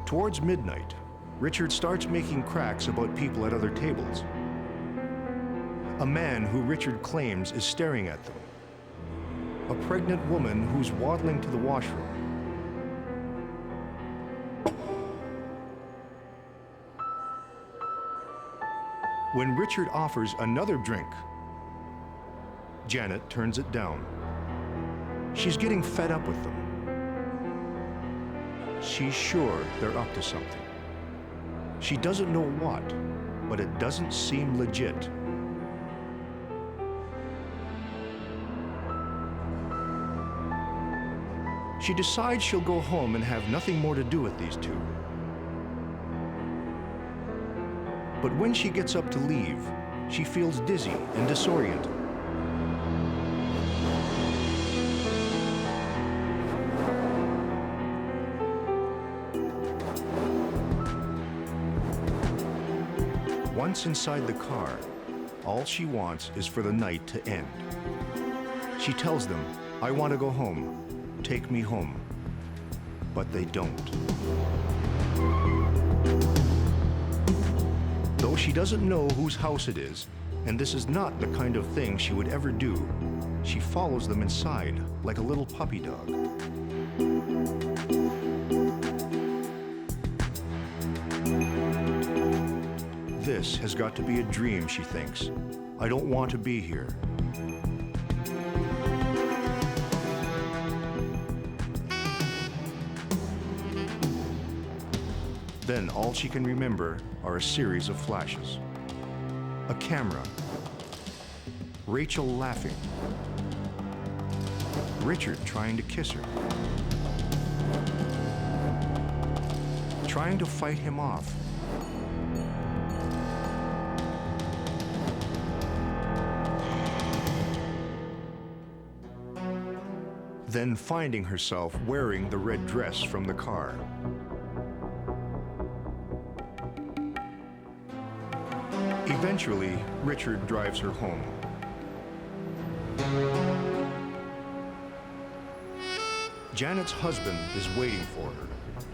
Towards midnight, Richard starts making cracks about people at other tables. A man who Richard claims is staring at them. A pregnant woman who's waddling to the washroom. When Richard offers another drink, Janet turns it down. She's getting fed up with them. She's sure they're up to something. She doesn't know what, but it doesn't seem legit. She decides she'll go home and have nothing more to do with these two. But when she gets up to leave, she feels dizzy and disoriented. Once inside the car, all she wants is for the night to end. She tells them, "I want to go home. Take me home." But they don't. Though she doesn't know whose house it is, and this is not the kind of thing she would ever do, she follows them inside like a little puppy dog. This has got to be a dream, she thinks. I don't want to be here. Then all she can remember are a series of flashes. A camera. Rachel laughing. Richard trying to kiss her. Trying to fight him off. Then finding herself wearing the red dress from the car. Eventually, Richard drives her home. Janet's husband is waiting for her,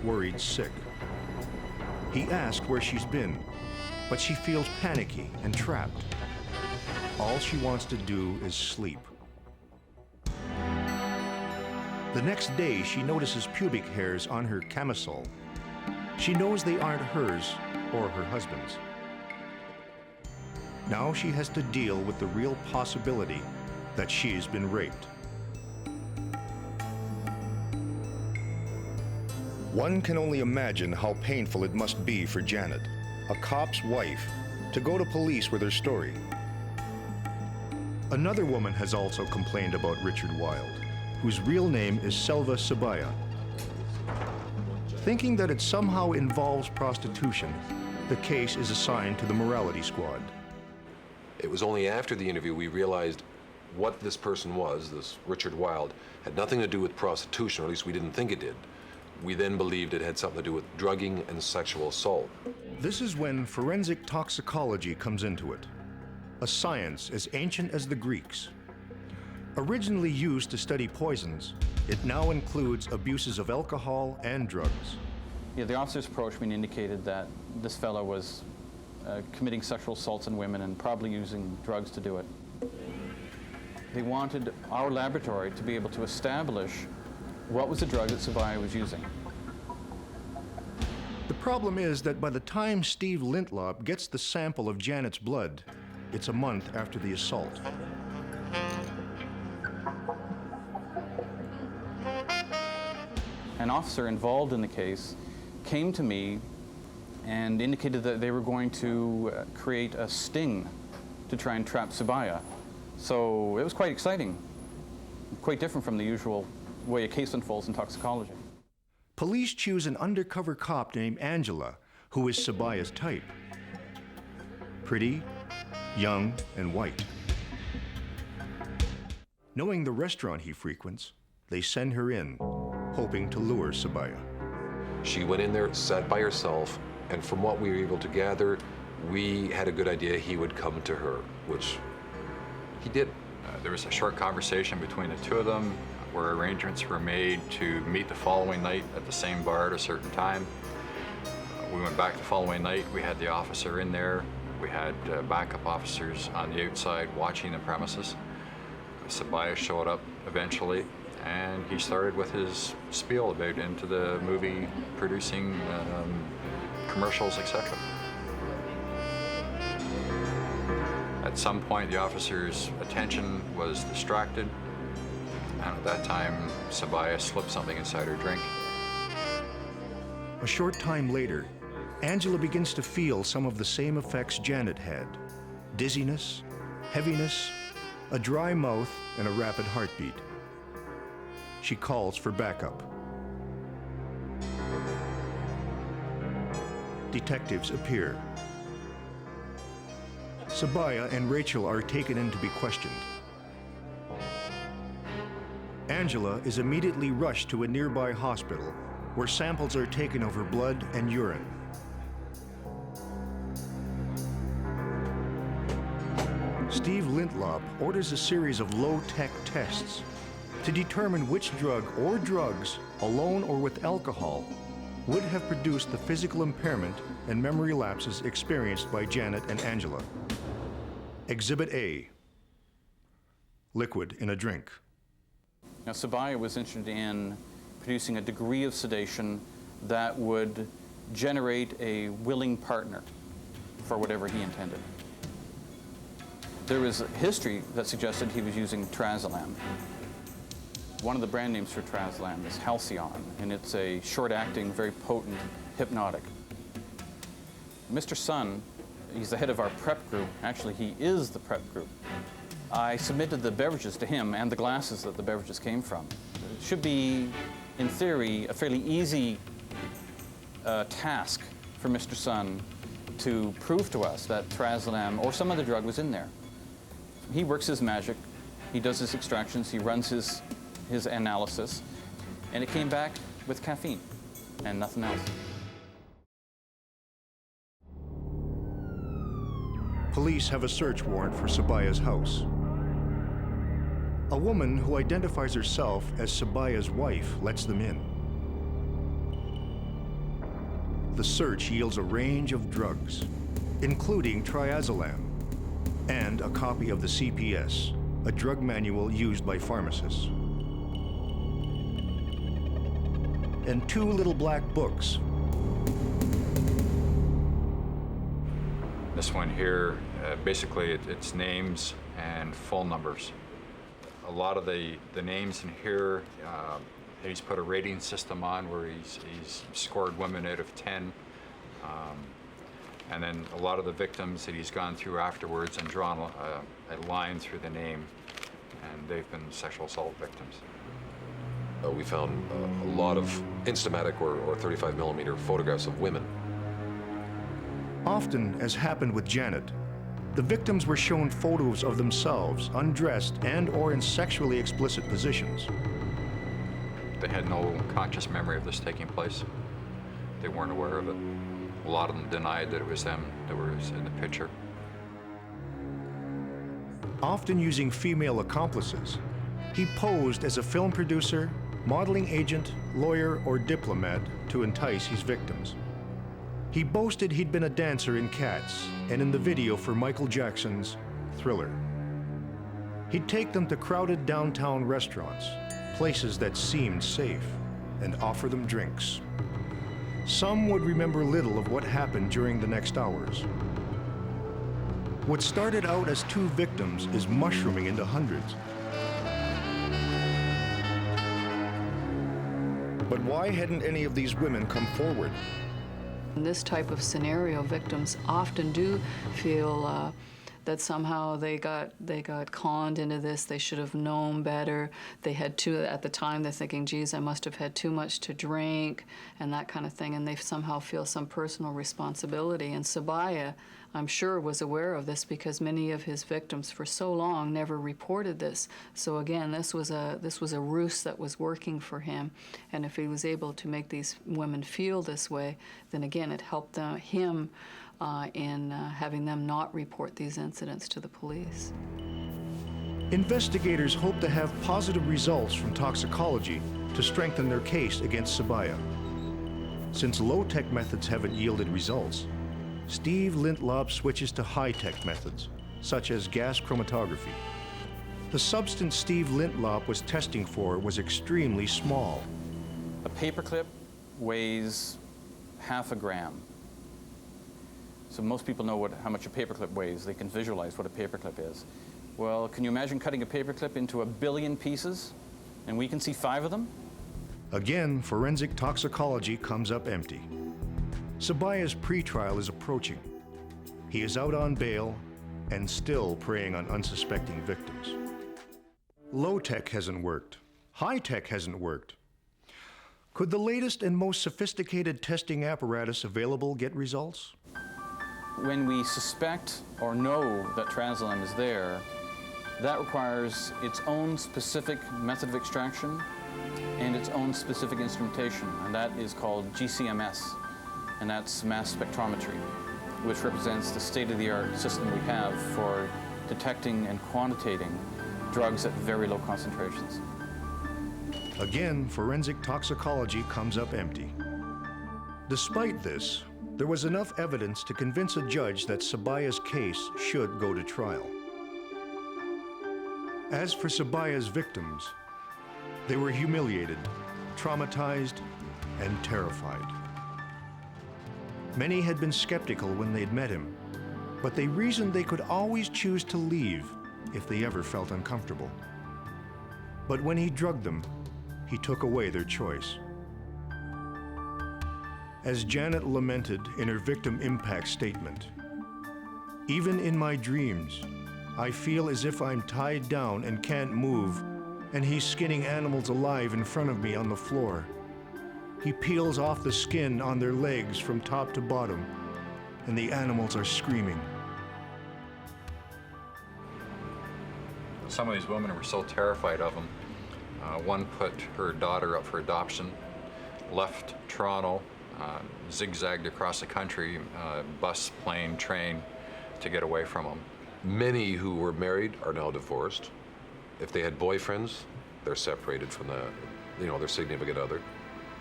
worried sick. He asked where she's been, but she feels panicky and trapped. All she wants to do is sleep. The next day, she notices pubic hairs on her camisole. She knows they aren't hers or her husband's. Now she has to deal with the real possibility that she's been raped. One can only imagine how painful it must be for Janet, a cop's wife, to go to police with her story. Another woman has also complained about Richard Wilde, whose real name is Selva Sabaya. Thinking that it somehow involves prostitution, the case is assigned to the morality squad. It was only after the interview we realized what this person was, this Richard Wilde, had nothing to do with prostitution, or at least we didn't think it did. We then believed it had something to do with drugging and sexual assault. This is when forensic toxicology comes into it, a science as ancient as the Greeks. Originally used to study poisons, it now includes abuses of alcohol and drugs. Yeah, the officers approached me and indicated that this fellow was committing sexual assaults on women and probably using drugs to do it. They wanted our laboratory to be able to establish what was the drug that Sabaya was using. The problem is that by the time Steve Lintlop gets the sample of Janet's blood, it's a month after the assault. An officer involved in the case came to me and indicated that they were going to create a sting to try and trap Sabaya. So it was quite exciting, quite different from the usual way a case unfolds in toxicology. Police choose an undercover cop named Angela, who is Sabaya's type. Pretty, young, and white. Knowing the restaurant he frequents, they send her in, hoping to lure Sabaya. She went in there, sat by herself, and from what we were able to gather, we had a good idea he would come to her, which he did. There was a short conversation between the two of them where arrangements were made to meet the following night at the same bar at a certain time. We went back the following night. We had the officer in there. We had backup officers on the outside watching the premises. Sabaya showed up eventually, and he started with his spiel about into the movie producing commercials, etc. At some point, the officer's attention was distracted, and at that time, Sabaya slipped something inside her drink. A short time later, Angela begins to feel some of the same effects Janet had: dizziness, heaviness, a dry mouth, and a rapid heartbeat. She calls for backup. Detectives appear. Sabaya and Rachel are taken in to be questioned. Angela is immediately rushed to a nearby hospital where samples are taken of her blood and urine. Steve Lintlop orders a series of low-tech tests to determine which drug or drugs, alone or with alcohol, would have produced the physical impairment and memory lapses experienced by Janet and Angela. Exhibit A, liquid in a drink. Now, Sabaya was interested in producing a degree of sedation that would generate a willing partner for whatever he intended. There was a history that suggested he was using Trazolam. One of the brand names for Trazolam is Halcyon, and it's a short-acting, very potent hypnotic. Mr. Sun, he's the head of our prep group. Actually, he is the prep group. I submitted the beverages to him and the glasses that the beverages came from. It should be, in theory, a fairly easy task for Mr. Sun to prove to us that Trazolam or some other drug was in there. He works his magic, he does his extractions, he runs his analysis, and it came back with caffeine and nothing else. Police have a search warrant for Sabaya's house. A woman who identifies herself as Sabaya's wife lets them in. The search yields a range of drugs, including triazolam, and a copy of the CPS, a drug manual used by pharmacists. And 2 little black books. This one here, basically it's names and phone numbers. A lot of the names in here, he's put a rating system on where he's scored women out of 10. And then a lot of the victims that he's gone through afterwards and drawn a line through the name, and they've been sexual assault victims. We found a lot of Instamatic or 35mm photographs of women. Often, as happened with Janet, the victims were shown photos of themselves undressed and or in sexually explicit positions. They had no conscious memory of this taking place. They weren't aware of it. A lot of them denied that it was them that was in the picture. Often using female accomplices, he posed as a film producer, modeling agent, lawyer, or diplomat to entice his victims. He boasted he'd been a dancer in Cats and in the video for Michael Jackson's Thriller. He'd take them to crowded downtown restaurants, places that seemed safe, and offer them drinks. Some would remember little of what happened during the next hours. What started out as 2 victims is mushrooming into hundreds. But why hadn't any of these women come forward? In this type of scenario, victims often do feel that somehow they got conned into this. They should have known better. They had at the time they're thinking, geez, I must have had too much to drink and that kind of thing, and they somehow feel some personal responsibility. And Sabaya, I'm sure, was aware of this because many of his victims for so long never reported this. So again, this was a ruse that was working for him, and if he was able to make these women feel this way, then again it helped him in having them not report these incidents to the police. Investigators hope to have positive results from toxicology to strengthen their case against Sabaya. Since low-tech methods haven't yielded results, Steve Lintlop switches to high-tech methods, such as gas chromatography. The substance Steve Lintlop was testing for was extremely small. A paperclip weighs half a gram. So most people know how much a paperclip weighs. They can visualize what a paperclip is. Well, can you imagine cutting a paperclip into 1 billion pieces, and we can see 5 of them? Again, forensic toxicology comes up empty. Sabaya's pretrial is approaching. He is out on bail and still preying on unsuspecting victims. Low-tech hasn't worked. High-tech hasn't worked. Could the latest and most sophisticated testing apparatus available get results? When we suspect or know that translam is there, that requires its own specific method of extraction and its own specific instrumentation, and that is called GCMS, and that's mass spectrometry, which represents the state-of-the-art system we have for detecting and quantitating drugs at very low concentrations. Again, forensic toxicology comes up empty. Despite this, there was enough evidence to convince a judge that Sabaya's case should go to trial. As for Sabaya's victims, they were humiliated, traumatized, and terrified. Many had been skeptical when they'd met him, but they reasoned they could always choose to leave if they ever felt uncomfortable. But when he drugged them, he took away their choice. As Janet lamented in her victim impact statement, "Even in my dreams, I feel as if I'm tied down and can't move, and he's skinning animals alive in front of me on the floor. He peels off the skin on their legs from top to bottom, and the animals are screaming." Some of these women were so terrified of him. One put her daughter up for adoption, left Toronto, zigzagged across the country, bus, plane, train, to get away from him. Many who were married are now divorced. If they had boyfriends, they're separated from their significant other.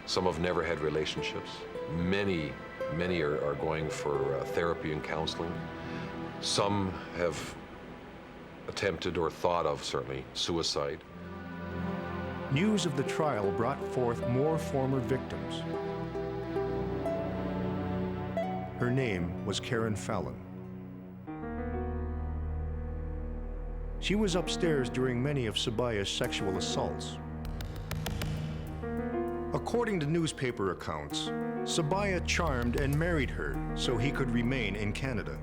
Some have never had relationships. Many are going for therapy and counseling. Some have attempted or thought of, certainly, suicide. News of the trial brought forth more former victims. Her name was Karen Fallon. She was upstairs during many of Sabaya's sexual assaults. According to newspaper accounts, Sabaya charmed and married her so he could remain in Canada.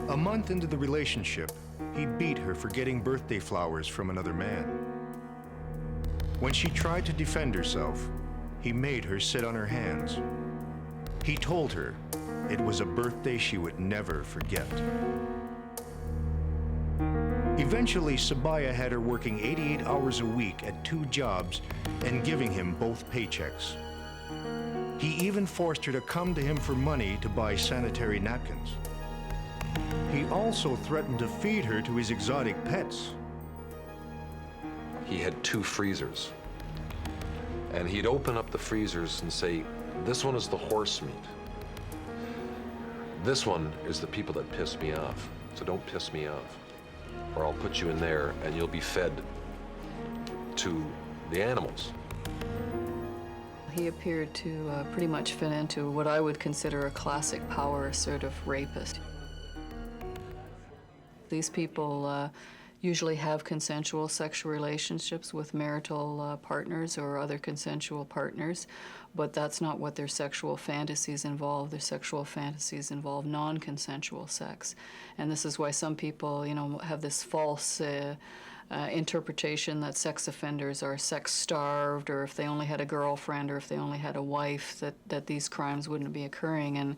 A month into the relationship, he beat her for getting birthday flowers from another man. When she tried to defend herself, he made her sit on her hands. He told her it was a birthday she would never forget. Eventually, Sabaya had her working 88 hours a week at 2 jobs and giving him both paychecks. He even forced her to come to him for money to buy sanitary napkins. He also threatened to feed her to his exotic pets. He had 2 freezers. And he'd open up the freezers and say, "This one is the horse meat. This one is the people that piss me off, so don't piss me off. Or I'll put you in there and you'll be fed to the animals." He appeared to pretty much fit into what I would consider a classic power assertive rapist. These people usually have consensual sexual relationships with marital partners or other consensual partners, but that's not what their sexual fantasies involve. Their sexual fantasies involve non-consensual sex. And this is why some people, have this false interpretation that sex offenders are sex-starved, or if they only had a girlfriend or if they only had a wife, that these crimes wouldn't be occurring. And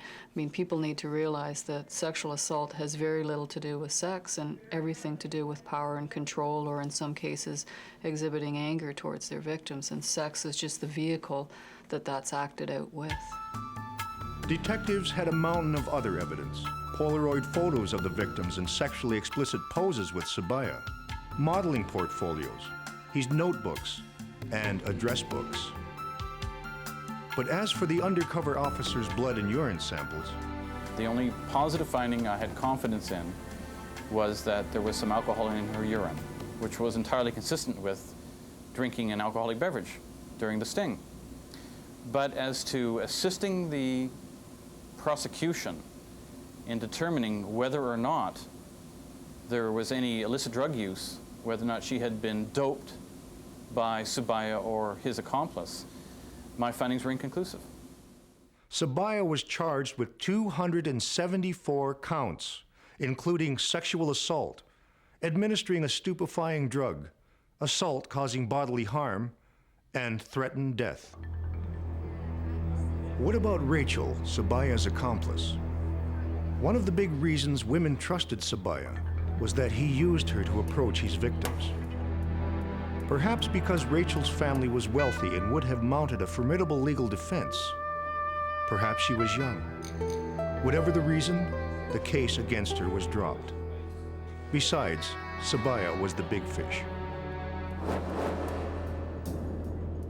people need to realize that sexual assault has very little to do with sex and everything to do with power and control, or in some cases exhibiting anger towards their victims, and sex is just the vehicle that's acted out with. Detectives had a mountain of other evidence: Polaroid photos of the victims in sexually explicit poses with Sabaya, modeling portfolios, his notebooks, and address books. But as for the undercover officer's blood and urine samples, the only positive finding I had confidence in was that there was some alcohol in her urine, which was entirely consistent with drinking an alcoholic beverage during the sting. But as to assisting the prosecution in determining whether or not there was any illicit drug use, whether or not she had been doped by Sabaya or his accomplice, my findings were inconclusive. Sabaya was charged with 274 counts, including sexual assault, administering a stupefying drug, assault causing bodily harm, and threatened death. What about Rachel, Sabaya's accomplice? One of the big reasons women trusted Sabaya was that he used her to approach his victims. Perhaps because Rachel's family was wealthy and would have mounted a formidable legal defense. Perhaps she was young. Whatever the reason, the case against her was dropped. Besides, Sabaya was the big fish.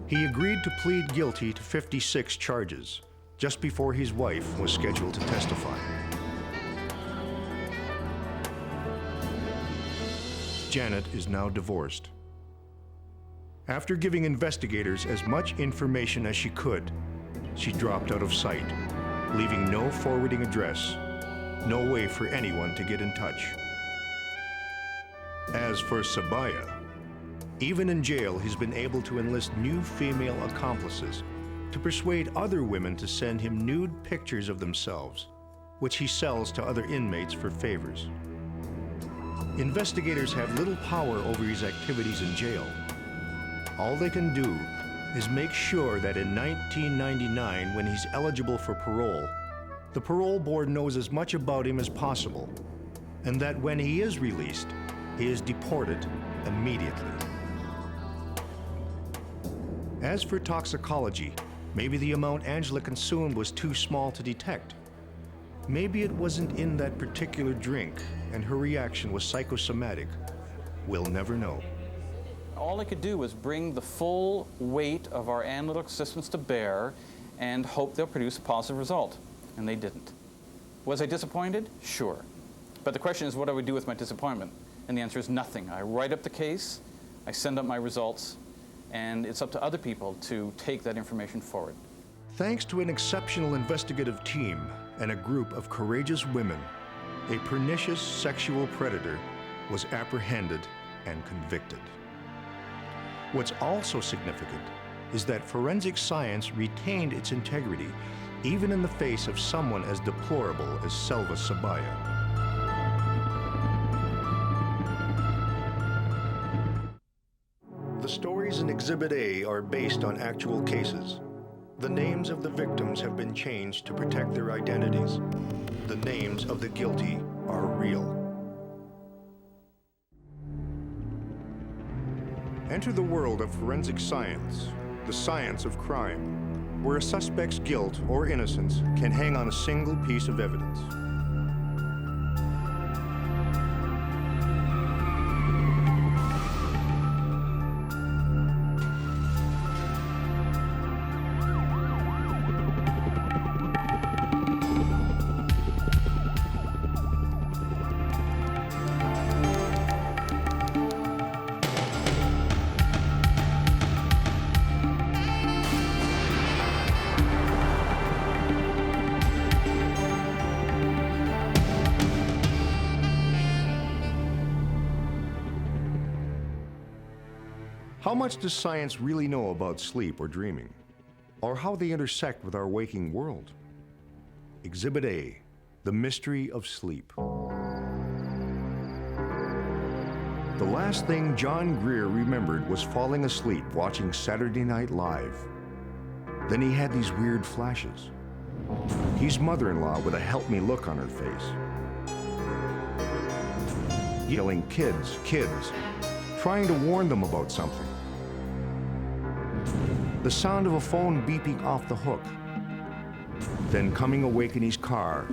He agreed to plead guilty to 56 charges, just before his wife was scheduled to testify. Janet is now divorced. After giving investigators as much information as she could, she dropped out of sight, leaving no forwarding address, no way for anyone to get in touch. As for Sabaya, even in jail, he's been able to enlist new female accomplices to persuade other women to send him nude pictures of themselves, which he sells to other inmates for favors. Investigators have little power over his activities in jail. All they can do is make sure that in 1999, when he's eligible for parole, the parole board knows as much about him as possible, and that when he is released, he is deported immediately. As for toxicology, maybe the amount Angela consumed was too small to detect. Maybe it wasn't in that particular drink, and her reaction was psychosomatic. We'll never know. All I could do was bring the full weight of our analytical systems to bear and hope they'll produce a positive result, and they didn't. Was I disappointed? Sure. But the question is, what do I do with my disappointment? And the answer is nothing. I write up the case, I send up my results, and it's up to other people to take that information forward. Thanks to an exceptional investigative team and a group of courageous women, a pernicious sexual predator was apprehended and convicted. What's also significant is that forensic science retained its integrity even in the face of someone as deplorable as Selva Sabaya. The stories in Exhibit A are based on actual cases. The names of the victims have been changed to protect their identities. The names of the guilty are real. Enter the world of forensic science, the science of crime, where a suspect's guilt or innocence can hang on a single piece of evidence. How much does science really know about sleep or dreaming, or how they intersect with our waking world? Exhibit A, the mystery of sleep. The last thing John Greer remembered was falling asleep watching Saturday Night Live. Then he had these weird flashes. His mother-in-law with a help me look on her face. Yelling, kids, kids, trying to warn them about something. The sound of a phone beeping off the hook. Then coming awake in his car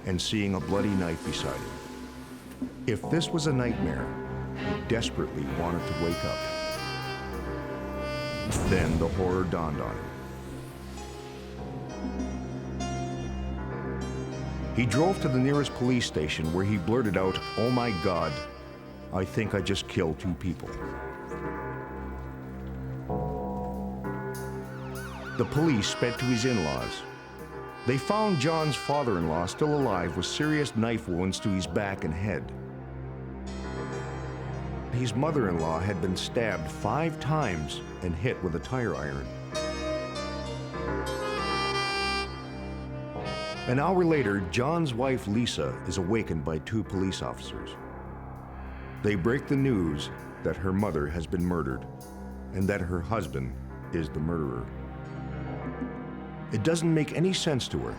and seeing a bloody knife beside him. If this was a nightmare, he desperately wanted to wake up. Then the horror dawned on him. He drove to the nearest police station where he blurted out, "Oh my God, I think I just killed 2 people." The police sped to his in-laws. They found John's father-in-law still alive with serious knife wounds to his back and head. his mother-in-law had been stabbed 5 times and hit with a tire iron. An hour later, John's wife, Lisa, is awakened by 2 police officers. They break the news that her mother has been murdered and that her husband is the murderer. It doesn't make any sense to her.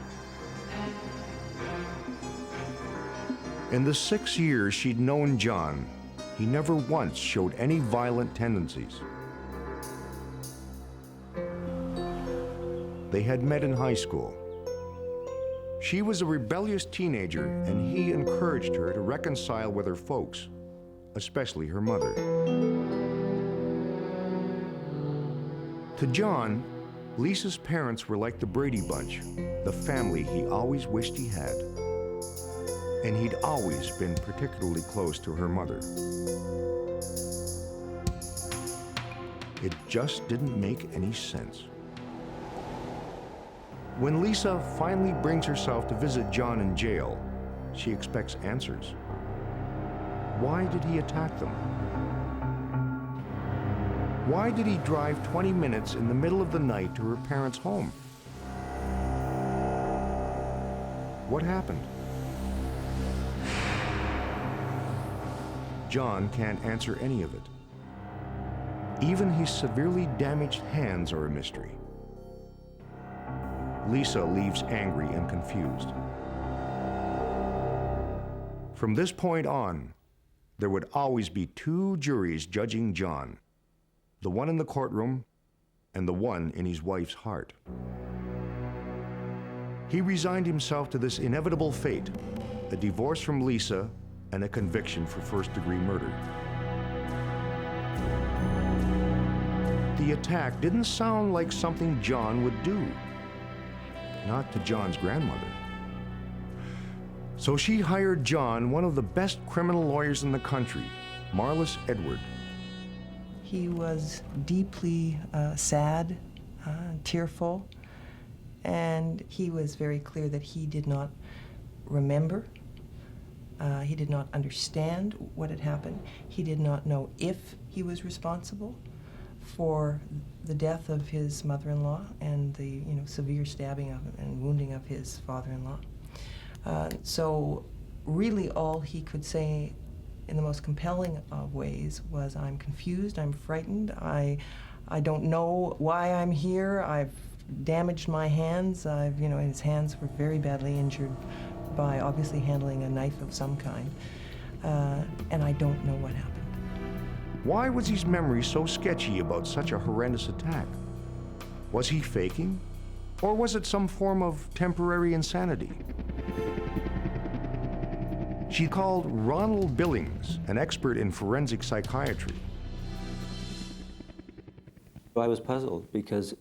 In the 6 years she'd known John, he never once showed any violent tendencies. They had met in high school. She was a rebellious teenager, and he encouraged her to reconcile with her folks, especially her mother. To John, Lisa's parents were like the Brady Bunch, the family he always wished he had. And he'd always been particularly close to her mother. It just didn't make any sense. When Lisa finally brings herself to visit John in jail, she expects answers. Why did he attack them? Why did he drive 20 minutes in the middle of the night to her parents' home? What happened? John can't answer any of it. Even his severely damaged hands are a mystery. Lisa leaves angry and confused. From this point on, there would always be 2 juries judging John, the one in the courtroom and the one in his wife's heart. He resigned himself to this inevitable fate, a divorce from Lisa and a conviction for first-degree murder. The attack didn't sound like something John would do. Not to John's grandmother. So she hired John, one of the best criminal lawyers in the country, Marlis Edward. He was deeply sad, tearful, and he was very clear that he did not remember. He did not understand what had happened. He did not know if he was responsible for the death of his mother-in-law and the severe stabbing of and wounding of his father-in-law. So really all he could say in the most compelling of ways was, I'm confused, I'm frightened, I don't know why I'm here, I've damaged my hands, his hands were very badly injured by obviously handling a knife of some kind, and I don't know what happened. Why was his memory so sketchy about such a horrendous attack? Was he faking? Or was it some form of temporary insanity? She called Ronald Billings, an expert in forensic psychiatry. I was puzzled because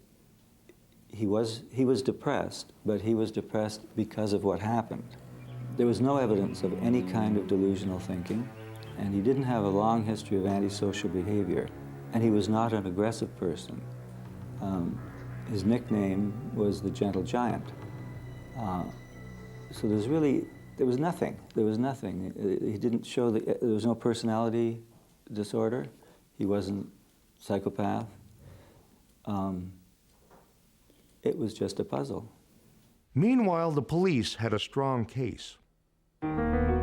he was depressed, but he was depressed because of what happened. There was no evidence of any kind of delusional thinking, and he didn't have a long history of antisocial behavior, and he was not an aggressive person. His nickname was the Gentle Giant. So there was nothing. He didn't show, there was no personality disorder. He wasn't psychopath. It was just a puzzle. Meanwhile, the police had a strong case.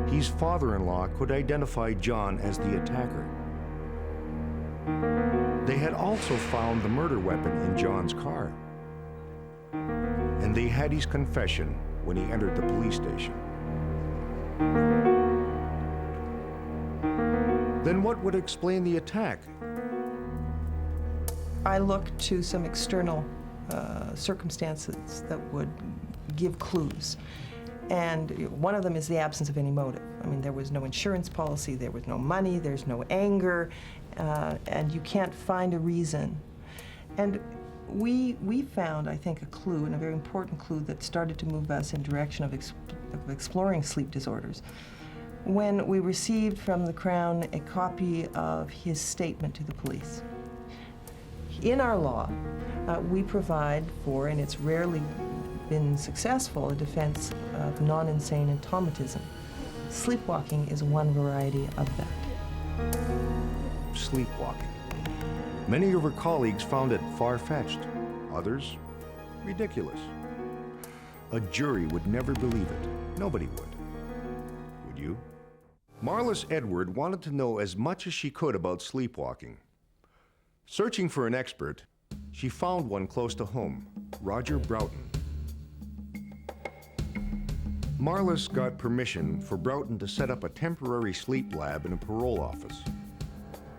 His father-in-law could identify John as the attacker. They had also found the murder weapon in John's car. And they had his confession when he entered the police station. Then what would explain the attack? I looked to some external circumstances that would give clues. And one of them is the absence of any motive. I mean, there was no insurance policy, there was no money, there's no anger, and you can't find a reason. And we found, I think, a clue, and a very important clue that started to move us in direction of exploring sleep disorders, when we received from the Crown a copy of his statement to the police. In our law, we provide for, and it's rarely been successful, a defense of non-insane automatism. Sleepwalking is one variety of that. sleepwalking. Many of her colleagues found it far-fetched, others ridiculous. A jury would never believe it. Nobody would. Would you? Marlis Edward wanted to know as much as she could about sleepwalking. Searching for an expert, she found one close to home, Roger Broughton. Marlis got permission for Broughton to set up a temporary sleep lab in a parole office.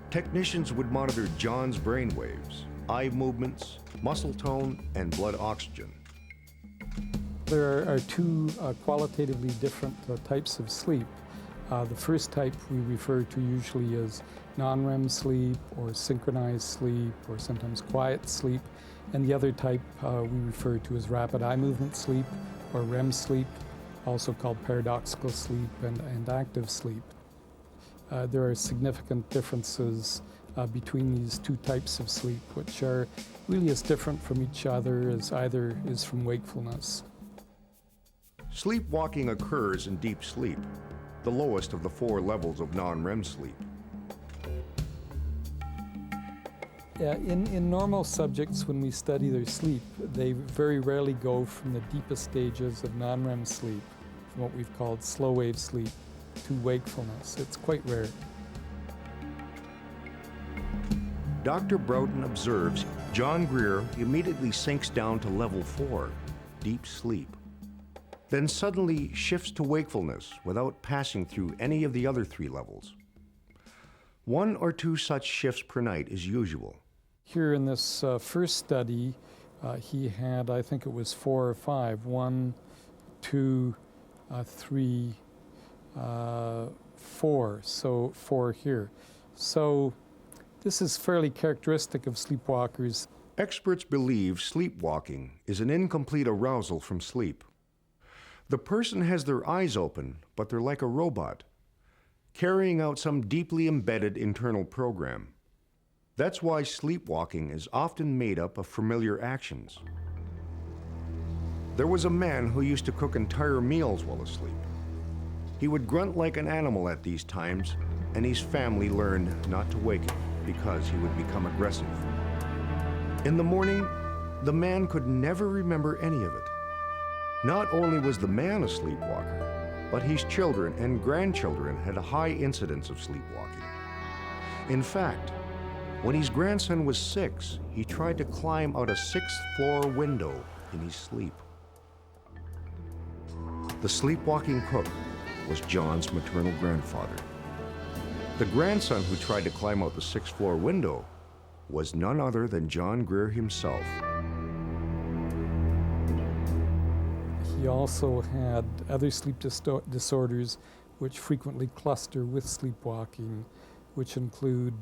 Technicians would monitor John's brainwaves, eye movements, muscle tone, and blood oxygen. There are two qualitatively different types of sleep. The first type we refer to usually as non-REM sleep or synchronized sleep or sometimes quiet sleep. And the other type we refer to as rapid eye movement sleep or REM sleep, also called paradoxical sleep and active sleep. There are significant differences between these two types of sleep, which are really as different from each other as either is from wakefulness. Sleepwalking occurs in deep sleep, the lowest of the 4 levels of non-REM sleep. In normal subjects, when we study their sleep, they very rarely go from the deepest stages of non-REM sleep, from what we've called slow wave sleep, to wakefulness. It's quite rare. Dr. Broughton observes John Greer immediately sinks down to level 4, deep sleep, then suddenly shifts to wakefulness without passing through any of the other 3 levels. 1 or 2 such shifts per night is usual. Here in this first study, he had, I think it was 4 or 5, 1, 2, 3, 4, so 4 here. So this is fairly characteristic of sleepwalkers. Experts believe sleepwalking is an incomplete arousal from sleep. The person has their eyes open, but they're like a robot, carrying out some deeply embedded internal program. That's why sleepwalking is often made up of familiar actions. There was a man who used to cook entire meals while asleep. He would grunt like an animal at these times, and his family learned not to wake him because he would become aggressive. In the morning, the man could never remember any of it. Not only was the man a sleepwalker, but his children and grandchildren had a high incidence of sleepwalking. In fact, when his grandson was 6, he tried to climb out a 6th-floor window in his sleep. The sleepwalking cook was John's maternal grandfather. The grandson who tried to climb out the 6th-floor window was none other than John Greer himself. He also had other sleep disorders which frequently cluster with sleepwalking, which include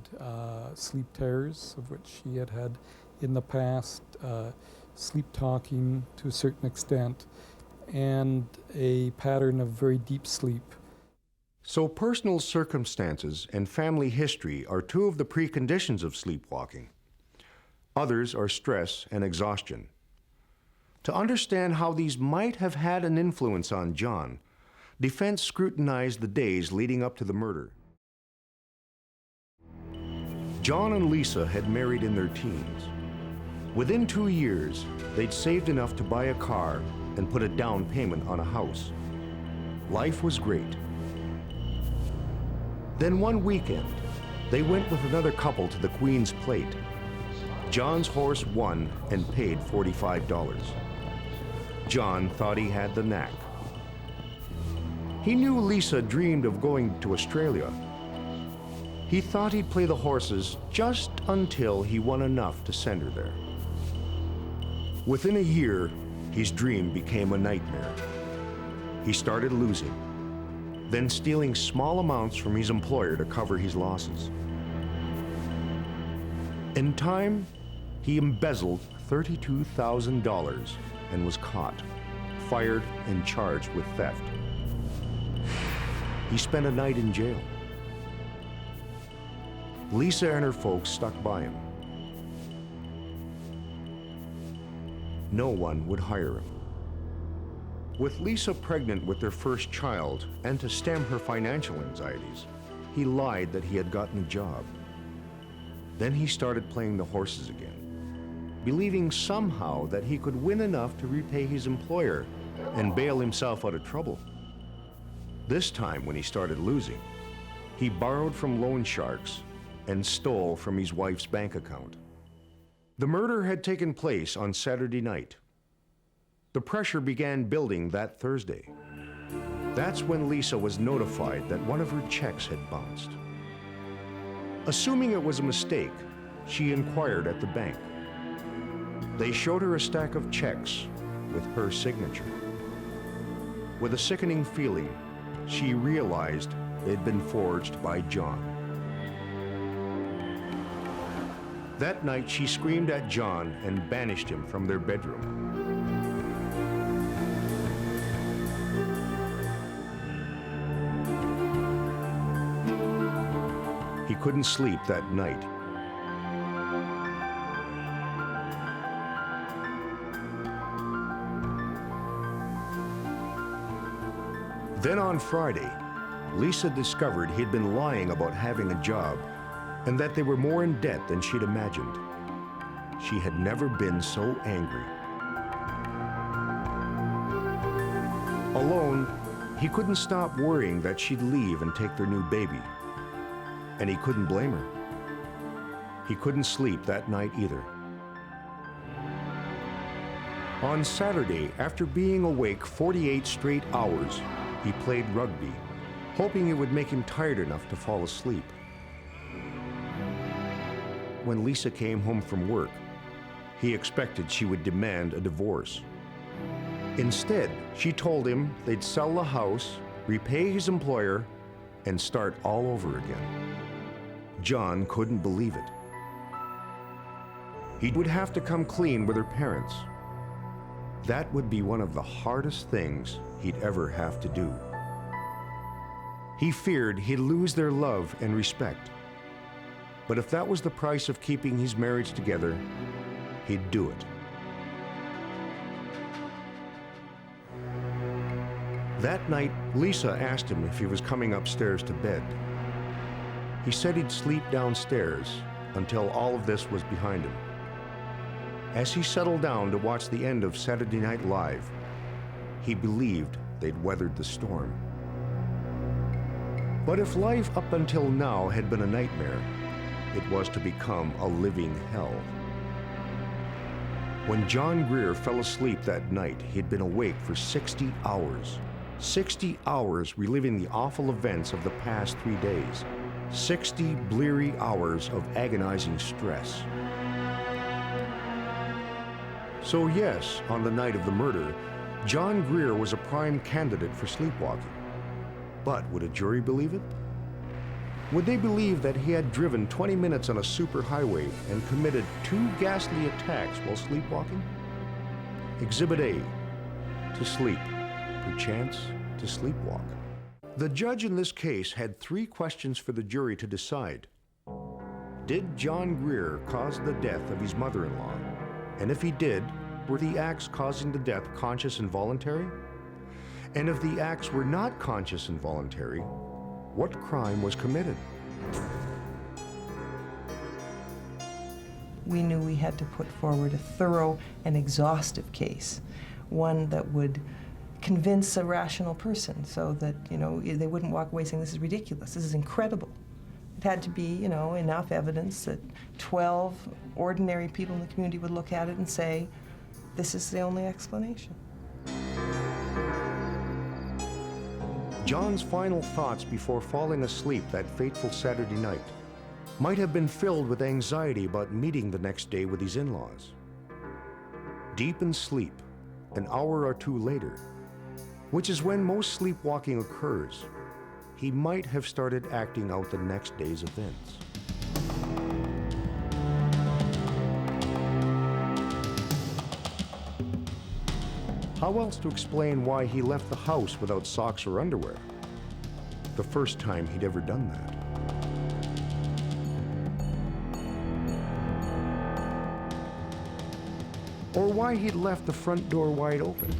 sleep terrors, of which he had had in the past, sleep talking to a certain extent, and a pattern of very deep sleep. So personal circumstances and family history are 2 of the preconditions of sleepwalking. Others are stress and exhaustion. To understand how these might have had an influence on John, defense scrutinized the days leading up to the murder. John and Lisa had married in their teens. Within 2 years, they'd saved enough to buy a car and put a down payment on a house. Life was great. Then one weekend, they went with another couple to the Queen's Plate. John's horse won and paid $45. John thought he had the knack. He knew Lisa dreamed of going to Australia. He thought he'd play the horses just until he won enough to send her there. Within a year, his dream became a nightmare. He started losing, then stealing small amounts from his employer to cover his losses. In time, he embezzled $32,000 and was caught, fired, and charged with theft. He spent a night in jail. Lisa and her folks stuck by him. No one would hire him. With Lisa pregnant with their first child, and to stem her financial anxieties, he lied that he had gotten a job. Then he started playing the horses again, believing somehow that he could win enough to repay his employer and bail himself out of trouble. This time, when he started losing, he borrowed from loan sharks and stole from his wife's bank account. The murder had taken place on Saturday night. The pressure began building that Thursday. That's when Lisa was notified that one of her checks had bounced. Assuming it was a mistake, she inquired at the bank. They showed her a stack of checks with her signature. With a sickening feeling, she realized they'd been forged by John. That night, she screamed at John and banished him from their bedroom. He couldn't sleep that night. Then on Friday, Lisa discovered he'd been lying about having a job and that they were more in debt than she'd imagined. She had never been so angry. Alone, he couldn't stop worrying that she'd leave and take their new baby. And he couldn't blame her. He couldn't sleep that night either. On Saturday, after being awake 48 straight hours, he played rugby, hoping it would make him tired enough to fall asleep. When Lisa came home from work, he expected she would demand a divorce. Instead, she told him they'd sell the house, repay his employer, and start all over again. John couldn't believe it. He would have to come clean with her parents. That would be one of the hardest things he'd ever have to do. He feared he'd lose their love and respect. But if that was the price of keeping his marriage together, he'd do it. That night, Lisa asked him if he was coming upstairs to bed. He said he'd sleep downstairs until all of this was behind him. As he settled down to watch the end of Saturday Night Live, he believed they'd weathered the storm. But if life up until now had been a nightmare, it was to become a living hell. When John Greer fell asleep that night, he'd been awake for 60 hours. 60 hours reliving the awful events of the past 3 days. 60 bleary hours of agonizing stress. So yes, on the night of the murder, John Greer was a prime candidate for sleepwalking. But would a jury believe it? Would they believe that he had driven 20 minutes on a superhighway and committed 2 ghastly attacks while sleepwalking? Exhibit A, to sleep, perchance to sleepwalk. The judge in this case had 3 questions for the jury to decide. Did John Greer cause the death of his mother-in-law? And if he did, were the acts causing the death conscious and voluntary? And if the acts were not conscious and voluntary, what crime was committed? We knew we had to put forward a thorough and exhaustive case, one that would convince a rational person so that, they wouldn't walk away saying, this is ridiculous, this is incredible. It had to be, enough evidence that 12 ordinary people in the community would look at it and say, this is the only explanation. John's final thoughts before falling asleep that fateful Saturday night might have been filled with anxiety about meeting the next day with his in-laws. Deep in sleep, an hour or 2 later, which is when most sleepwalking occurs, he might have started acting out the next day's events. How else to explain why he left the house without socks or underwear? The first time he'd ever done that. Or why he'd left the front door wide open.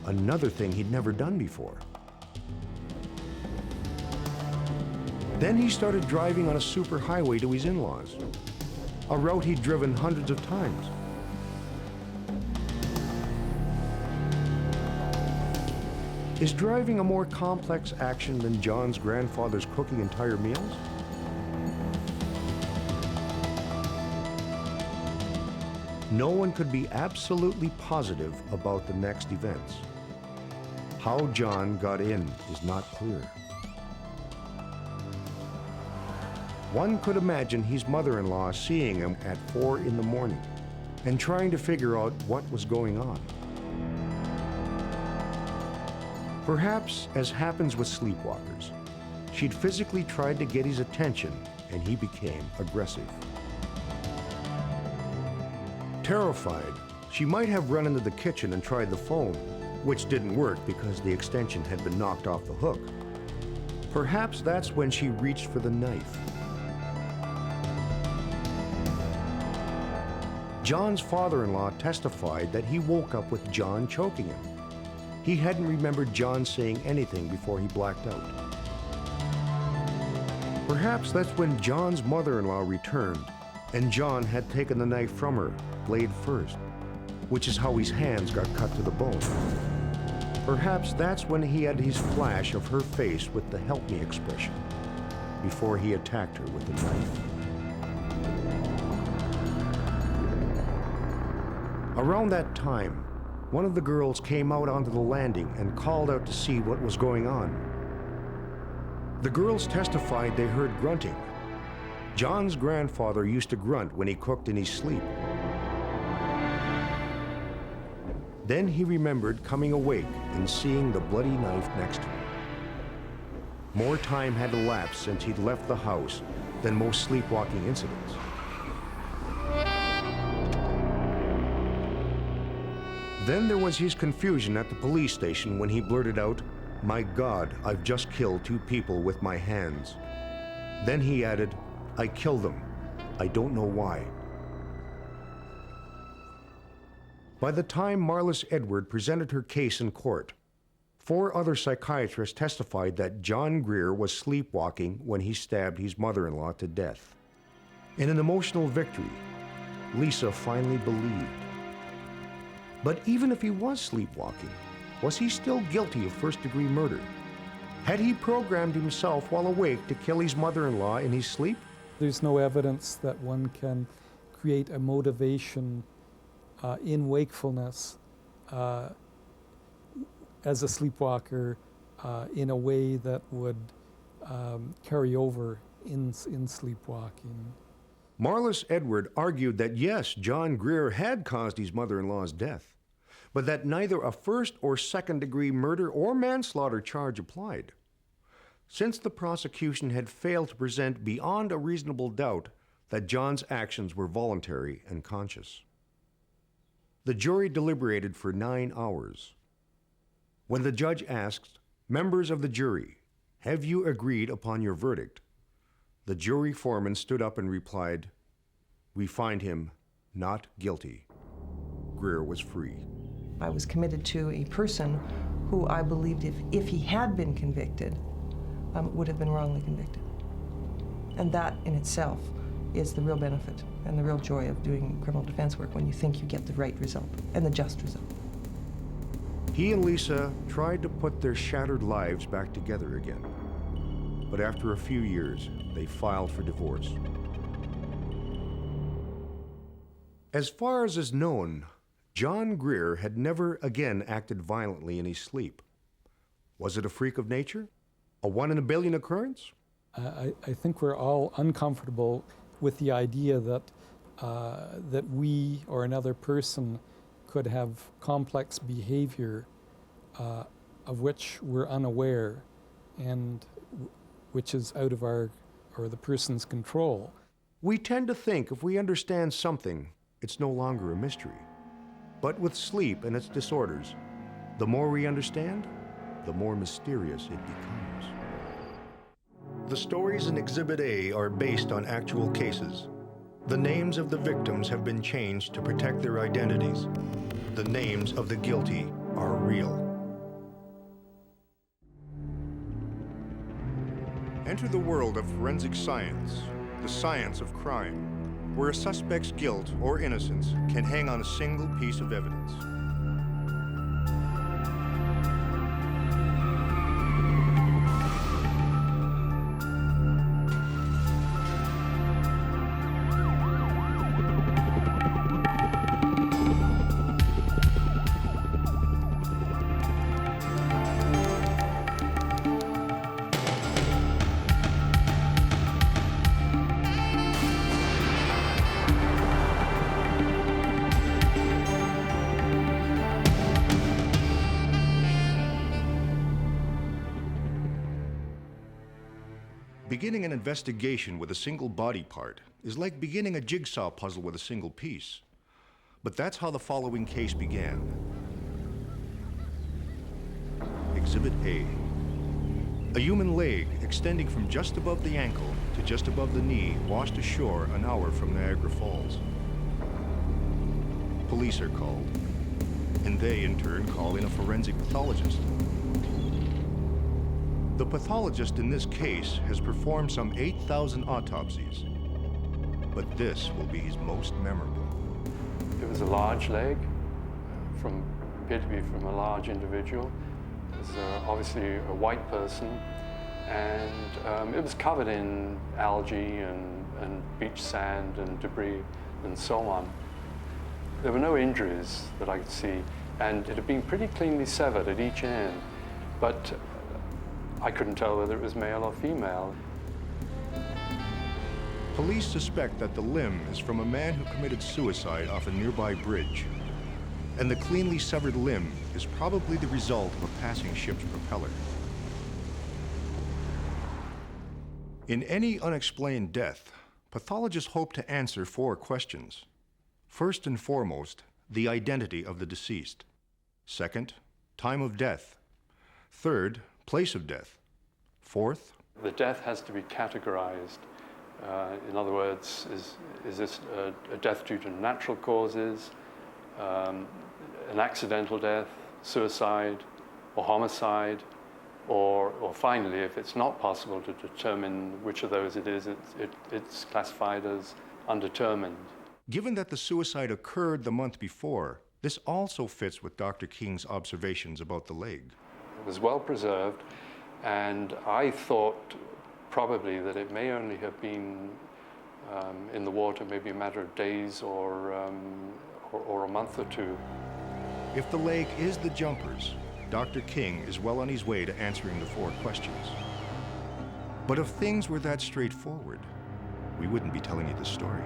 Another thing he'd never done before. Then he started driving on a superhighway to his in-laws. a route he'd driven hundreds of times. Is driving a more complex action than John's grandfather's cooking entire meals? No one could be absolutely positive about the next events. How John got in is not clear. One could imagine his mother-in-law seeing him at 4 in the morning and trying to figure out what was going on. Perhaps, as happens with sleepwalkers, she'd physically tried to get his attention and he became aggressive. Terrified, she might have run into the kitchen and tried the phone, which didn't work because the extension had been knocked off the hook. Perhaps that's when she reached for the knife. John's father-in-law testified that he woke up with John choking him. He hadn't remembered John saying anything before he blacked out. Perhaps that's when John's mother-in-law returned and John had taken the knife from her, blade first, which is how his hands got cut to the bone. Perhaps that's when he had his flash of her face with the help me expression, before he attacked her with the knife. Around that time, one of the girls came out onto the landing and called out to see what was going on. The girls testified they heard grunting. John's grandfather used to grunt when he cooked in his sleep. Then he remembered coming awake and seeing the bloody knife next to him. More time had elapsed since he'd left the house than most sleepwalking incidents. Then there was his confusion at the police station when he blurted out, "My God, I've just killed 2 people with my hands." Then he added, "I killed them. I don't know why." By the time Marlis Edward presented her case in court, 4 other psychiatrists testified that John Greer was sleepwalking when he stabbed his mother-in-law to death. In an emotional victory, Lisa finally believed. But even if he was sleepwalking, was he still guilty of first-degree murder? Had he programmed himself while awake to kill his mother-in-law in his sleep? There's no evidence that one can create a motivation in wakefulness as a sleepwalker in a way that would carry over in sleepwalking. Marlis Edward argued that yes, John Greer had caused his mother-in-law's death, but that neither a first or second-degree murder or manslaughter charge applied. Since the prosecution had failed to present beyond a reasonable doubt that John's actions were voluntary and conscious. The jury deliberated for 9 hours. When the judge asked, "Members of the jury, have you agreed upon your verdict?" the jury foreman stood up and replied, "We find him not guilty." Greer was free. I was committed to a person who I believed if he had been convicted, would have been wrongly convicted. And that in itself is the real benefit and the real joy of doing criminal defense work, when you think you get the right result and the just result. He and Lisa tried to put their shattered lives back together again. But after a few years, they filed for divorce. As far as is known, John Greer had never again acted violently in his sleep. Was it a freak of nature? A 1 in a billion occurrence? I think we're all uncomfortable with the idea that that we or another person could have complex behavior of which we're unaware and which is out of our or the person's control. We tend to think if we understand something, it's no longer a mystery. But with sleep and its disorders, the more we understand, the more mysterious it becomes. The stories in Exhibit A are based on actual cases. The names of the victims have been changed to protect their identities. The names of the guilty are real. Enter the world of forensic science, the science of crime. where a suspect's guilt or innocence can hang on a single piece of evidence. Beginning an investigation with a single body part is like beginning a jigsaw puzzle with a single piece. But that's how the following case began. Exhibit A. A human leg extending from just above the ankle to just above the knee washed ashore an hour from Niagara Falls. Police are called, and they in turn call in a forensic pathologist. The pathologist in this case has performed some 8,000 autopsies, but this will be his most memorable. It was a large leg, appeared to be from a large individual. It was obviously a white person, and it was covered in algae and beach sand and debris and so on. There were no injuries that I could see, and it had been pretty cleanly severed at each end, but I couldn't tell whether it was male or female. Police suspect that the limb is from a man who committed suicide off a nearby bridge, and the cleanly severed limb is probably the result of a passing ship's propeller. In any unexplained death, pathologists hope to answer 4 questions. First and foremost, the identity of the deceased. Second, time of death. Third, place of death. Fourth, the death has to be categorized. In other words, is this a death due to natural causes, an accidental death, suicide, or homicide, or finally, if it's not possible to determine which of those it is, it's classified as undetermined. Given that the suicide occurred the month before, this also fits with Dr. King's observations about the leg. It was well preserved, and I thought probably that it may only have been in the water maybe a matter of days or a month or 2. If the leg is the jumper's, Dr. King is well on his way to answering the 4 questions. But if things were that straightforward, we wouldn't be telling you the story.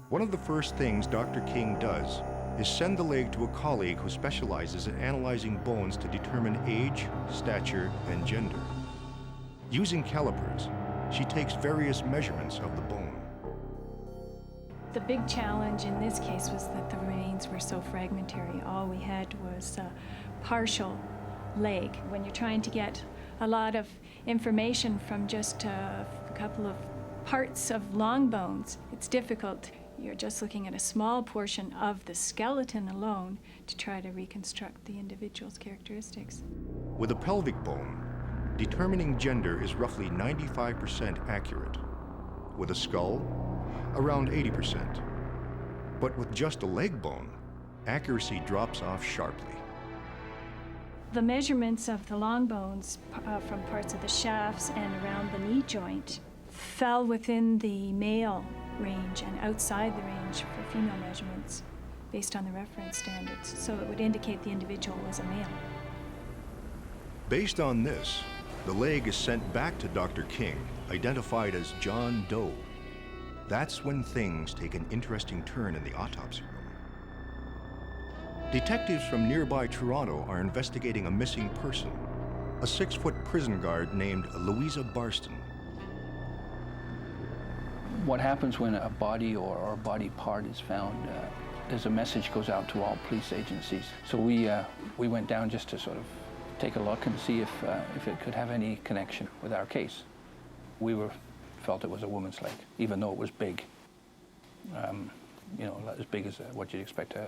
One of the first things Dr. King does is send the leg to a colleague who specializes in analyzing bones to determine age, stature, and gender. Using calipers, she takes various measurements of the bone. The big challenge in this case was that the remains were so fragmentary. All we had was a partial leg. When you're trying to get a lot of information from just a couple of parts of long bones, it's difficult. You're just looking at a small portion of the skeleton alone to try to reconstruct the individual's characteristics. With a pelvic bone, determining gender is roughly 95% accurate. With a skull, around 80%. But with just a leg bone, accuracy drops off sharply. The measurements of the long bones from parts of the shafts and around the knee joint fell within the male range and outside the range for female measurements based on the reference standards, so it would indicate the individual was a male. Based on this, the leg is sent back to Dr. King, identified as John Doe. That's when things take an interesting turn in the autopsy room. Detectives from nearby Toronto are investigating a missing person, a 6-foot prison guard named Louisa Barston. What happens when a body or a body part is found, there's a message goes out to all police agencies. So we went down just to sort of take a look and see if it could have any connection with our case. We felt it was a woman's leg, even though it was big. You know, as big as what you'd expect a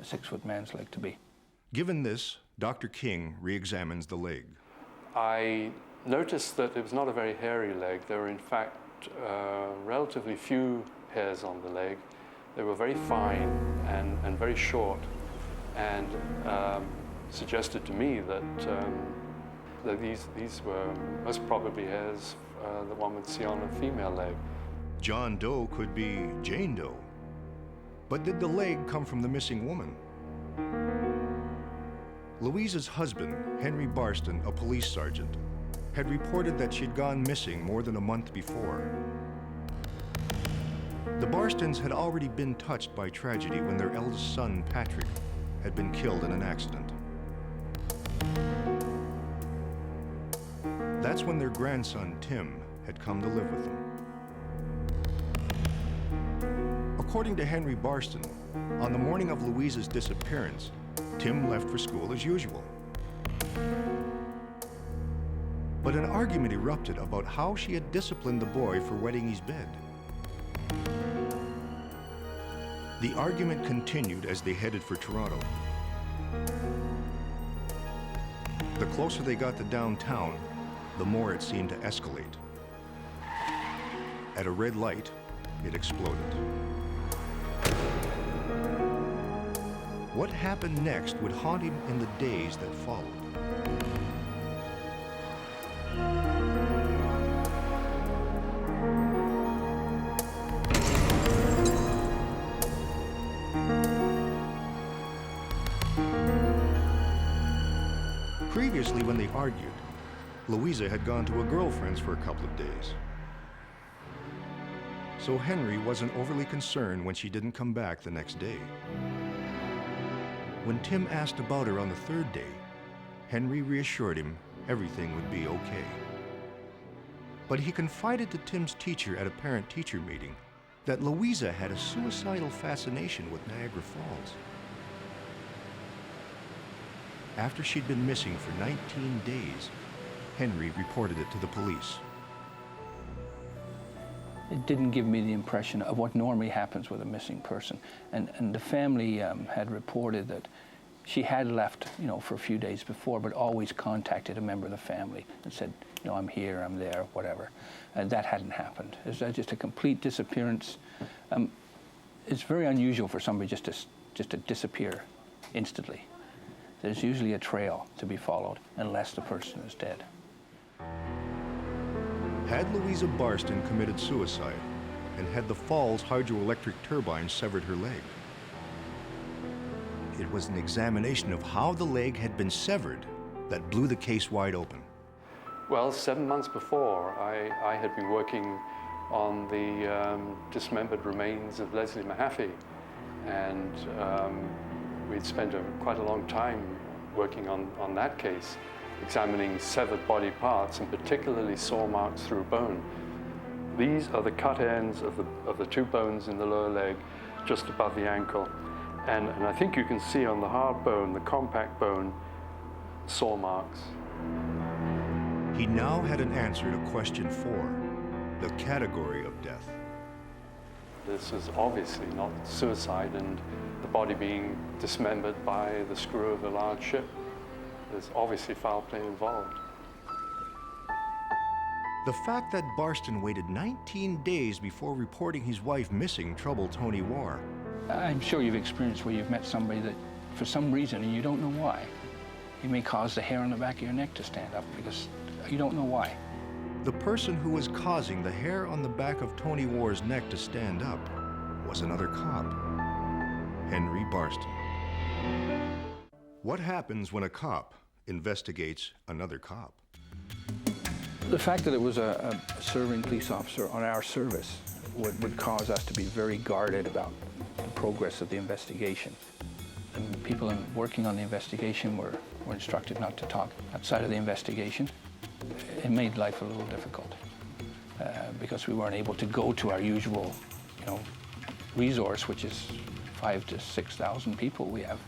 6-foot man's leg to be. Given this, Dr. King re-examines the leg. I noticed that it was not a very hairy leg. There were in fact relatively few hairs on the leg. They were very fine and very short, and suggested to me that these were most probably hairs that one would see on a female leg. John Doe could be Jane Doe. But did the leg come from the missing woman? Louisa's husband, Henry Barston, a police sergeant, had reported that she'd gone missing more than a month before. The Barstons had already been touched by tragedy when their eldest son, Patrick, had been killed in an accident. That's when their grandson, Tim, had come to live with them. According to Henry Barston, on the morning of Louisa's disappearance, Tim left for school as usual. But an argument erupted about how she had disciplined the boy for wetting his bed. The argument continued as they headed for Toronto. The closer they got to downtown, the more it seemed to escalate. At a red light, it exploded. What happened next would haunt him in the days that followed. Previously, when they argued, Louisa had gone to a girlfriend's for a couple of days. So Henry wasn't overly concerned when she didn't come back the next day. When Tim asked about her on the third day, Henry reassured him everything would be okay. But he confided to Tim's teacher at a parent-teacher meeting that Louisa had a suicidal fascination with Niagara Falls. After she'd been missing for 19 days, Henry reported it to the police. It didn't give me the impression of what normally happens with a missing person. And the family had reported that she had left, for a few days before, but always contacted a member of the family and said, I'm here, I'm there, whatever. And that hadn't happened. It was just a complete disappearance. It's very unusual for somebody just to disappear instantly. There's usually a trail to be followed unless the person is dead. Had Louisa Barston committed suicide, and had the Falls hydroelectric turbine severed her leg? It was an examination of how the leg had been severed that blew the case wide open. Well, 7 months before, I had been working on the dismembered remains of Leslie Mahaffey, and we'd spent quite a long time working on that case, examining severed body parts, and particularly saw marks through bone. These are the cut ends of the two bones in the lower leg, just above the ankle. And I think you can see on the hard bone, the compact bone, saw marks. He now had an answer to question 4, the category of death. This is obviously not suicide, and the body being dismembered by the screw of a large ship. There's obviously foul play involved. The fact that Barston waited 19 days before reporting his wife missing troubled Tony Warr. I'm sure you've experienced where you've met somebody that, for some reason, and you don't know why, you may cause the hair on the back of your neck to stand up because you don't know why. The person who was causing the hair on the back of Tony Warr's neck to stand up was another cop, Henry Barston. What happens when a cop investigates another cop? The fact that it was a serving police officer on our service would cause us to be very guarded about the progress of the investigation. And people working on the investigation were instructed not to talk outside of the investigation. It made life a little difficult because we weren't able to go to our usual, resource, which is 5,000 to 6,000 people we have,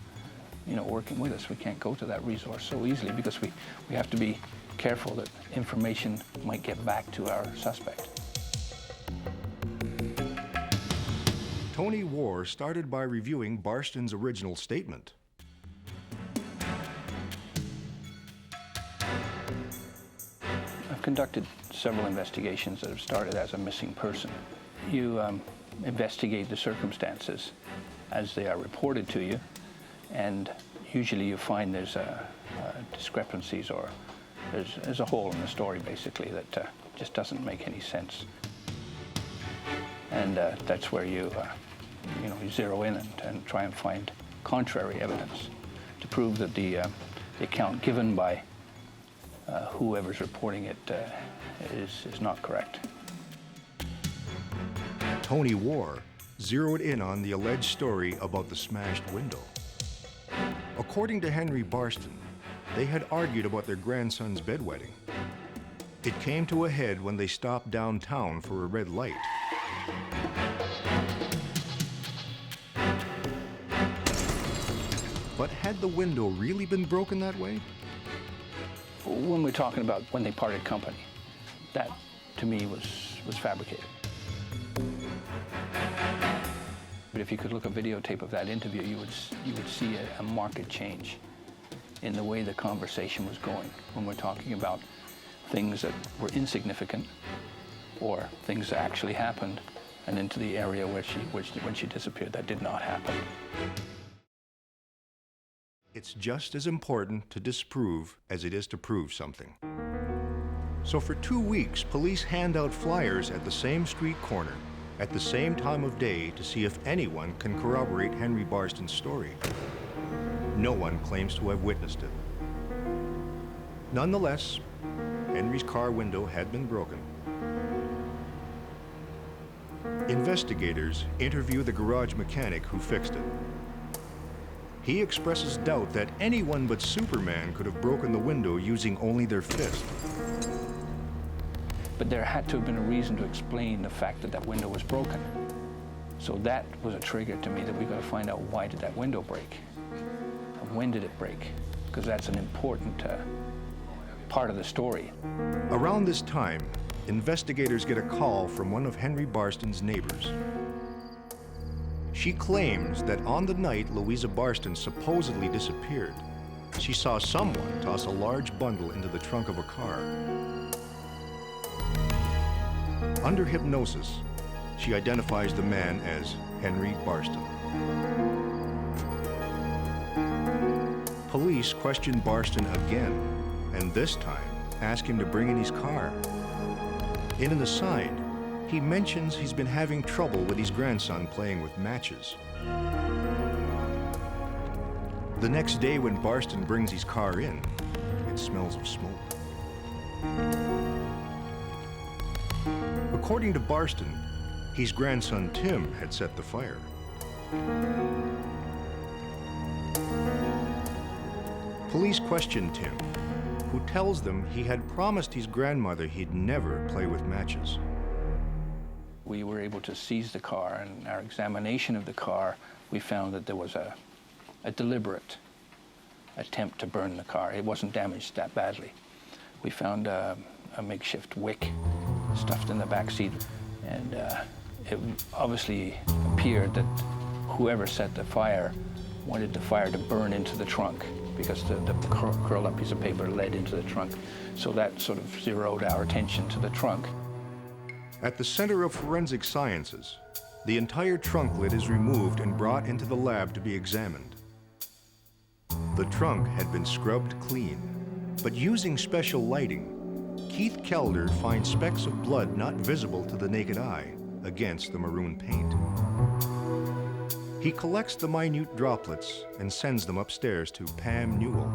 working with us. We can't go to that resource so easily because we have to be careful that information might get back to our suspect. Tony Warr started by reviewing Barston's original statement. I've conducted several investigations that have started as a missing person. You investigate the circumstances as they are reported to you, and usually you find there's discrepancies, or there's a hole in the story, basically, that just doesn't make any sense. And that's where you zero in and try and find contrary evidence to prove that the account given by whoever's reporting it is not correct. Tony War zeroed in on the alleged story about the smashed window. According to Henry Barston, they had argued about their grandson's bedwetting. It came to a head when they stopped downtown for a red light. But had the window really been broken that way? When we're talking about when they parted company, that to me was fabricated. But if you could look a videotape of that interview, you would see a marked change in the way the conversation was going when we're talking about things that were insignificant or things that actually happened, and into the area where when she disappeared, that did not happen. It's just as important to disprove as it is to prove something. So for 2 weeks, police hand out flyers at the same street corner at the same time of day to see if anyone can corroborate Henry Barston's story. No one claims to have witnessed it. Nonetheless, Henry's car window had been broken. Investigators interview the garage mechanic who fixed it. He expresses doubt that anyone but Superman could have broken the window using only their fist. But there had to have been a reason to explain the fact that that window was broken. So that was a trigger to me that we got to find out, why did that window break? And when did it break? Because that's an important part of the story. Around this time, investigators get a call from one of Henry Barston's neighbors. She claims that on the night Louisa Barston supposedly disappeared, she saw someone toss a large bundle into the trunk of a car. Under hypnosis, she identifies the man as Henry Barston. Police question Barston again, and this time ask him to bring in his car. In an aside, he mentions he's been having trouble with his grandson playing with matches. The next day when Barston brings his car in, it smells of smoke. According to Barston, his grandson Tim had set the fire. Police question Tim, who tells them he had promised his grandmother he'd never play with matches. We were able to seize the car, and our examination of the car, we found that there was a deliberate attempt to burn the car. It wasn't damaged that badly. We found a makeshift wick stuffed in the back seat, and it obviously appeared that whoever set the fire wanted the fire to burn into the trunk, because the curled up piece of paper led into the trunk. So that sort of zeroed our attention to the trunk. At the Center of Forensic Sciences, the entire trunk lid is removed and brought into the lab to be examined. The trunk had been scrubbed clean, but using special lighting, Keith Kelder finds specks of blood not visible to the naked eye against the maroon paint. He collects the minute droplets and sends them upstairs to Pam Newell.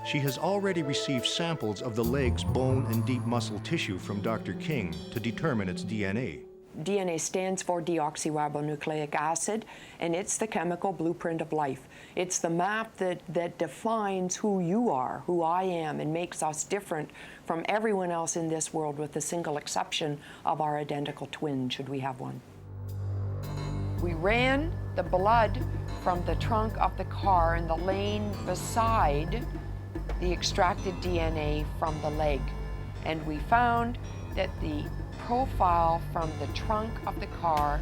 She has already received samples of the leg's bone and deep muscle tissue from Dr. King to determine its DNA. DNA stands for deoxyribonucleic acid, and it's the chemical blueprint of life. It's the map that defines who you are, who I am, and makes us different from everyone else in this world, with the single exception of our identical twin, should we have one. We ran the blood from the trunk of the car in the lane beside the extracted DNA from the leg, and we found that the profile from the trunk of the car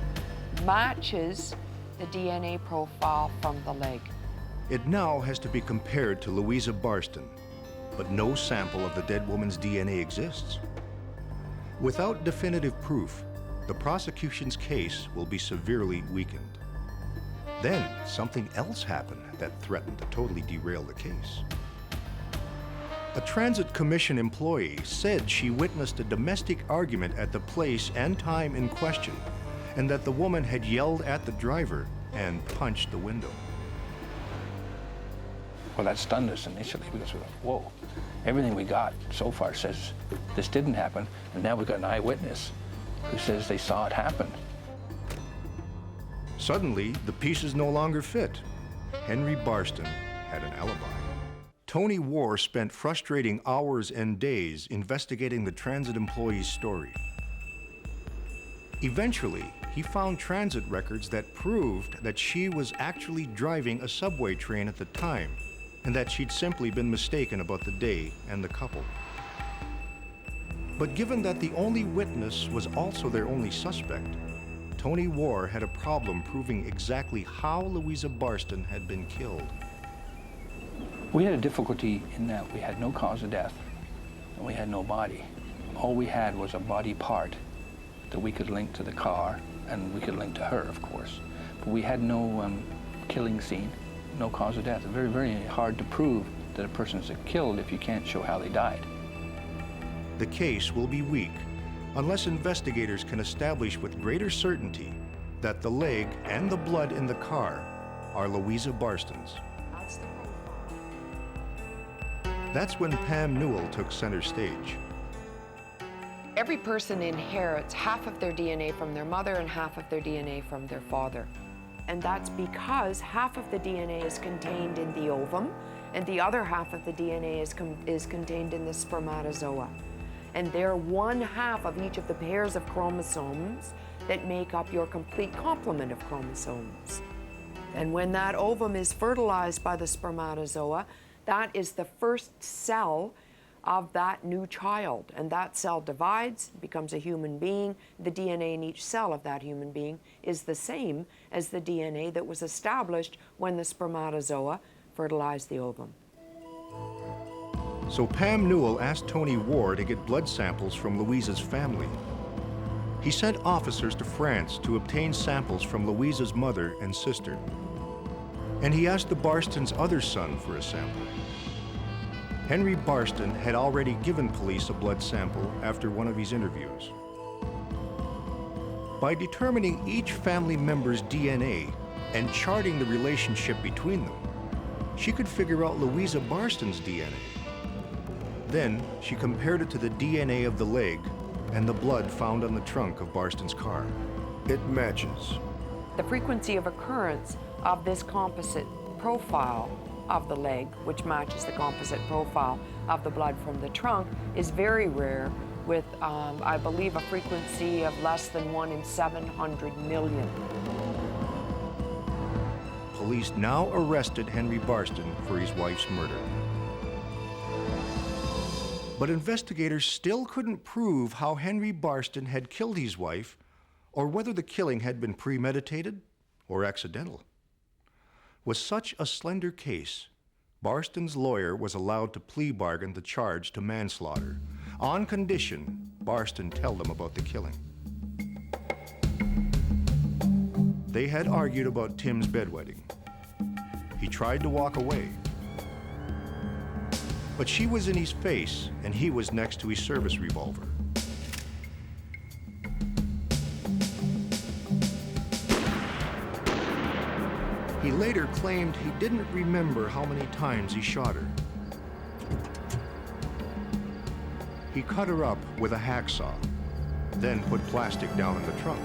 matches the DNA profile from the leg. It now has to be compared to Louisa Barston, but no sample of the dead woman's DNA exists. Without definitive proof, the prosecution's case will be severely weakened. Then something else happened that threatened to totally derail the case. A Transit Commission employee said she witnessed a domestic argument at the place and time in question, and that the woman had yelled at the driver and punched the window. Well, that stunned us initially because we thought, whoa, everything we got so far says this didn't happen, and now we've got an eyewitness who says they saw it happen. Suddenly, the pieces no longer fit. Henry Barston had an alibi. Tony Warr spent frustrating hours and days investigating the transit employee's story. Eventually, he found transit records that proved that she was actually driving a subway train at the time, and that she'd simply been mistaken about the day and the couple. But given that the only witness was also their only suspect, Tony Warr had a problem proving exactly how Louisa Barston had been killed. We had a difficulty in that we had no cause of death, and we had no body. All we had was a body part that we could link to the car, and we could link to her, of course. But we had no killing scene, no cause of death. It's very, very hard to prove that a person's killed if you can't show how they died. The case will be weak unless investigators can establish with greater certainty that the leg and the blood in the car are Louisa Barston's. That's when Pam Newell took center stage. Every person inherits half of their DNA from their mother and half of their DNA from their father. And that's because half of the DNA is contained in the ovum and the other half of the DNA is contained in the spermatozoa. And they're one half of each of the pairs of chromosomes that make up your complete complement of chromosomes. And when that ovum is fertilized by the spermatozoa, that is the first cell of that new child. And that cell divides, becomes a human being. The DNA in each cell of that human being is the same as the DNA that was established when the spermatozoa fertilized the ovum. So Pam Newell asked Tony Warr to get blood samples from Louisa's family. He sent officers to France to obtain samples from Louisa's mother and sister. And he asked the Barstons' other son for a sample. Henry Barston had already given police a blood sample after one of his interviews. By determining each family member's DNA and charting the relationship between them, she could figure out Louisa Barston's DNA. Then she compared it to the DNA of the leg and the blood found on the trunk of Barston's car. It matches. The frequency of occurrence of this composite profile of the leg, which matches the composite profile of the blood from the trunk, is very rare, with, I believe, a frequency of less than 1 in 700 million. Police now arrested Henry Barston for his wife's murder. But investigators still couldn't prove how Henry Barston had killed his wife, or whether the killing had been premeditated or accidental. With such a slender case, Barston's lawyer was allowed to plea bargain the charge to manslaughter, on condition Barston tell them about the killing. They had argued about Tim's bedwetting. He tried to walk away, but she was in his face and he was next to his service revolver. He later claimed he didn't remember how many times he shot her. He cut her up with a hacksaw, then put plastic down in the trunk.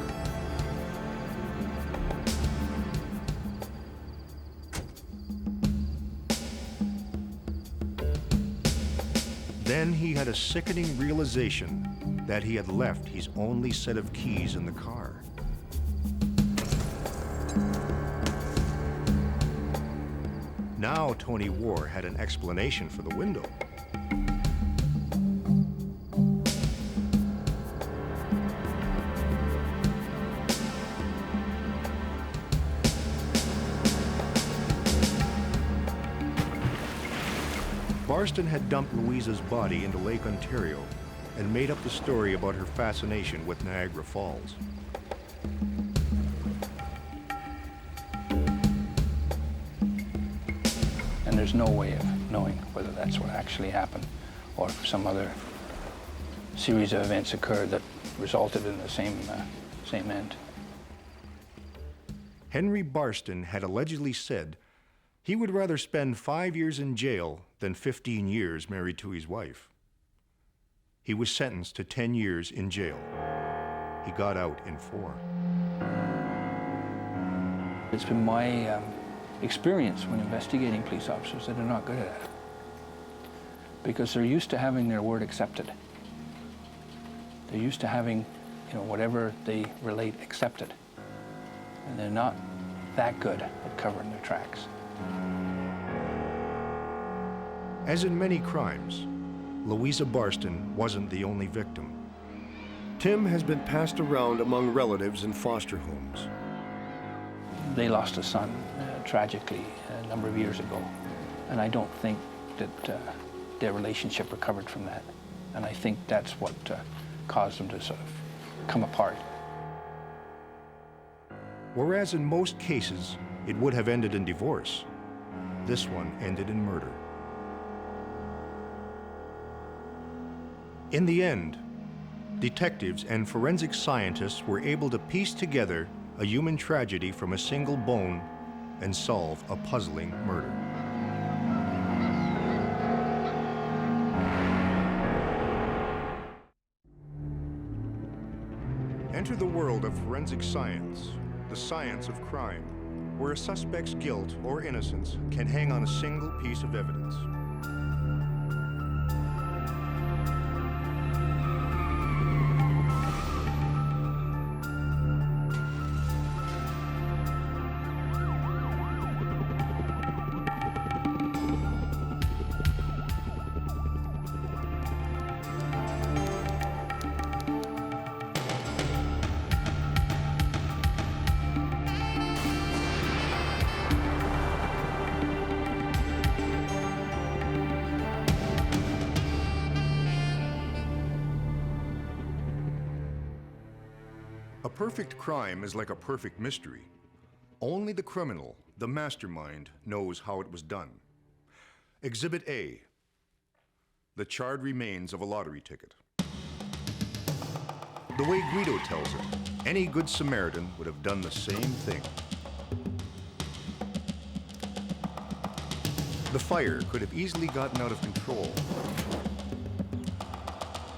Then he had a sickening realization that he had left his only set of keys in the car. Now Tony Warr had an explanation for the window. Barston had dumped Louisa's body into Lake Ontario and made up the story about her fascination with Niagara Falls. And there's no way of knowing whether that's what actually happened or if some other series of events occurred that resulted in the same end. Henry Barston had allegedly said he would rather spend 5 years in jail than 15 years married to his wife. He was sentenced to 10 years in jail. He got out in 4. It's been my experience when investigating police officers that are not good at it, because they're used to having their word accepted. They're used to having, whatever they relate accepted, and they're not that good at covering their tracks. As in many crimes, Louisa Barston wasn't the only victim. Tim has been passed around among relatives in foster homes. They lost a son tragically a number of years ago, and I don't think that their relationship recovered from that. And I think that's what caused them to sort of come apart. Whereas in most cases, it would have ended in divorce, this one ended in murder. In the end, detectives and forensic scientists were able to piece together a human tragedy from a single bone and solve a puzzling murder. Enter the world of forensic science, the science of crime, where a suspect's guilt or innocence can hang on a single piece of evidence. A perfect crime is like a perfect mystery. Only the criminal, the mastermind, knows how it was done. Exhibit A, the charred remains of a lottery ticket. The way Guido tells it, any good Samaritan would have done the same thing. The fire could have easily gotten out of control.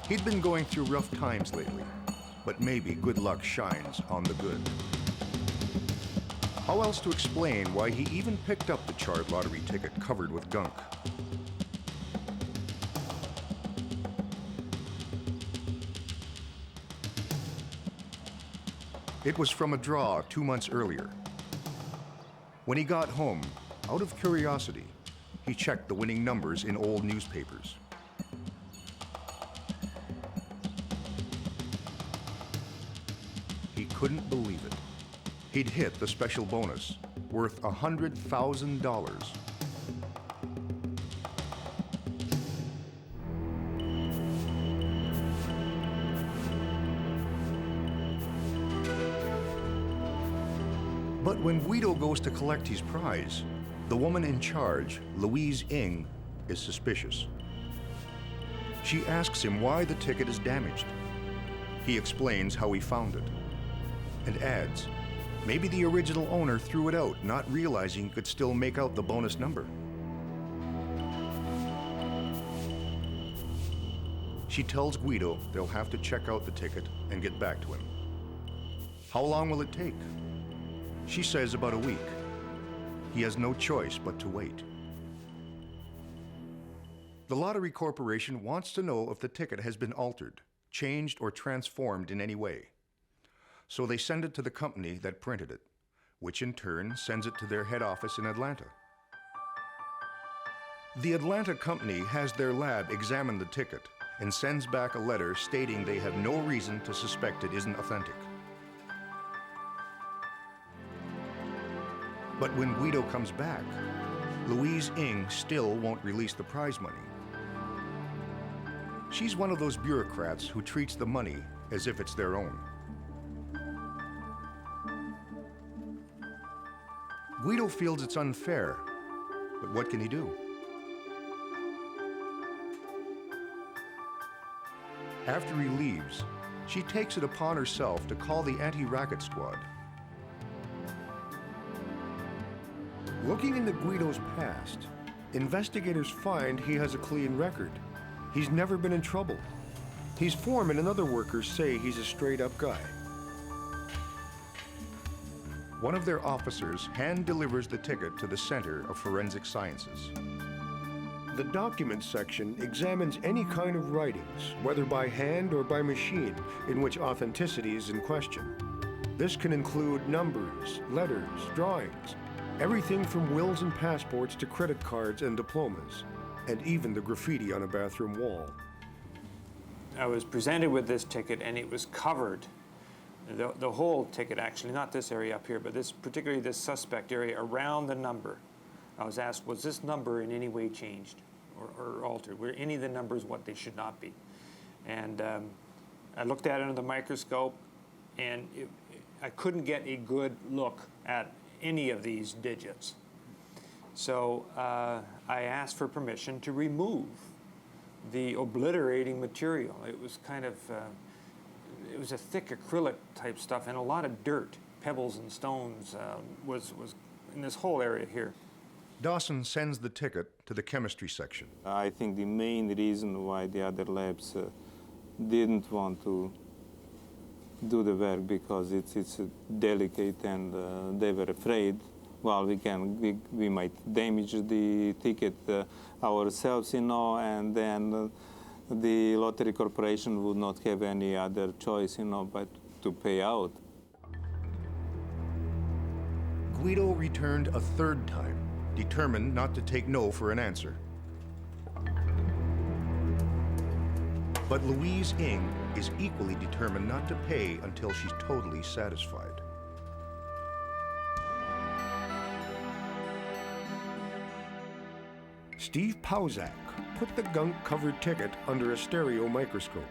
He'd been going through rough times lately, but maybe good luck shines on the good. How else to explain why he even picked up the charred lottery ticket covered with gunk? It was from a draw 2 months earlier. When he got home, out of curiosity, he checked the winning numbers in old newspapers. He couldn't believe it. He'd hit the special bonus, worth $100,000. But when Guido goes to collect his prize, the woman in charge, Louise Ng, is suspicious. She asks him why the ticket is damaged. He explains how he found it, and adds, maybe the original owner threw it out, not realizing he could still make out the bonus number. She tells Guido they'll have to check out the ticket and get back to him. How long will it take? She says about a week. He has no choice but to wait. The Lottery Corporation wants to know if the ticket has been altered, changed, or transformed in any way. So they send it to the company that printed it, which in turn sends it to their head office in Atlanta. The Atlanta company has their lab examine the ticket and sends back a letter stating they have no reason to suspect it isn't authentic. But when Guido comes back, Louise Ng still won't release the prize money. She's one of those bureaucrats who treats the money as if it's their own. Guido feels it's unfair, but what can he do? After he leaves, she takes it upon herself to call the anti-racket squad. Looking into Guido's past, investigators find he has a clean record. He's never been in trouble. His foreman and other workers say he's a straight-up guy. One of their officers hand delivers the ticket to the Center of Forensic Sciences. The documents section examines any kind of writings, whether by hand or by machine, in which authenticity is in question. This can include numbers, letters, drawings, everything from wills and passports to credit cards and diplomas, and even the graffiti on a bathroom wall. I was presented with this ticket and it was covered, the whole ticket actually, not this area up here, but particularly this suspect area around the number. I was asked, was this number in any way changed or altered? Were any of the numbers what they should not be? And I looked at it under the microscope and I couldn't get a good look at any of these digits. So I asked for permission to remove the obliterating material. It was kind of, it was a thick acrylic type stuff and a lot of dirt, pebbles and stones was in this whole area here. Dawson sends the ticket to the chemistry section. I think the main reason why the other labs didn't want to do the work because it's delicate and they were afraid, well, we might damage the ticket ourselves, and then the lottery corporation would not have any other choice, but to pay out. Guido returned a third time, determined not to take no for an answer. But Louise Ng is equally determined not to pay until she's totally satisfied. Steve Pausak put the gunk-covered ticket under a stereo microscope.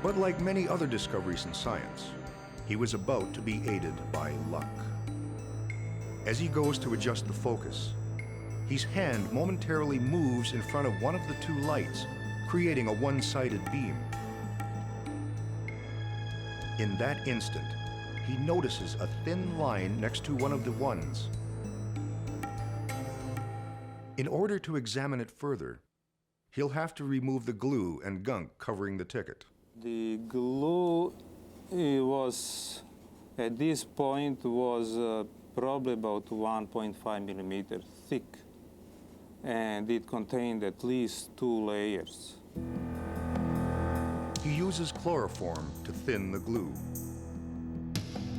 But like many other discoveries in science, he was about to be aided by luck. As he goes to adjust the focus, his hand momentarily moves in front of one of the two lights, creating a one-sided beam. In that instant, he notices a thin line next to one of the ones. In order to examine it further, he'll have to remove the glue and gunk covering the ticket. The glue was, at this point, was probably about 1.5 millimeter thick, and it contained at least 2 layers. He uses chloroform to thin the glue.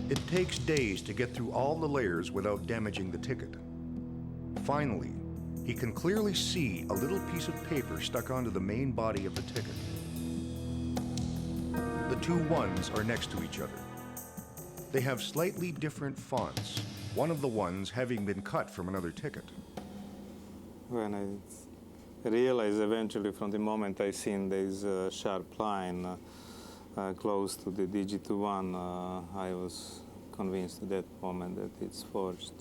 It takes days to get through all the layers without damaging the ticket. Finally, he can clearly see a little piece of paper stuck onto the main body of the ticket. The two ones are next to each other. They have slightly different fonts, one of the ones having been cut from another ticket. When I realized eventually from the moment I seen this sharp line close to the digit 1, I was convinced at that moment that it's forged.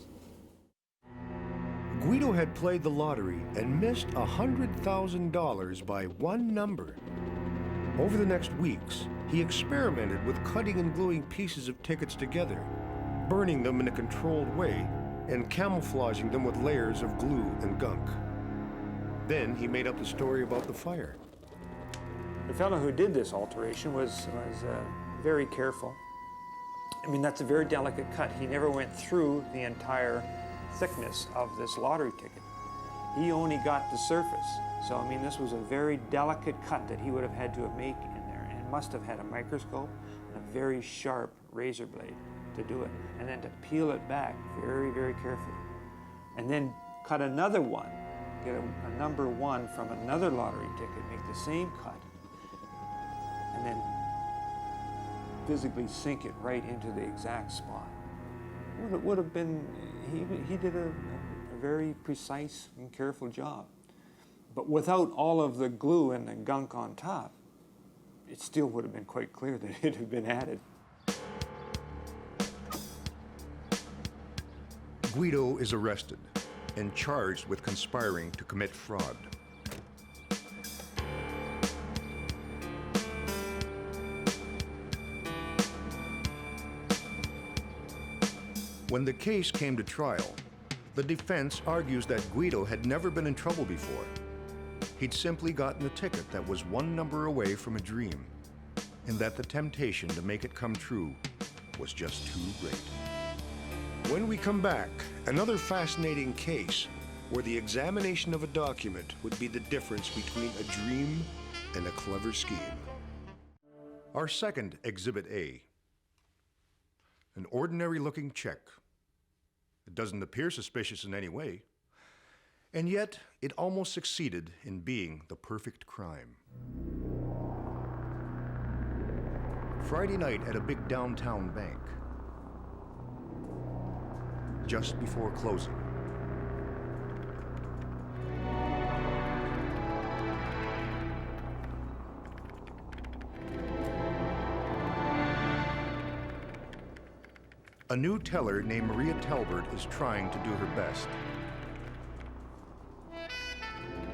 Guido had played the lottery and missed $100,000 by one number. Over the next weeks, he experimented with cutting and gluing pieces of tickets together, burning them in a controlled way, and camouflaging them with layers of glue and gunk. Then he made up the story about the fire. The fellow who did this alteration was very careful. I mean, that's a very delicate cut. He never went through the entire thickness of this lottery ticket. He only got the surface. So, I mean, this was a very delicate cut that he would have had to have made in there, and must have had a microscope and a very sharp razor blade to do it, and then to peel it back very, very carefully. And then cut another one, get a number 1 from another lottery ticket, make the same cut, and then physically sink it right into the exact spot. It would have been, he did a very precise and careful job. But without all of the glue and the gunk on top, it still would have been quite clear that it had been added. Guido is arrested and charged with conspiring to commit fraud. When the case came to trial, the defense argues that Guido had never been in trouble before. He'd simply gotten a ticket that was one number away from a dream, and that the temptation to make it come true was just too great. When we come back, another fascinating case where the examination of a document would be the difference between a dream and a clever scheme. Our second Exhibit A. An ordinary-looking check. It doesn't appear suspicious in any way, and yet it almost succeeded in being the perfect crime. Friday night at a big downtown bank. Just before closing. A new teller named Maria Talbert is trying to do her best.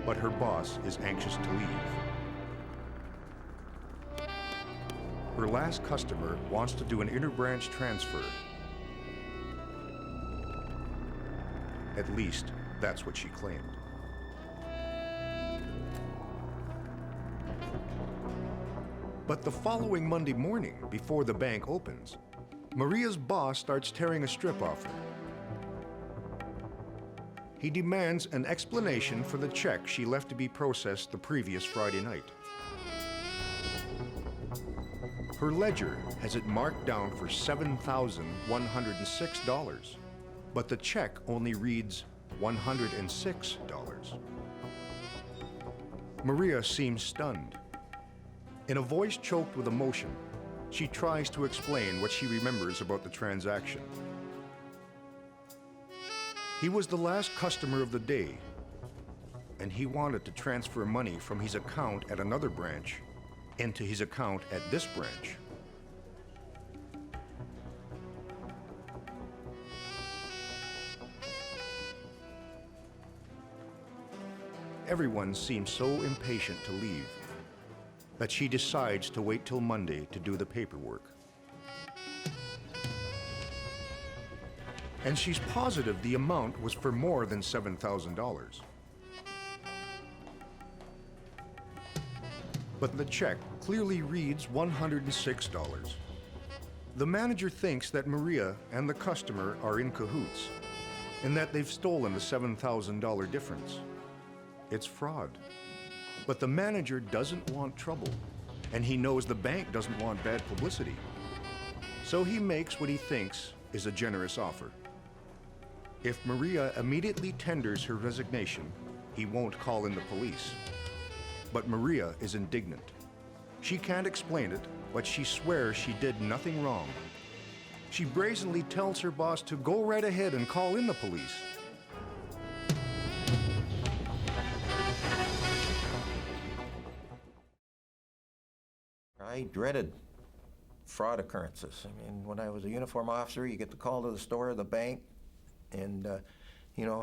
But her boss is anxious to leave. Her last customer wants to do an interbranch transfer. At least, that's what she claimed. But the following Monday morning, before the bank opens, Maria's boss starts tearing a strip off her. He demands an explanation for the check she left to be processed the previous Friday night. Her ledger has it marked down for $7,106, but the check only reads $106. Maria seems stunned. In a voice choked with emotion, she tries to explain what she remembers about the transaction. He was the last customer of the day, and he wanted to transfer money from his account at another branch into his account at this branch. Everyone seems so impatient to leave that she decides to wait till Monday to do the paperwork. And she's positive the amount was for more than $7,000. But the check clearly reads $106. The manager thinks that Maria and the customer are in cahoots and that they've stolen the $7,000 difference. It's fraud. But the manager doesn't want trouble, and he knows the bank doesn't want bad publicity. So he makes what he thinks is a generous offer. If Maria immediately tenders her resignation, he won't call in the police. But Maria is indignant. She can't explain it, but she swears she did nothing wrong. She brazenly tells her boss to go right ahead and call in the police. I dreaded fraud occurrences. I mean, when I was a uniform officer, you get the call to the store or the bank, and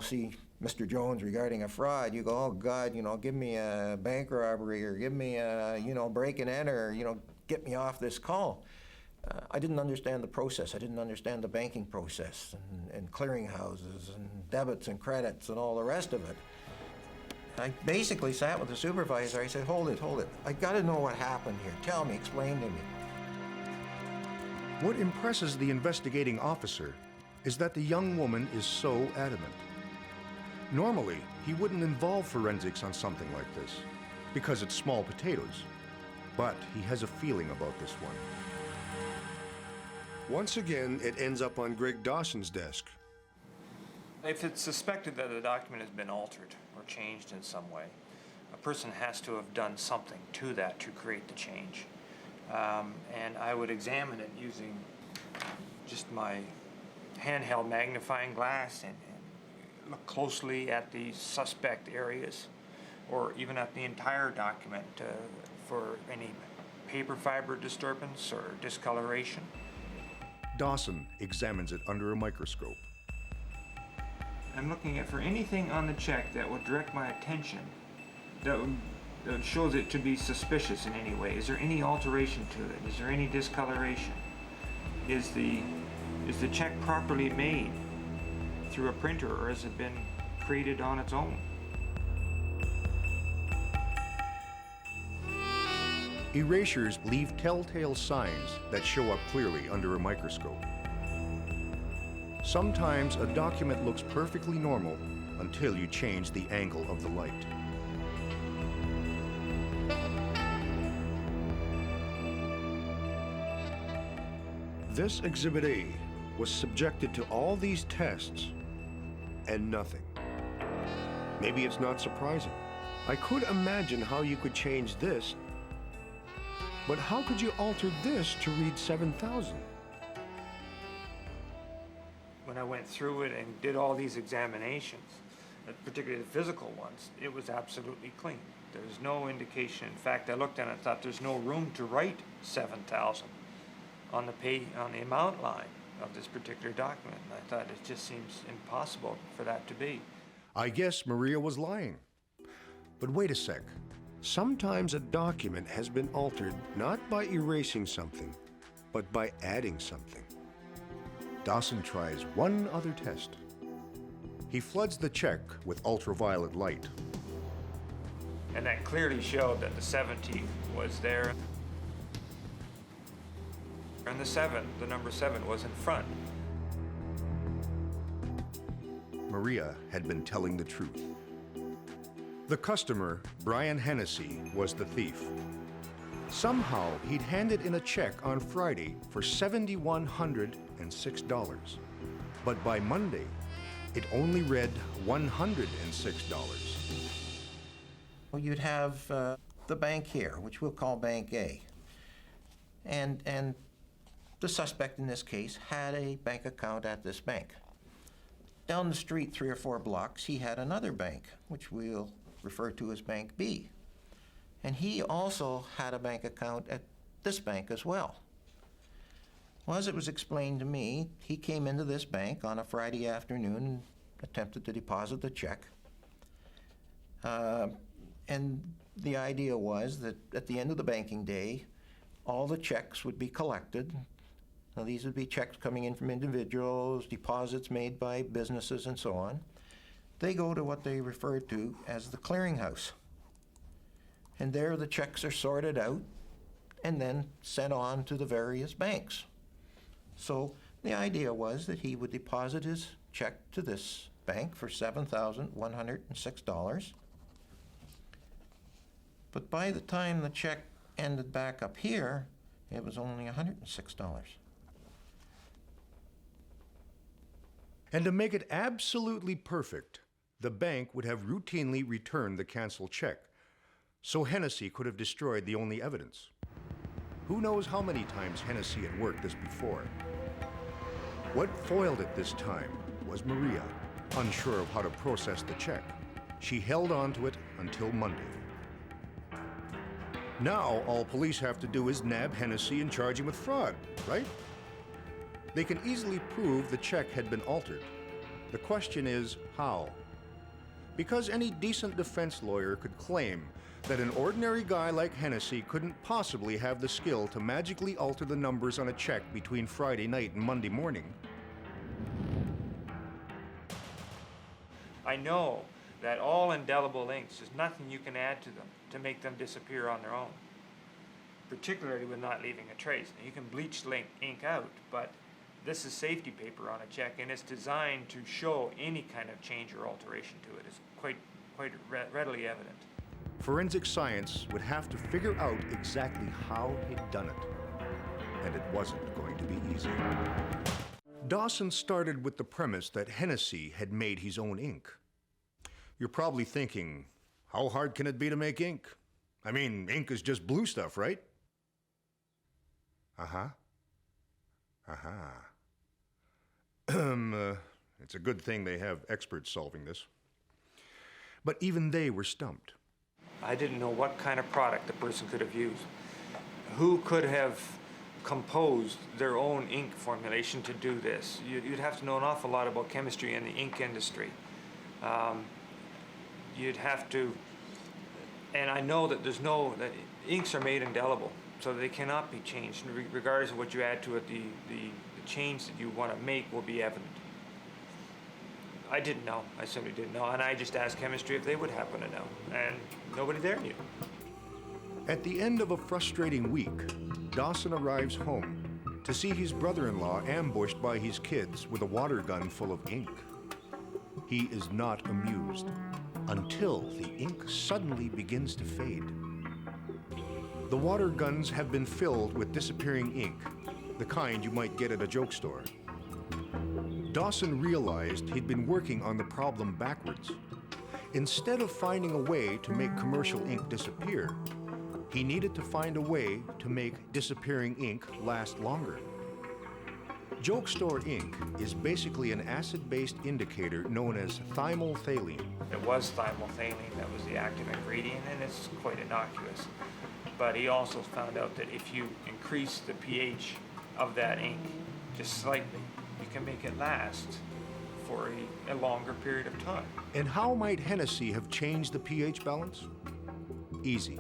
see Mr. Jones regarding a fraud. You go, oh God, give me a bank robbery, or give me a, break and enter, get me off this call. I didn't understand the process. I didn't understand the banking process and clearinghouses and debits and credits and all the rest of it. I basically sat with the supervisor. I said, hold it. I got to know what happened here. Tell me, explain to me. What impresses the investigating officer is that the young woman is so adamant. Normally, he wouldn't involve forensics on something like this because it's small potatoes, but he has a feeling about this one. Once again, it ends up on Greg Dawson's desk. If it's suspected that a document has been altered or changed in some way, a person has to have done something to that to create the change. And I would examine it using just my handheld magnifying glass and look closely at the suspect areas. or even at the entire document for any paper fiber disturbance or discoloration. Dawson examines it under a microscope. I'm looking for anything on the check that would direct my attention, that shows it to be suspicious in any way. Is there any alteration to it? Is there any discoloration? Is the check properly made through a printer, or has it been created on its own? Erasures leave telltale signs that show up clearly under a microscope. Sometimes a document looks perfectly normal until you change the angle of the light. This Exhibit A was subjected to all these tests and nothing. Maybe it's not surprising. I could imagine how you could change this, but how could you alter this to read 7,000? When I went through it and did all these examinations, particularly the physical ones, it was absolutely clean. There's no indication. In fact, I looked at it and thought there's no room to write 7,000 on the amount line of this particular document. And I thought it just seems impossible for that to be. I guess Maria was lying. But wait a sec. Sometimes a document has been altered not by erasing something, but by adding something. Dawson tries one other test. He floods the check with ultraviolet light. And that clearly showed that the 70 was there. And the number 7 was in front. Maria had been telling the truth. The customer, Brian Hennessy, was the thief. Somehow, he'd handed in a check on Friday for $7,106. But by Monday, it only read $106. Well, you'd have the bank here, which we'll call Bank A. And the suspect in this case had a bank account at this bank. Down the street 3 or 4 blocks, he had another bank, which we'll refer to as Bank B. And he also had a bank account at this bank as well. Well, as it was explained to me, he came into this bank on a Friday afternoon and attempted to deposit the check. And the idea was that at the end of the banking day, all the checks would be collected. Now, these would be checks coming in from individuals, deposits made by businesses, and so on. They go to what they refer to as the clearinghouse. And there the checks are sorted out and then sent on to the various banks. So the idea was that he would deposit his check to this bank for $7,106. But by the time the check ended back up here, it was only $106. And to make it absolutely perfect, the bank would have routinely returned the canceled check, so Hennessy could have destroyed the only evidence. Who knows how many times Hennessy had worked this before? What foiled it this time was Maria, unsure of how to process the check. She held on to it until Monday. Now, all police have to do is nab Hennessy and charge him with fraud, right? They can easily prove the check had been altered. The question is, how? Because any decent defense lawyer could claim that an ordinary guy like Hennessy couldn't possibly have the skill to magically alter the numbers on a check between Friday night and Monday morning. I know that all indelible inks, there's nothing you can add to them to make them disappear on their own, particularly with not leaving a trace. Now, you can bleach ink out, but this is safety paper on a check, and it's designed to show any kind of change or alteration to it. It's quite readily evident. Forensic science would have to figure out exactly how he'd done it, and it wasn't going to be easy. Dawson started with the premise that Hennessy had made his own ink. You're probably thinking, how hard can it be to make ink? I mean, ink is just blue stuff, right? It's a good thing they have experts solving this. But even they were stumped. I didn't know what kind of product the person could have used. Who could have composed their own ink formulation to do this? You'd have to know an awful lot about chemistry and the ink industry. You'd have to, and I know that that inks are made indelible, so they cannot be changed. Regardless of what you add to it, the change that you want to make will be evident. I didn't know. I simply didn't know, and I just asked chemistry if they would happen to know, and nobody there knew. At the end of a frustrating week, Dawson arrives home to see his brother-in-law ambushed by his kids with a water gun full of ink. He is not amused until the ink suddenly begins to fade. The water guns have been filled with disappearing ink, the kind you might get at a joke store. Dawson realized he'd been working on the problem backwards. Instead of finding a way to make commercial ink disappear, he needed to find a way to make disappearing ink last longer. Joke store ink is basically an acid-based indicator known as thymolphthalene. It was thymolphthalene that was the active ingredient, and it's quite innocuous. But he also found out that if you increase the pH of that ink just slightly, you can make it last for a longer period of time. And how might Hennessy have changed the pH balance? Easy.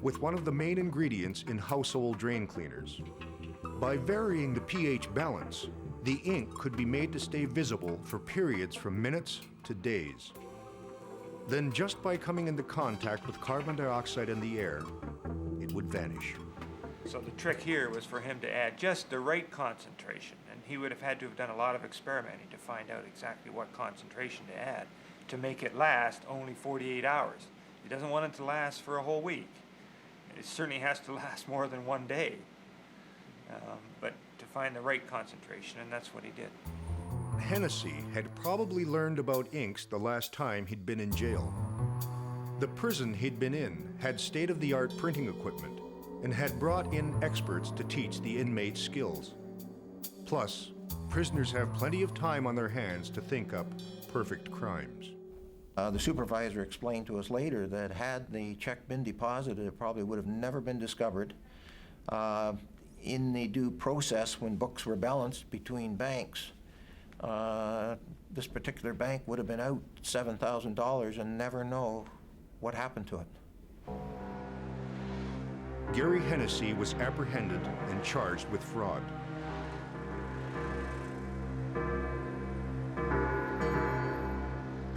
With one of the main ingredients in household drain cleaners. By varying the pH balance, the ink could be made to stay visible for periods from minutes to days. Then just by coming into contact with carbon dioxide in the air, it would vanish. So the trick here was for him to add just the right concentration, and he would have had to have done a lot of experimenting to find out exactly what concentration to add to make it last only 48 hours. He doesn't want it to last for a whole week. It certainly has to last more than one day, but to find the right concentration, and that's what he did. Hennessy had probably learned about inks the last time he'd been in jail. The prison he'd been in had state-of-the-art printing equipment and had brought in experts to teach the inmates skills. Plus, prisoners have plenty of time on their hands to think up perfect crimes. The supervisor explained to us later that had the check been deposited, it probably would have never been discovered. In the due process, when books were balanced between banks, this particular bank would have been out $7,000 and never know what happened to it. Gary Hennessy was apprehended and charged with fraud.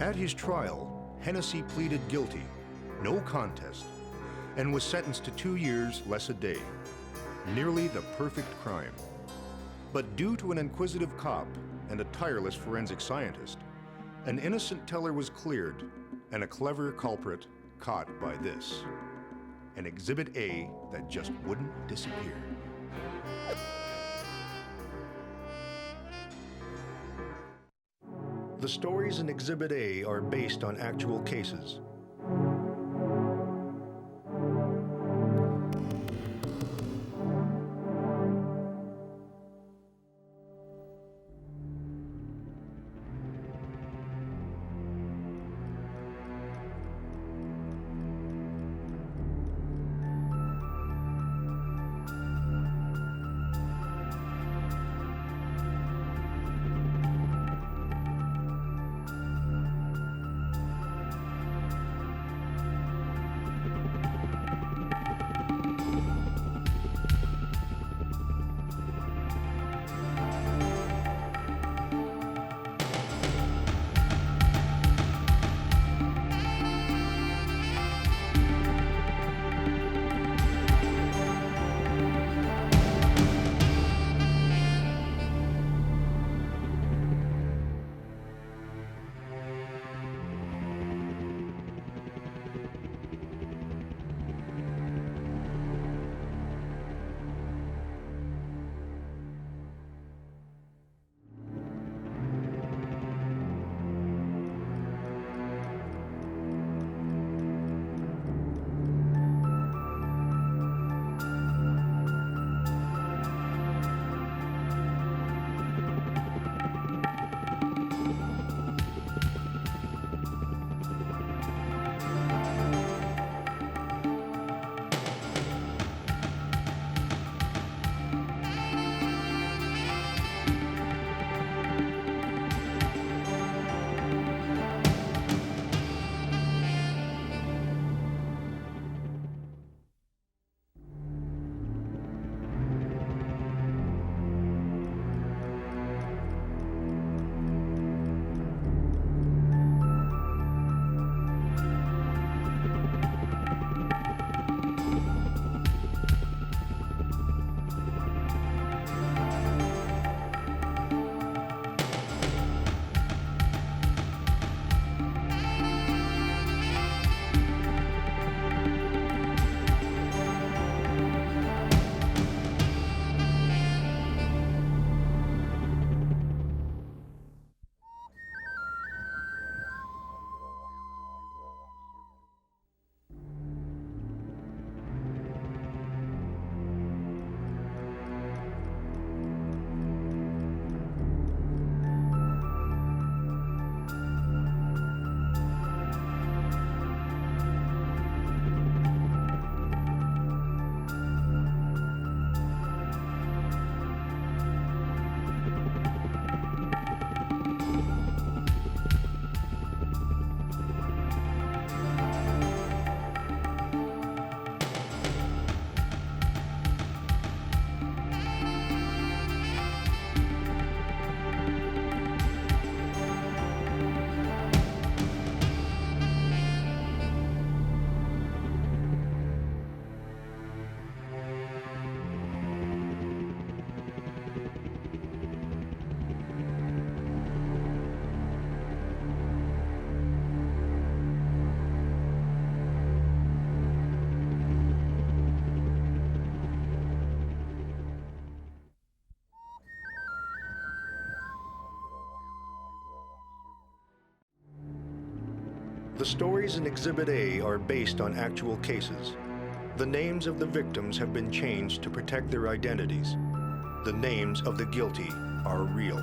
At his trial, Hennessy pleaded guilty, no contest, and was sentenced to 2 years less a day. Nearly the perfect crime. But due to an inquisitive cop and a tireless forensic scientist, an innocent teller was cleared and a clever culprit caught by this. An Exhibit A that just wouldn't disappear. The stories in Exhibit A are based on actual cases. The stories in Exhibit A are based on actual cases. The names of the victims have been changed to protect their identities. The names of the guilty are real.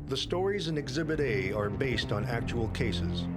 The stories in Exhibit A are based on actual cases.